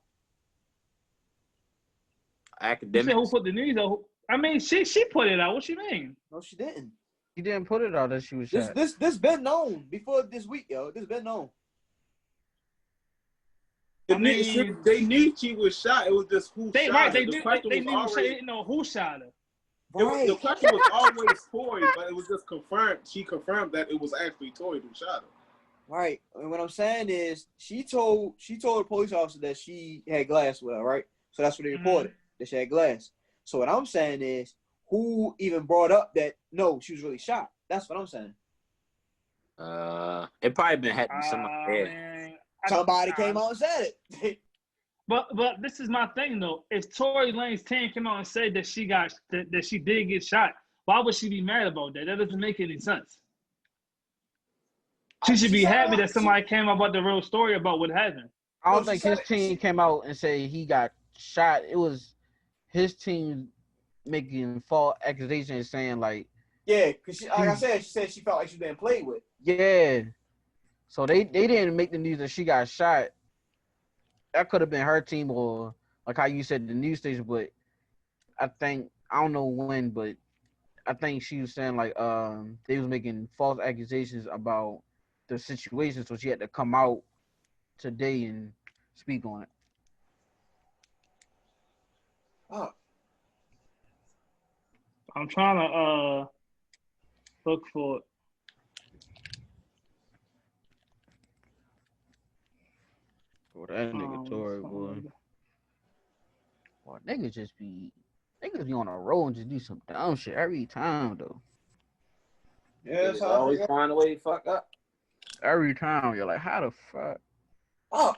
Academics. Who put the news up? I mean, she put it out. What you mean? No, she didn't. She didn't put it out that she was shot. This been known before this week, yo. This been known. They knew she was shot. It was just who shot her. They didn't know who shot her. Right. The question was always Tory, but it was just confirmed. She confirmed that it was actually Tory who shot her. Right. And what I'm saying is, she told the police officer that she had glass with her, right? So that's what they reported, that she had glass. So what I'm saying is, who even brought up that, no, she was really shot? That's what I'm saying. It probably been happening to somebody. Somebody came out and said it. But this is my thing though. If Tory Lanez's team came out and said that she did get shot, why would she be mad about that? That doesn't make any sense. She should be happy that somebody came up about the real story about what happened. I don't think his team came out and said he got shot. It was his team making false accusations, saying like, yeah, because like I said, she said she felt like she was being played with. Yeah. So they didn't make the news that she got shot. That could have been her team or like how you said the news station, but I don't know when, but I think she was saying like they was making false accusations about the situation, so she had to come out today and speak on it. Oh, I'm trying to look for it. For that nigga Tory, boy. Well, niggas be on a roll and just do some dumb shit every time though. Yeah, Niggas always find a way to fuck up. Every time you're like, how the fuck? Oh,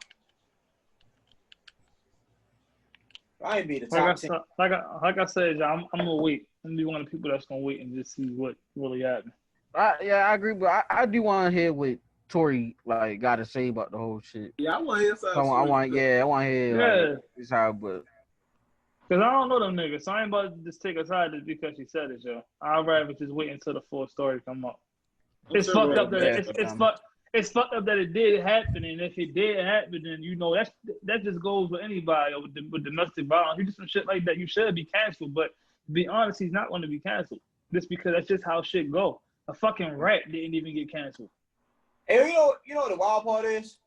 I ain't be the top 10. Like I said, I'm gonna wait. I'm gonna be one of the people that's gonna wait and just see what really happened. I agree, but I do want to hear what Tory like got to say about the whole shit. Yeah, I want to hear something. I want to hear like this how, but because I don't know them niggas, so I ain't about to just take a side just because she said it, yo. I'd rather just wait until the full story come up. It's fucked up that it's fucked up that it did happen, and if it did happen, then you know that just goes with anybody with domestic violence. You do some shit like that, you should be canceled. But to be honest, he's not going to be canceled just because that's just how shit go. A fucking rat didn't even get canceled. And you know what the wild part is?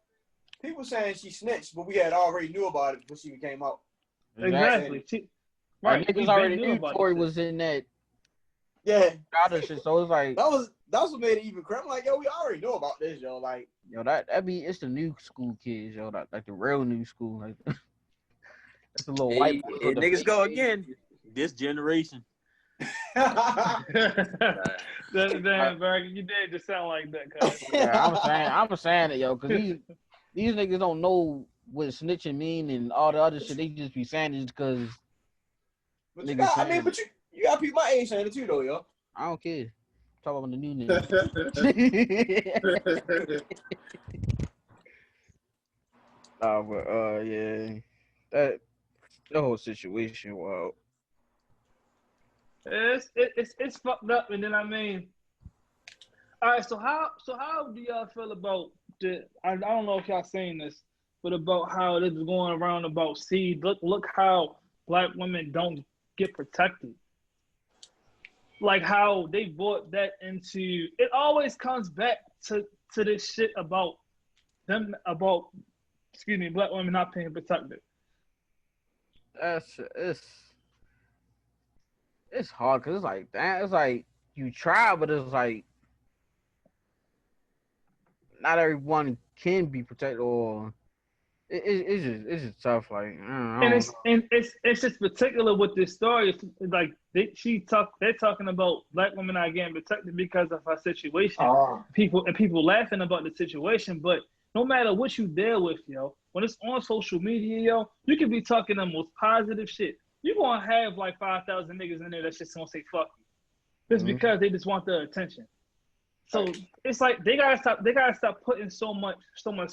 People saying she snitched, but we had already knew about it before she came out. Exactly. Right. Niggas already knew Tory was in that. Yeah. Other shit. So it's like that was what made it even crazy. I'm like, yo, we already know about this, yo. Like, yo, it's the new school kids, yo. Like the real new school. Like it's a little white. Hey, niggas go again. This generation. Damn, Burgg, you did just sound like that, cuz. Yeah, I'm saying it, yo, because these niggas don't know what snitching mean and all the other shit. They just be saying it because. But you got people my age saying it too, though, yo. I don't care. Talk about the new niggas. But yeah, that the whole situation, wow. It's fucked up, and then I mean, all right. So how do y'all feel about the? I don't know if y'all saying this, but about how this is going around about look how black women don't get protected. Like how they brought that into it. Always comes back to this shit about black women not being protected. It's hard because it's like that. It's like you try, but it's like not everyone can be protected, or it's just tough. Like it's just particular with this story. It's like they're talking about black women not getting protected because of our situation. People laughing about the situation, but no matter what you deal with, yo, when it's on social media, yo, you can be talking the most positive shit. You're gonna have like 5,000 niggas in there that's just gonna say fuck you. Just because they just want the attention. So it's like they gotta stop putting so much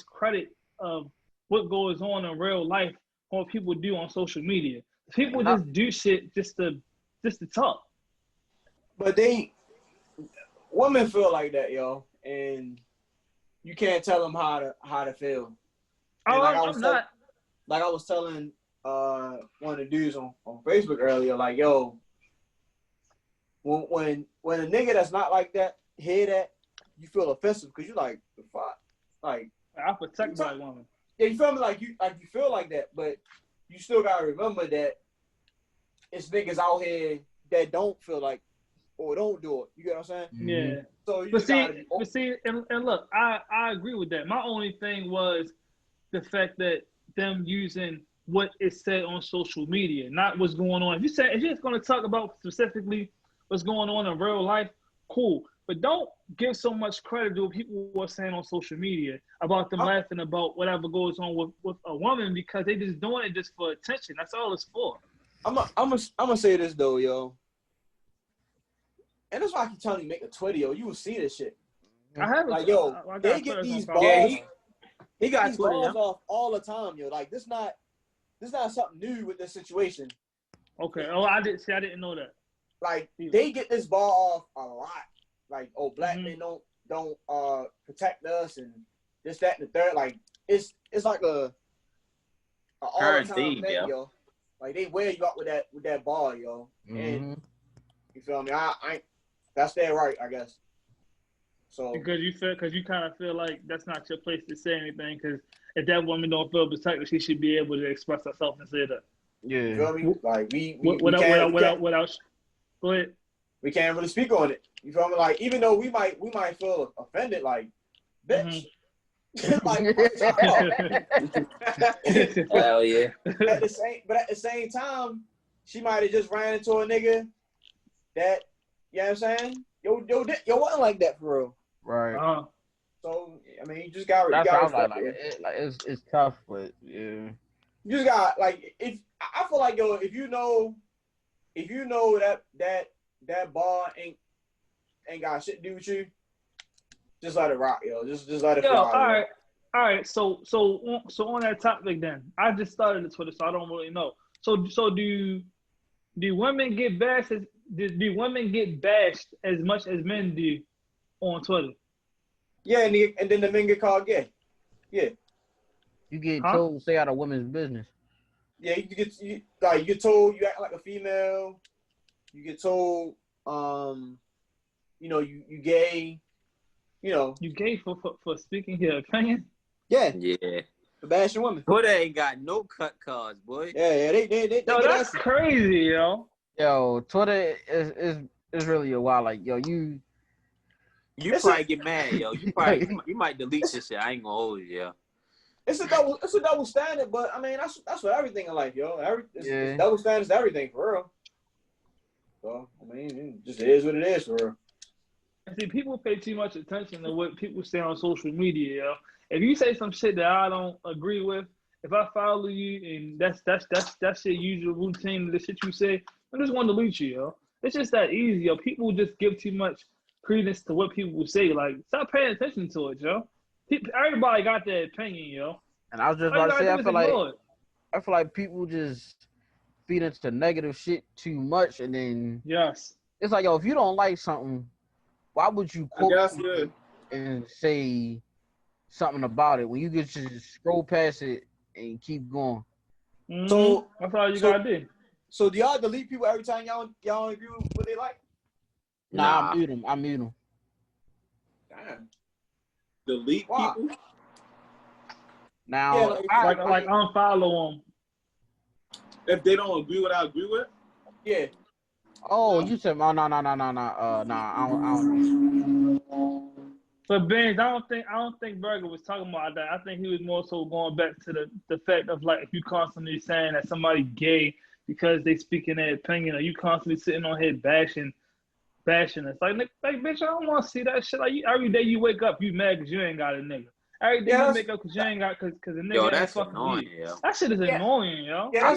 credit of what goes on in real life on what people do on social media. People just do shit just to talk. But women feel like that, yo, and you can't tell them how to feel. And I was telling one of the dudes on Facebook earlier, like, yo, when a nigga that's not like that hear that, you feel offensive because you like, the fuck, like I protect my woman. Yeah, you feel me? Like you feel like that, but you still gotta remember that it's niggas out here that don't feel like or don't do it. You get what I'm saying? Yeah. So you but see, and look, I agree with that. My only thing was the fact that them using what is said on social media, not what's going on. If you're just going to talk about specifically what's going on in real life, cool. But don't give so much credit to what people are saying on social media about them laughing about whatever goes on with a woman because they just doing it just for attention. That's all it's for. I'm gonna say this though, yo. And that's why I keep telling you make a Twitter, yo. You will see this shit. I have like, yo, they get these balls. Yeah, he got these balls off all the time, yo. Like this not something new with this situation. Okay. Oh, I didn't know that. Like they get this ball off a lot. Like, oh, black men don't protect us and this, that, and the third. Like it's like a all the time thing, yo. Like they wear you out with that ball, yo. And you feel me? I that's their right, I guess. So because you kind of feel like that's not your place to say anything. Because if that woman don't feel protected, she should be able to express herself and say that. Yeah. You feel me? Like we without. Go ahead. we can't really speak on it. You feel me? Like, even though we might feel offended, like, bitch. Like, Hell yeah. at the same time, she might have just ran into a nigga that, you know what I'm saying? Yo wasn't like that for real. Right. So I mean, you just got. That's got how it's tough, but yeah. You just got, like, if I feel like, yo, if you know that ball ain't got shit to do with you, just let it rock, yo. Just let it fly. All right. So on that topic, then I just started the Twitter, so I don't really know. So do women get bashed? Do women get bashed as much as men do on Twitter? Yeah, and then the men get called gay. Yeah. You get told to stay out of women's business. Yeah, you get told you act like a female. You get told, you gay. You gay for speaking your opinion. Yeah. Yeah. For bashing women. Twitter ain't got no cut cards, boy. Yeah, they yo, that's crazy, yo. Yo, Twitter is really a wild. Like, yo, you probably get mad, yo. You might delete this shit. I ain't gonna hold you, yo. It's a double standard, but I mean that's for everything in life, yo. It's double standards to everything, for real. So I mean, it just is what it is, for real. See, people pay too much attention to what people say on social media, yo. If you say some shit that I don't agree with, if I follow you and that's your usual routine, the shit you say, I'm just going to delete you, yo. It's just that easy, yo. People just give too much credence to what people say. Like, stop paying attention to it, yo. Everybody got their opinion, yo. And I was just about to say, I feel like people just feed into negative shit too much, and then it's like, yo, if you don't like something, why would you quote and say something about it when you could just scroll past it and keep going? Mm-hmm. So that's all you gotta do. So do y'all delete people every time y'all agree with what they like? Nah, I mute them. Damn. Delete people? Now, like unfollow them. If they don't agree with what I agree with? Yeah. Oh, you said, no, I don't. But Ben, I don't think Burgg was talking about that. I think he was more so going back to the fact of, like, if you constantly saying that somebody gay because they speaking their opinion, or you constantly sitting on here bashing us. Like, bitch, I don't want to see that shit. Like, every day you wake up, you mad because you ain't got a nigga. Every day you wake up because you ain't got, because a nigga ain't fucking annoying, you. Yo. That shit is annoying, yo. Yeah,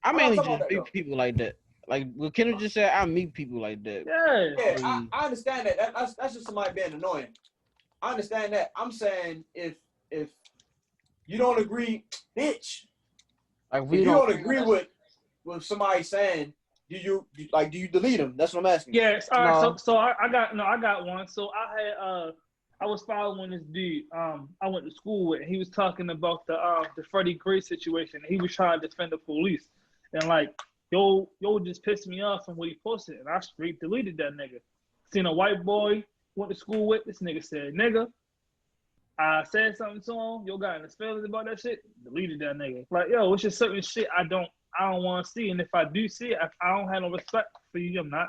I mainly just meet people like that. Like what Kendrick just said, I meet people like that. Yeah, I understand that. That's just somebody being annoying. I understand that. I'm saying if you don't agree, bitch. Like, if you don't agree with somebody saying, do you delete them? That's what I'm asking. Yes. All right. So I got one. So I was following this dude. I went to school with. He was talking about the Freddie Gray situation. He was trying to defend the police, and like yo just pissed me off from what he posted, and I straight deleted that nigga. Seen a white boy went to school with. This nigga said nigga. I said something to him. Yo got in his feelings about that shit. Deleted that nigga. Like, yo, it's just certain shit I don't want to see, and if I do see it, I don't have no respect for you. I'm not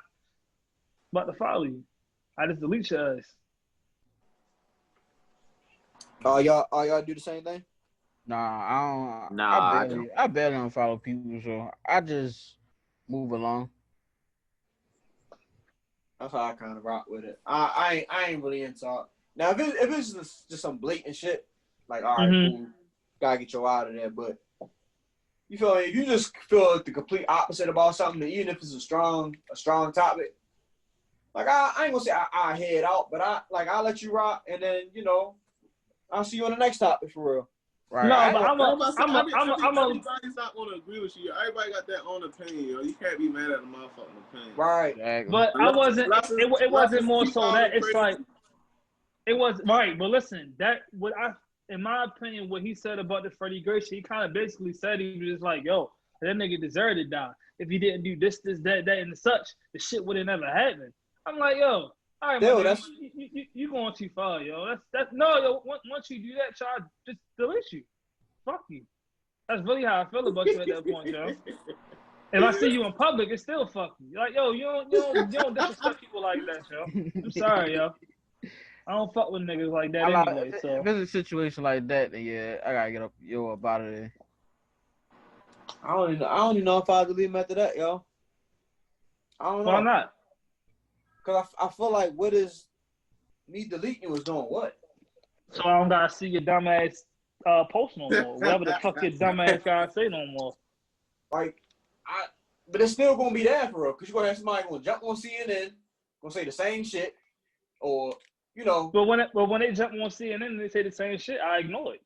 about to follow you. I just delete your ass. Y'all do the same thing? Nah, I don't. Nah, I barely unfollow people, so I just move along. That's how I kind of rock with it. I ain't really into it. Now if it's just some blatant shit, like, all right, cool, gotta get you out of there. But you feel like if you just feel like the complete opposite about something, even if it's a strong topic, like I ain't gonna say I head out, but I'll let you rock, and then I'll see you on the next topic for real. Right. No, but everybody's not gonna agree with you. Everybody got their own opinion, yo. You can't be mad at a motherfucking opinion. Right. Exactly. But I wasn't. It wasn't more so that it's like it was right. But listen, in my opinion, what he said about the Freddie Gray shit, he kind of basically said he was just like, yo, that nigga deserved to die. If he didn't do this, that, and such, the shit would have never happened. I'm like, yo. All right, yo, man, you going too far, yo. Yo. Once you do that, y'all just delete you. Fuck you. That's really how I feel about you at that point, yo. If I see you in public, it's still fuck you. Like, yo, you don't disrespect people like that, yo. I'm sorry, yo. I don't fuck with niggas like that anyway. So if it's a situation like that, then yeah, I gotta get up about it. I don't even know if I'll delete him after that, yo. I don't know. Why not? Cause I feel like what is me deleting was doing what? So I don't gotta see your dumb ass post no more. Whatever the fuck your dumb ass gotta say no more. Like but it's still gonna be there for real. Cause you're gonna have somebody gonna jump on CNN, gonna say the same shit, or you know. But when they jump on CNN and they say the same shit, I ignore it.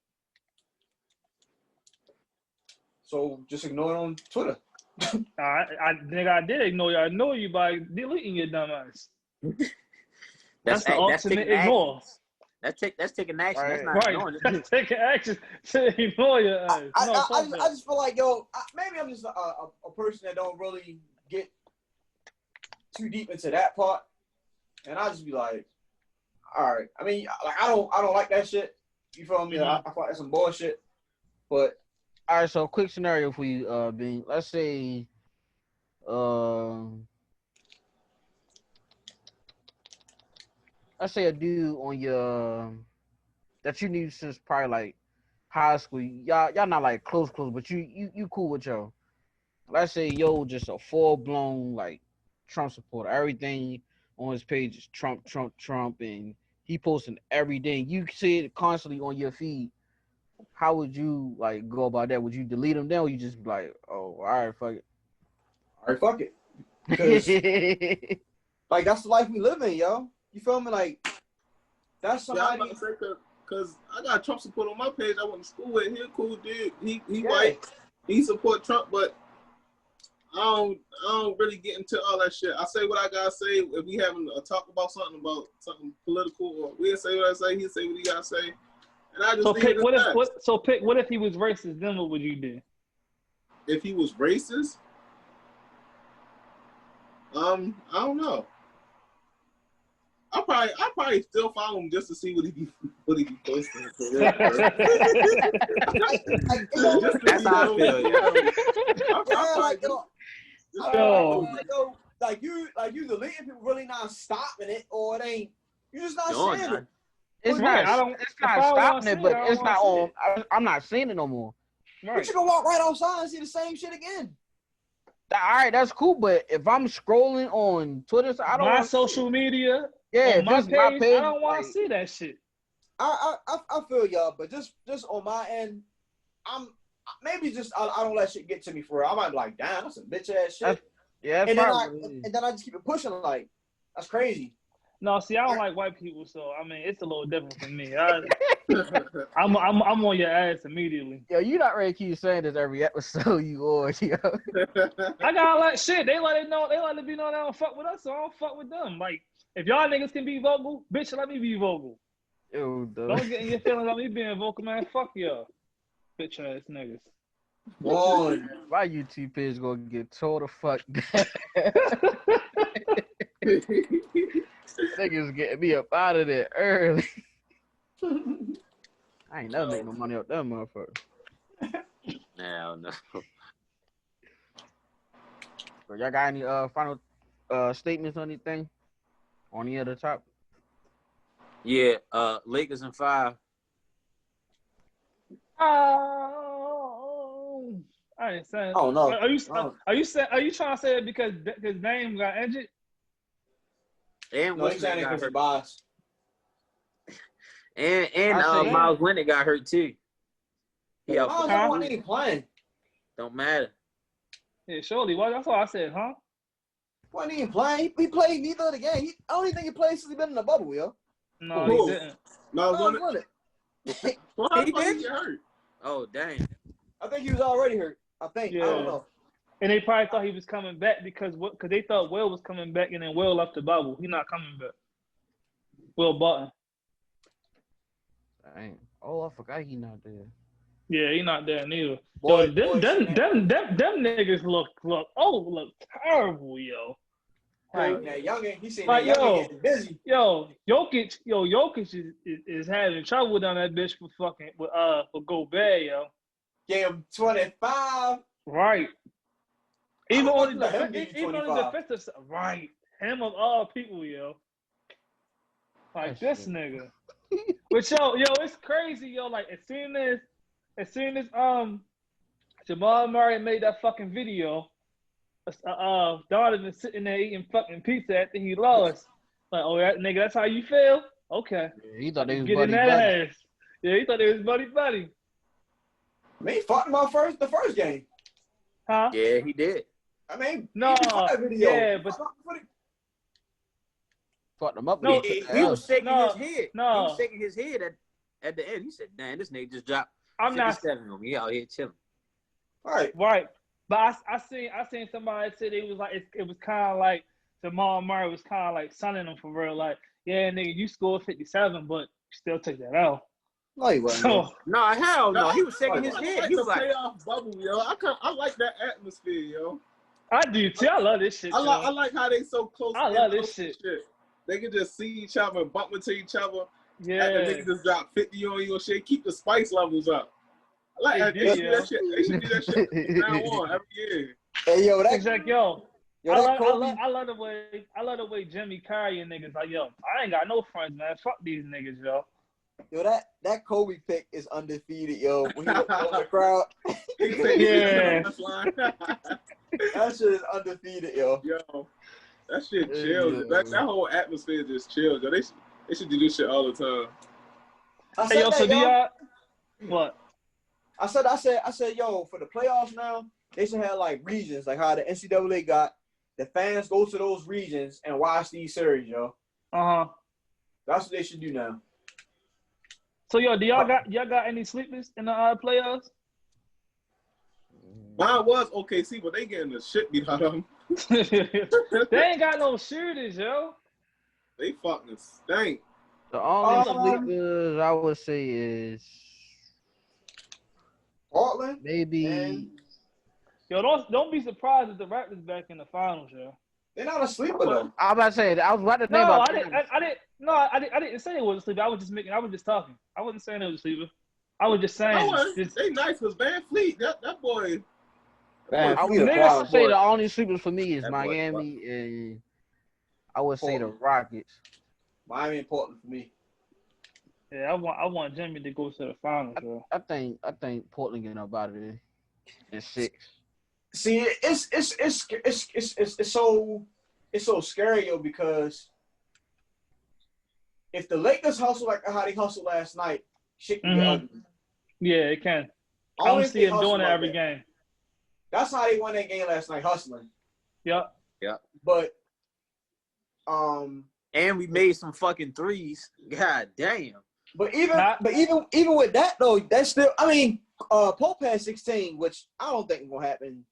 So just ignore it on Twitter. I did ignore you. I know you by deleting your dumb ass. That's the ultimate ignore. That's taking action. Right. That's not Right. ignoring it. That's taking action to ignore your ass. I just feel like, yo, maybe I'm just a person that don't really get too deep into that part, and I just be like, all right. I mean, like I don't like that shit. You feel me? I thought that's some bullshit. But all right, so quick scenario for you, Bean. Let's say, a dude on your that you knew since probably like high school. Y'all not like close, but you cool with yo. Let's say yo just a full blown like Trump supporter. Everything on his page is Trump, and he posting every day. You see it constantly on your feed. How would you like go about that? Would you delete them then, or you just be like, oh, all right, fuck it? All right, fuck it. Because like that's the life we live in, yo. You feel me? Like that's somebody. Because I got Trump support on my page. I went to school with. He a cool dude. He white. He support Trump, but I don't really get into all that shit. I say what I gotta say. If we having a talk about something political, or we say what I say, he say what he gotta say. And I just so pick what if he was racist? Then what would you do? If he was racist, I don't know. I probably still follow him just to see what he be posting. That's how I feel. Like you deleting people really not stopping it, or it ain't. You just not saying it. It's not. It's not stopping it, but it's not on. I'm not seeing it no more. Right. But you can walk right outside and see the same shit again. All right, that's cool. But if I'm scrolling on Twitter, I don't. My social media. Yeah, on my page, I don't want to see that shit. I feel y'all, but just on my end, I don't let shit get to me for real. I might be like, damn, that's some bitch ass shit. And then I just keep it pushing. Like, that's crazy. No, see, I don't like white people, so I mean, it's a little different for me. I'm on your ass immediately. Yo, you not ready to keep saying this every episode you on, yo. I got like shit. They let it know. They let it be known they don't fuck with us, so I don't fuck with them. Like, if y'all niggas can be vocal, bitch, let me be vocal. Yo, don't get in your feelings about me being vocal, man. Fuck y'all, bitch ass niggas. One, my YouTube page gonna get tore the fuck down. Niggas getting me up out of there early. I ain't never make no money off that motherfucker. Nah, no. So y'all got any final statements or anything on the other top? Yeah, Lakers in 5. Oh, I ain't saying. Oh no. Are you trying to say it because his name got injured? And no, he's saying it because of bias. And Miles Leonard got hurt too. Yeah, Miles Leonard ain't playing. Don't matter. Yeah, surely. Well, that's why I said, huh? Wasn't even playing. He played neither of the game. I don't even think he played since he been in the bubble, yo. No, he didn't. Miles Leonard. Well, he did get hurt. Oh, dang. I think he was already hurt. I think. Yeah. I don't know. And they probably thought he was coming back because they thought Will was coming back, and then Will left the bubble. He's not coming back. Will Button. Dang. Oh, I forgot he not there. Yeah, he not there neither. Them niggas look terrible, yo. Like, now youngin, he said like, youngin getting busy. Jokic is having trouble down that bitch for Gobert, yo. Gave him 25. Right. Even on the let him give you even on the 25. defensive side, right? Him of all people, yo. Like That this shit. nigga. But yo, it's crazy, yo. Like as soon as Jamal Murray made that fucking video, Donovan sitting there eating fucking pizza after he lost. Like, oh, that nigga, that's how you feel? Okay. Yeah, he thought they was Get in buddy that buddy. ass. Yeah, he thought they was buddy. I mean, he fought him out the first game. Huh? Yeah, he did. I mean, No, even for that video. yeah, but Fucked him up. No, when he took the He L. was shaking No, his head. no. He was shaking his head at the end. He said, "Man, this nigga just dropped I'm not 57 on me. He out here chilling." all right. right. But I seen somebody say it was like it was kind of like Jamal Murray was kind of like sunning him for real. Like, yeah, nigga, you scored 57, but you still took that out. No, he wasn't. So No, hell no. He was shaking his I head. like He the was like, playoff bubble, yo. I like that atmosphere, yo. I do too. I love this shit. I yo. like how they so close. I love this close shit. They can just see each other, bump into each other. Yeah. And the niggas just drop 50 on you and shit. Keep the spice levels up. I like that. They They do, should do yo. that shit. They should do that shit from now on every year. Hey, yo, that Exactly, yo. yo, I that Kobe. love the way Jimmy Carey and niggas like, yo, I ain't got no friends, man. Fuck these niggas, yo. Yo, that Kobe pick is undefeated, yo. When he looked on the crowd, Yeah. that shit is undefeated, yo. Yo, that shit chills. Yeah. That whole atmosphere just chills. Yo, they should do this shit all the time. I Hey, said yo, that, so do yo. y'all what? I said, yo, for the playoffs now, they should have like regions, like how the NCAA got. The fans go to those regions and watch these series, yo. Uh-huh. That's what they should do now. So yo, do y'all got any sleepers in the playoffs? Mine was OKC, but they getting the shit beat out of them. They ain't got no shooters, yo. They fucking stink. The only Um, sleepers I would say is Portland maybe and Yo, don't be surprised if the Raptors back in the finals, yo. they're not a sleeper though. I was about to say I was about to think No, about I didn't say it was a sleeper. I was just talking. I wasn't saying it was a sleeper. I was just saying. They nice because Van Fleet, that boy. Man, I Fleet would a problem say boy. the only sleepers for me is That boy Miami and I would say the Portland. Rockets. Miami and Portland for me. Yeah, I want Jimmy to go to the finals, yo. I think Portland getting up out of there in 6. See, it's so scary, yo, because if the Lakers hustle like how they hustled last night, shit can get Mhm. ugly. Yeah, it can. I Only don't if see they him hustle doing it like every that. game. That's how they won that game last night, hustling. Yep. But and we made some fucking threes. God damn. But even Not- even with that though, that's still. I mean, Pope had 16, which I don't think will happen.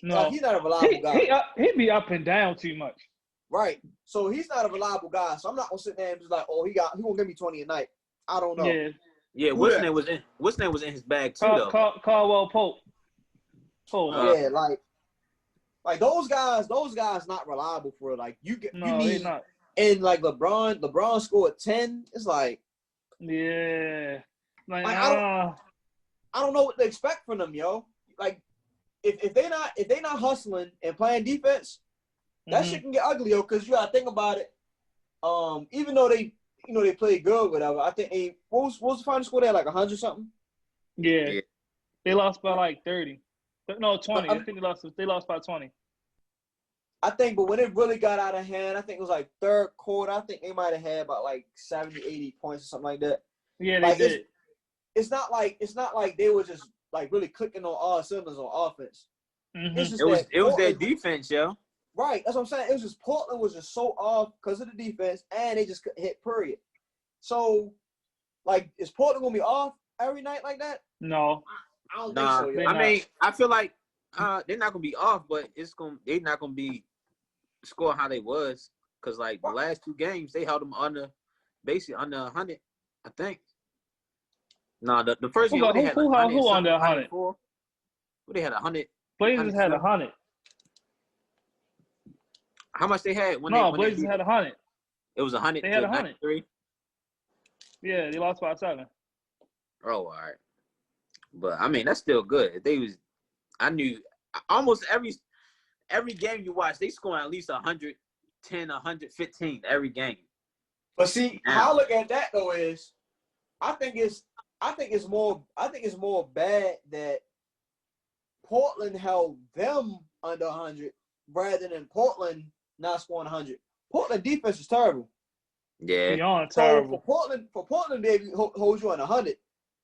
No. He's not a reliable guy, He be up and down too much. right? So he's not a reliable guy. So I'm not gonna sit there and just like, oh, he gonna give me 20 a night. I don't know. Yeah. Yeah, what's name was in his bag too though. Caldwell Pope. Yeah, like those guys not reliable for real. Like you No, need he's not. and like LeBron scored 10. It's like Yeah. Like, I don't know what to expect from them, yo. Like if they not hustling and playing defense, that shit can get ugly, yo. Because you gotta think about it. Even though they played good, whatever. I think what was the final score? They had like 100 something. Yeah. They lost by like 30. No, 20. But, I think they lost by 20. I think, but when it really got out of hand, I think it was like third quarter. I think they might have had about like 70, 80 points or something like that. Yeah, they Like, did. It's not like they were just like really clicking on all cylinders on offense. Mhm. It's just It was their Portland- defense, yo. Right, that's what I'm saying. It was just Portland was just so off because of the defense, and they just couldn't hit period. So, like, is Portland gonna be off every night like that? No. I don't Nah, think so. they Yo. I not. mean, I feel like they're not gonna be off, but they're not gonna be scoring how they was. Cause like the last 2 games, they held them basically under 100, I think. Nah, the first game they had who 100 under something, 100? 104. They had 100. Blazers had 100. How much they had when No, they Blazers had 100. It was 100. They had to 100. 93. Yeah, they lost by 7. Oh, all right. But I mean, that's still good. I knew almost every every game you watch, they scoring at least 110, 115 every game. But see, how I look at that though is, I think it's more bad that Portland held them under 100 rather than Portland not scoring 100. Portland defense is terrible. Yeah, beyond So terrible. for Portland, baby, hold you on 100.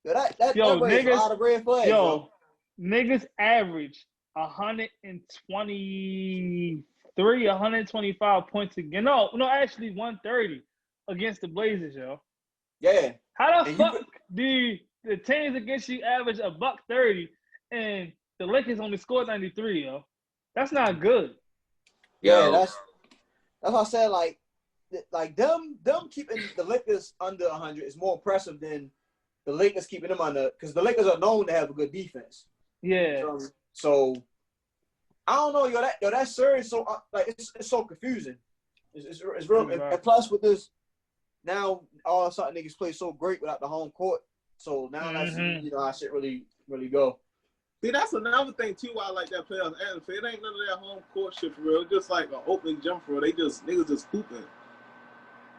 That Yo, brings a niggas, lot of red flags. yo, niggas average 123, 125 points again. No, actually 130 against the Blazers, yo. Yeah. How the And fuck do the teams against you average $130 and the Lakers only scored 93, yo? That's not good. Yeah, that's what I said. Like them keeping the Lakers under 100 is more impressive than the Lakers keeping them under, because the Lakers are known to have a good defense. Yeah. So I don't know, yo. That series so it's so confusing. It's real. Right. And plus with this, now all of a sudden niggas play so great without the home court. So now that's how shit really go. See, that's another thing too. Why I like that playoffs atmosphere. It ain't none of that home court shit for real. It's just like an open jump for real. Niggas just hooping.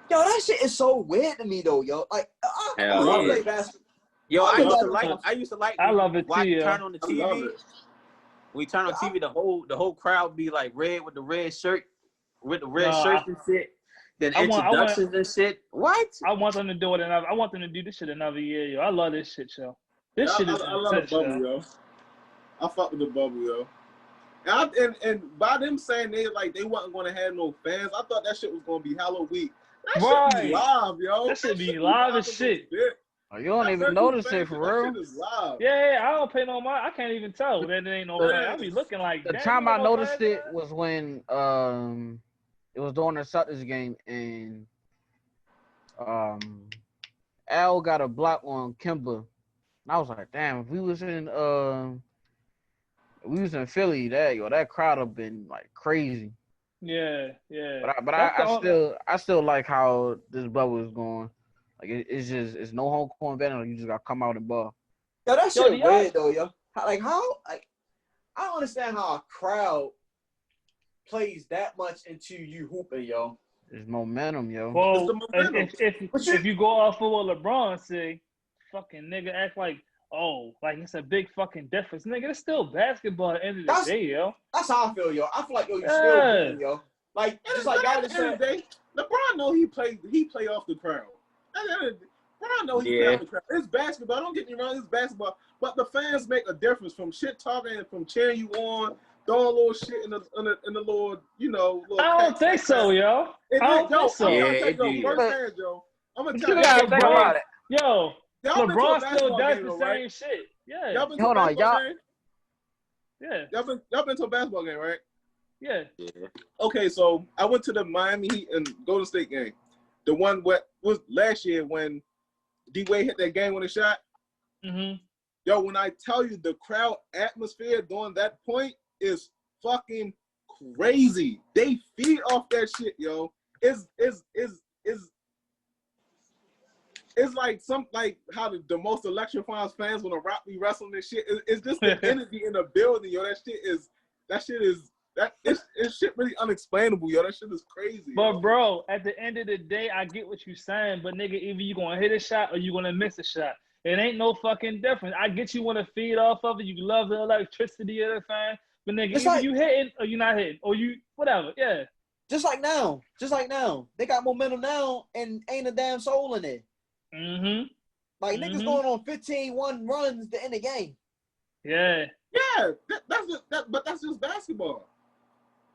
Yo, that shit is so weird to me though, yo. Like I love play it. basketball. Yo, I used to like. I love it too, yo. Turn on the TV. When we turn on TV, the whole crowd be like red with the red shirt, and shit. Then introductions and shit. What? I want them to do it I want them to do this shit another year, yo. I love this shit, yo. This shit is I love the bubble, yo. I fuck with the bubble, yo. And by them saying they wasn't gonna have no fans, I thought that shit was gonna be Halloween. That shit be live, yo. That shit be live as shit. Oh, you don't even notice it for real. That shit is live. Yeah, I don't pay no mind. I can't even tell that it ain't no fan. I be looking like the time I noticed it was when it was during the Celtics game and Al got a block on Kimba. And I was like, damn, if we was in Philly, that crowd have been like crazy. Yeah. But I still like how this bubble is going. Like it's no home court advantage. You just gotta come out and ball. Yo, that shit weird though, yo. I don't understand how a crowd plays that much into you hooping, yo. There's momentum, yo. Well, if you go off of what LeBron say, fucking nigga act like it's a big fucking difference. Nigga, it's still basketball at the end of the day, yo. That's how I feel, yo. I feel like, yo, you still hooping, yo. Like, just like at the end of the day, LeBron know he play off the crowd. LeBron know he play off the crowd. It's basketball. Don't get me wrong, it's basketball. But the fans make a difference from shit talking and from cheering you on, throwing a little shit in the little, little. I don't think so, yo. I don't think so. I'm gonna take you firsthand, Joe. I'm gonna tell you. Think about it. Yo, LeBron still does the same shit. Yeah. Hold on, y'all. Yeah. Y'all been to a basketball game, right? Yeah. Okay, so I went to the Miami Heat and Golden State game. The one was last year when D-Wade hit that game-winning shot. Mm-hmm. Yo, when I tell you the crowd atmosphere during that point is fucking crazy. They feed off that shit, yo. It's like how the most electrifying fans when a rock be wrestling this shit. It's just the energy in the building, yo. That shit is shit really unexplainable, yo. That shit is crazy. But yo. bro, at the end of the day, I get what you're saying, but nigga, either you gonna hit a shot or you gonna miss a shot. It ain't no fucking difference. I get you want to feed off of it. You love the electricity of the fan, but nigga, either you hitting or you not hitting or you whatever. Yeah. Just like now, they got momentum now and ain't a damn soul in it. Mm-hmm. Like niggas going on 15-1 runs to end the game. Yeah. Yeah, but that's just basketball.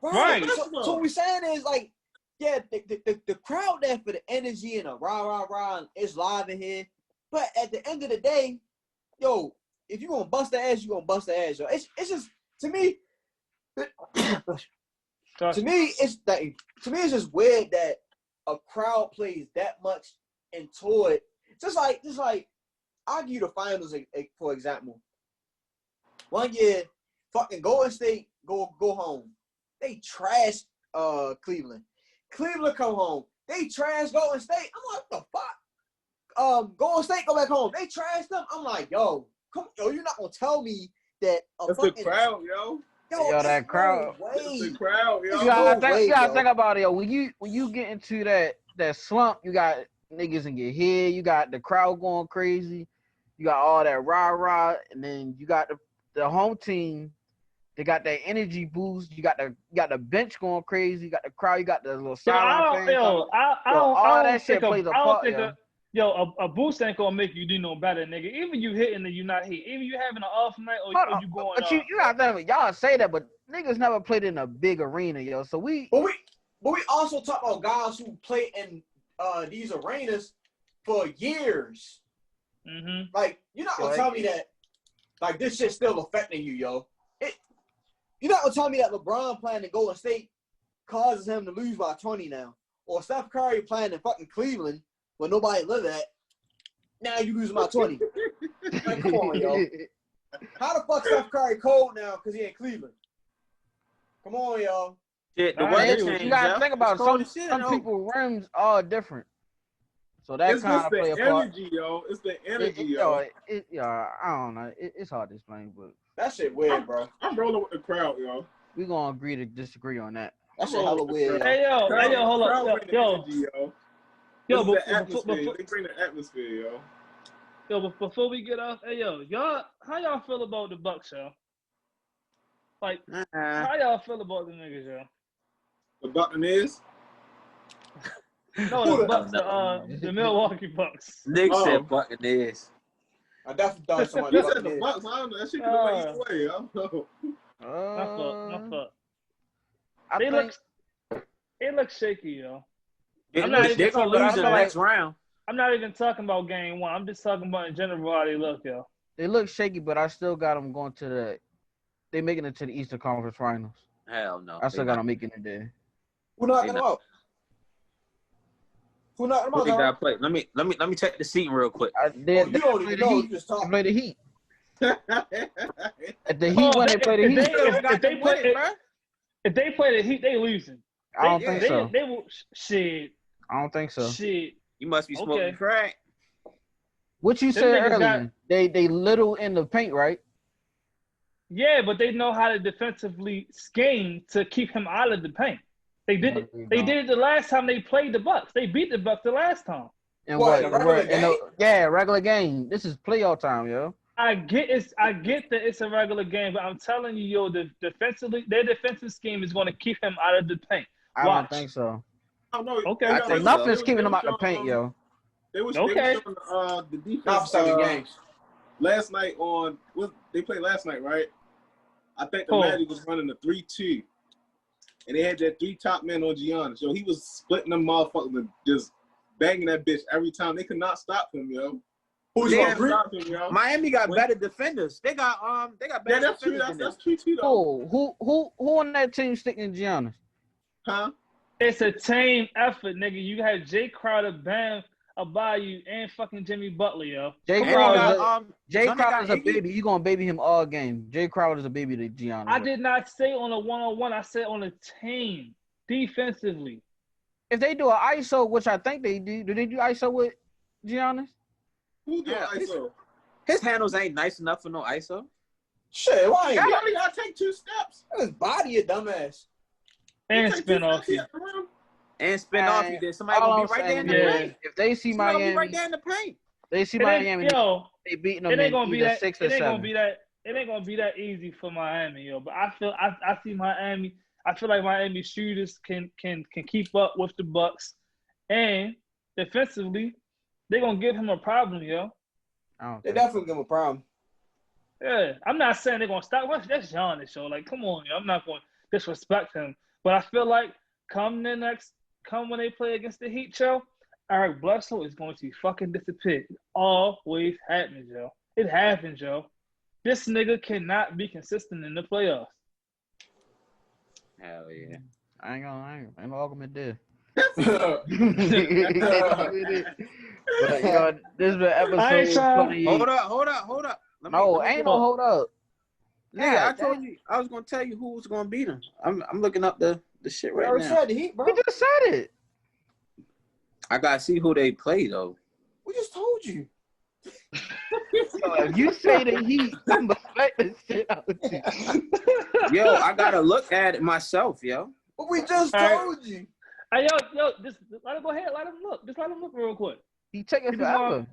Right. So what we're saying is like, yeah, the crowd there for the energy and the rah is live in here. But at the end of the day, yo, if you gonna bust the ass, you gonna bust the ass, yo. It's just to me. To me, it's just weird that a crowd plays that much into it. Just like I'll give you the finals for example. One year, fucking Golden State go home. They trash Cleveland. Cleveland come home. They trash Golden State. I'm like, what the fuck? Golden State go back home. They trash them. I'm like, yo, you're not gonna tell me that That's the crowd, yo. Yo, that crowd. The crowd, yo. You gotta think about it, yo. When you get into that slump, you got niggas in your head. You got the crowd going crazy. You got all that rah, and then you got the home team. They got that energy boost. You got the bench going crazy. You got the crowd. You got the little sideline fans. All that shit plays a part. A boost ain't gonna make you do no better, nigga. Even you hitting and you not hitting. Even you having an off night or you going. But you gotta think, y'all say that, but niggas never played in a big arena, yo. So we. But we also talk about guys who play in these arenas for years. Mm-hmm. Like, you're not gonna tell me that like this shit's still affecting you, yo. You're not gonna tell me that LeBron playing in Golden State causes him to lose by 20 now, or Steph Curry playing in fucking Cleveland where nobody live at. Now you losing by 20. Like, come on, yo. How the fuck Steph Curry cold now because he in Cleveland? Come on, yo. Shit, the weather changed. You gotta think about it. Some people rims are different. So that kind of play a part. It's the energy, yo. It's the energy, yo. I don't know. It's hard to explain, but that shit weird, bro. I'm rolling with the crowd, yo. We gonna agree to disagree on that. That shit hella weird. Hey yo, hold up, yo. They bring the atmosphere, yo. Yo, but before we get off, hey yo, how y'all feel about the Bucks, yo? Like, how y'all feel about the niggas, yo? The Buccaneers? No, the Bucks, the Milwaukee Bucks. Nick said Buccaneers. I definitely thought somebody said the Bucks. I don't know. That shit could have went either way. I don't know. My fuck. They look shaky, yo. They're gonna lose in the next round. I'm not even talking about game one. I'm just talking about in general how they look, yo. They look shaky, but I still got them going to they making it to the Eastern Conference Finals. Hell no. I still got them making it there. Who knocking them out? Who knocking them out? They got play. Let me check the seating real quick. They play the Heat. At the Heat when they play the Heat. If they play the Heat, they losing. I don't think so. They will shit. I don't think so. Shit. You must be smoking crack. What you said earlier? They little in the paint, right? Yeah, but they know how to defensively scheme to keep him out of the paint. They did it. They did it the last time they played the Bucks. They beat the Bucks the last time. And regular game. This is playoff time, yo. I get that it's a regular game, but I'm telling you, yo, their defensive scheme is going to keep him out of the paint. I don't think so. Oh, no, okay. I think nothing's keeping them out the paint, yo. They was showing the defense games. Last night they played last night, right? I think the Magic was running a 3-2. And they had that 3 top men on Giannis. Yo, he was splitting them motherfuckers and just banging that bitch every time. They could not stop him, yo. Miami got better defenders. They got better defenders. That's true too, though. Who on that team sticking Giannis? Huh? It's a team effort, nigga. You had Jay Crowder, Bam Abayu, and fucking Jimmy Butler, yo. Jay Crowder's a baby. You gonna baby him all game. Jay Crowder's a baby to Giannis. I did not say on a one-on-one. I said on a team defensively. If they do an ISO, which I think they do they do ISO with Giannis? Who do ISO? His handles ain't nice enough for no ISO. Shit, why ain't you only gotta take 2 steps? His body a dumbass. And spin off you. And spin off you. Then somebody gonna be right there in the paint. If they see Miami, right there in the paint. They see Miami. They beating them. It ain't gonna be that. 6 or 7. It ain't gonna be that easy for Miami, yo. But I see Miami. I feel like Miami shooters can keep up with the Bucks, and defensively, they're gonna give him a problem, yo. They definitely give him a problem. Yeah, I'm not saying they're gonna stop. That's Giannis, yo. Like, come on, yo. I'm not gonna disrespect him, but I feel like come when they play against the Heat, yo, Eric Bledsoe is going to fucking disappear. It always happens, yo. It happens, yo. This nigga cannot be consistent in the playoffs. Hell yeah. I ain't no argument there. But, yo, this is an episode. Hold up. Ain't no hold up. Yeah, I told you I was gonna tell you who was gonna beat him. I'm looking up the shit right now. Said the Heat, bro. We just said it. I gotta see who they play though. We just told you. Yo, if you say the Heat, I'm gonna smack the shit out of you. Yo, I gotta look at it myself, yo. But we just told you. Hey, yo, just let him go ahead. Let him look. Just let him look real quick. He taking forever.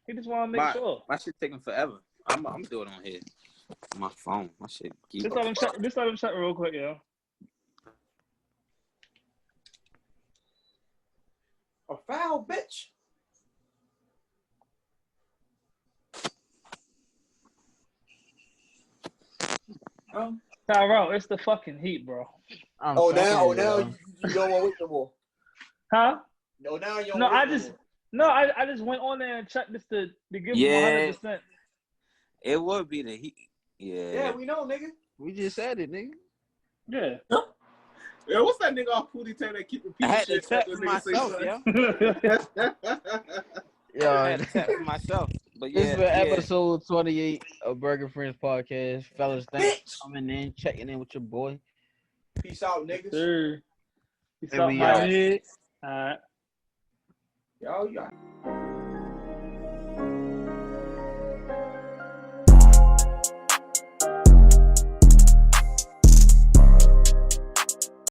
He just want to make sure. My shit taking forever. I'm doing it on here. My phone. My shit. Just let him check real quick, yo. A foul, bitch. Tyrell, it's the fucking Heat, bro. Now you don't want to wait no more. Huh? No, now you don't. No, I just went on there and checked this to give him 100%. It would be the Heat. Yeah. Yeah, we know, nigga. We just said it, nigga. Yeah. Yeah, what's that nigga off Pootie Tang that keep repeating I had to shit? check for myself, yo. Yo, I had to check for myself. But yeah, this been episode 28 of Burgg and Friends podcast. Fellas, thanks for coming in, checking in with your boy. Peace out, niggas. Sir. Peace And out, we my out. head. All right. Yo,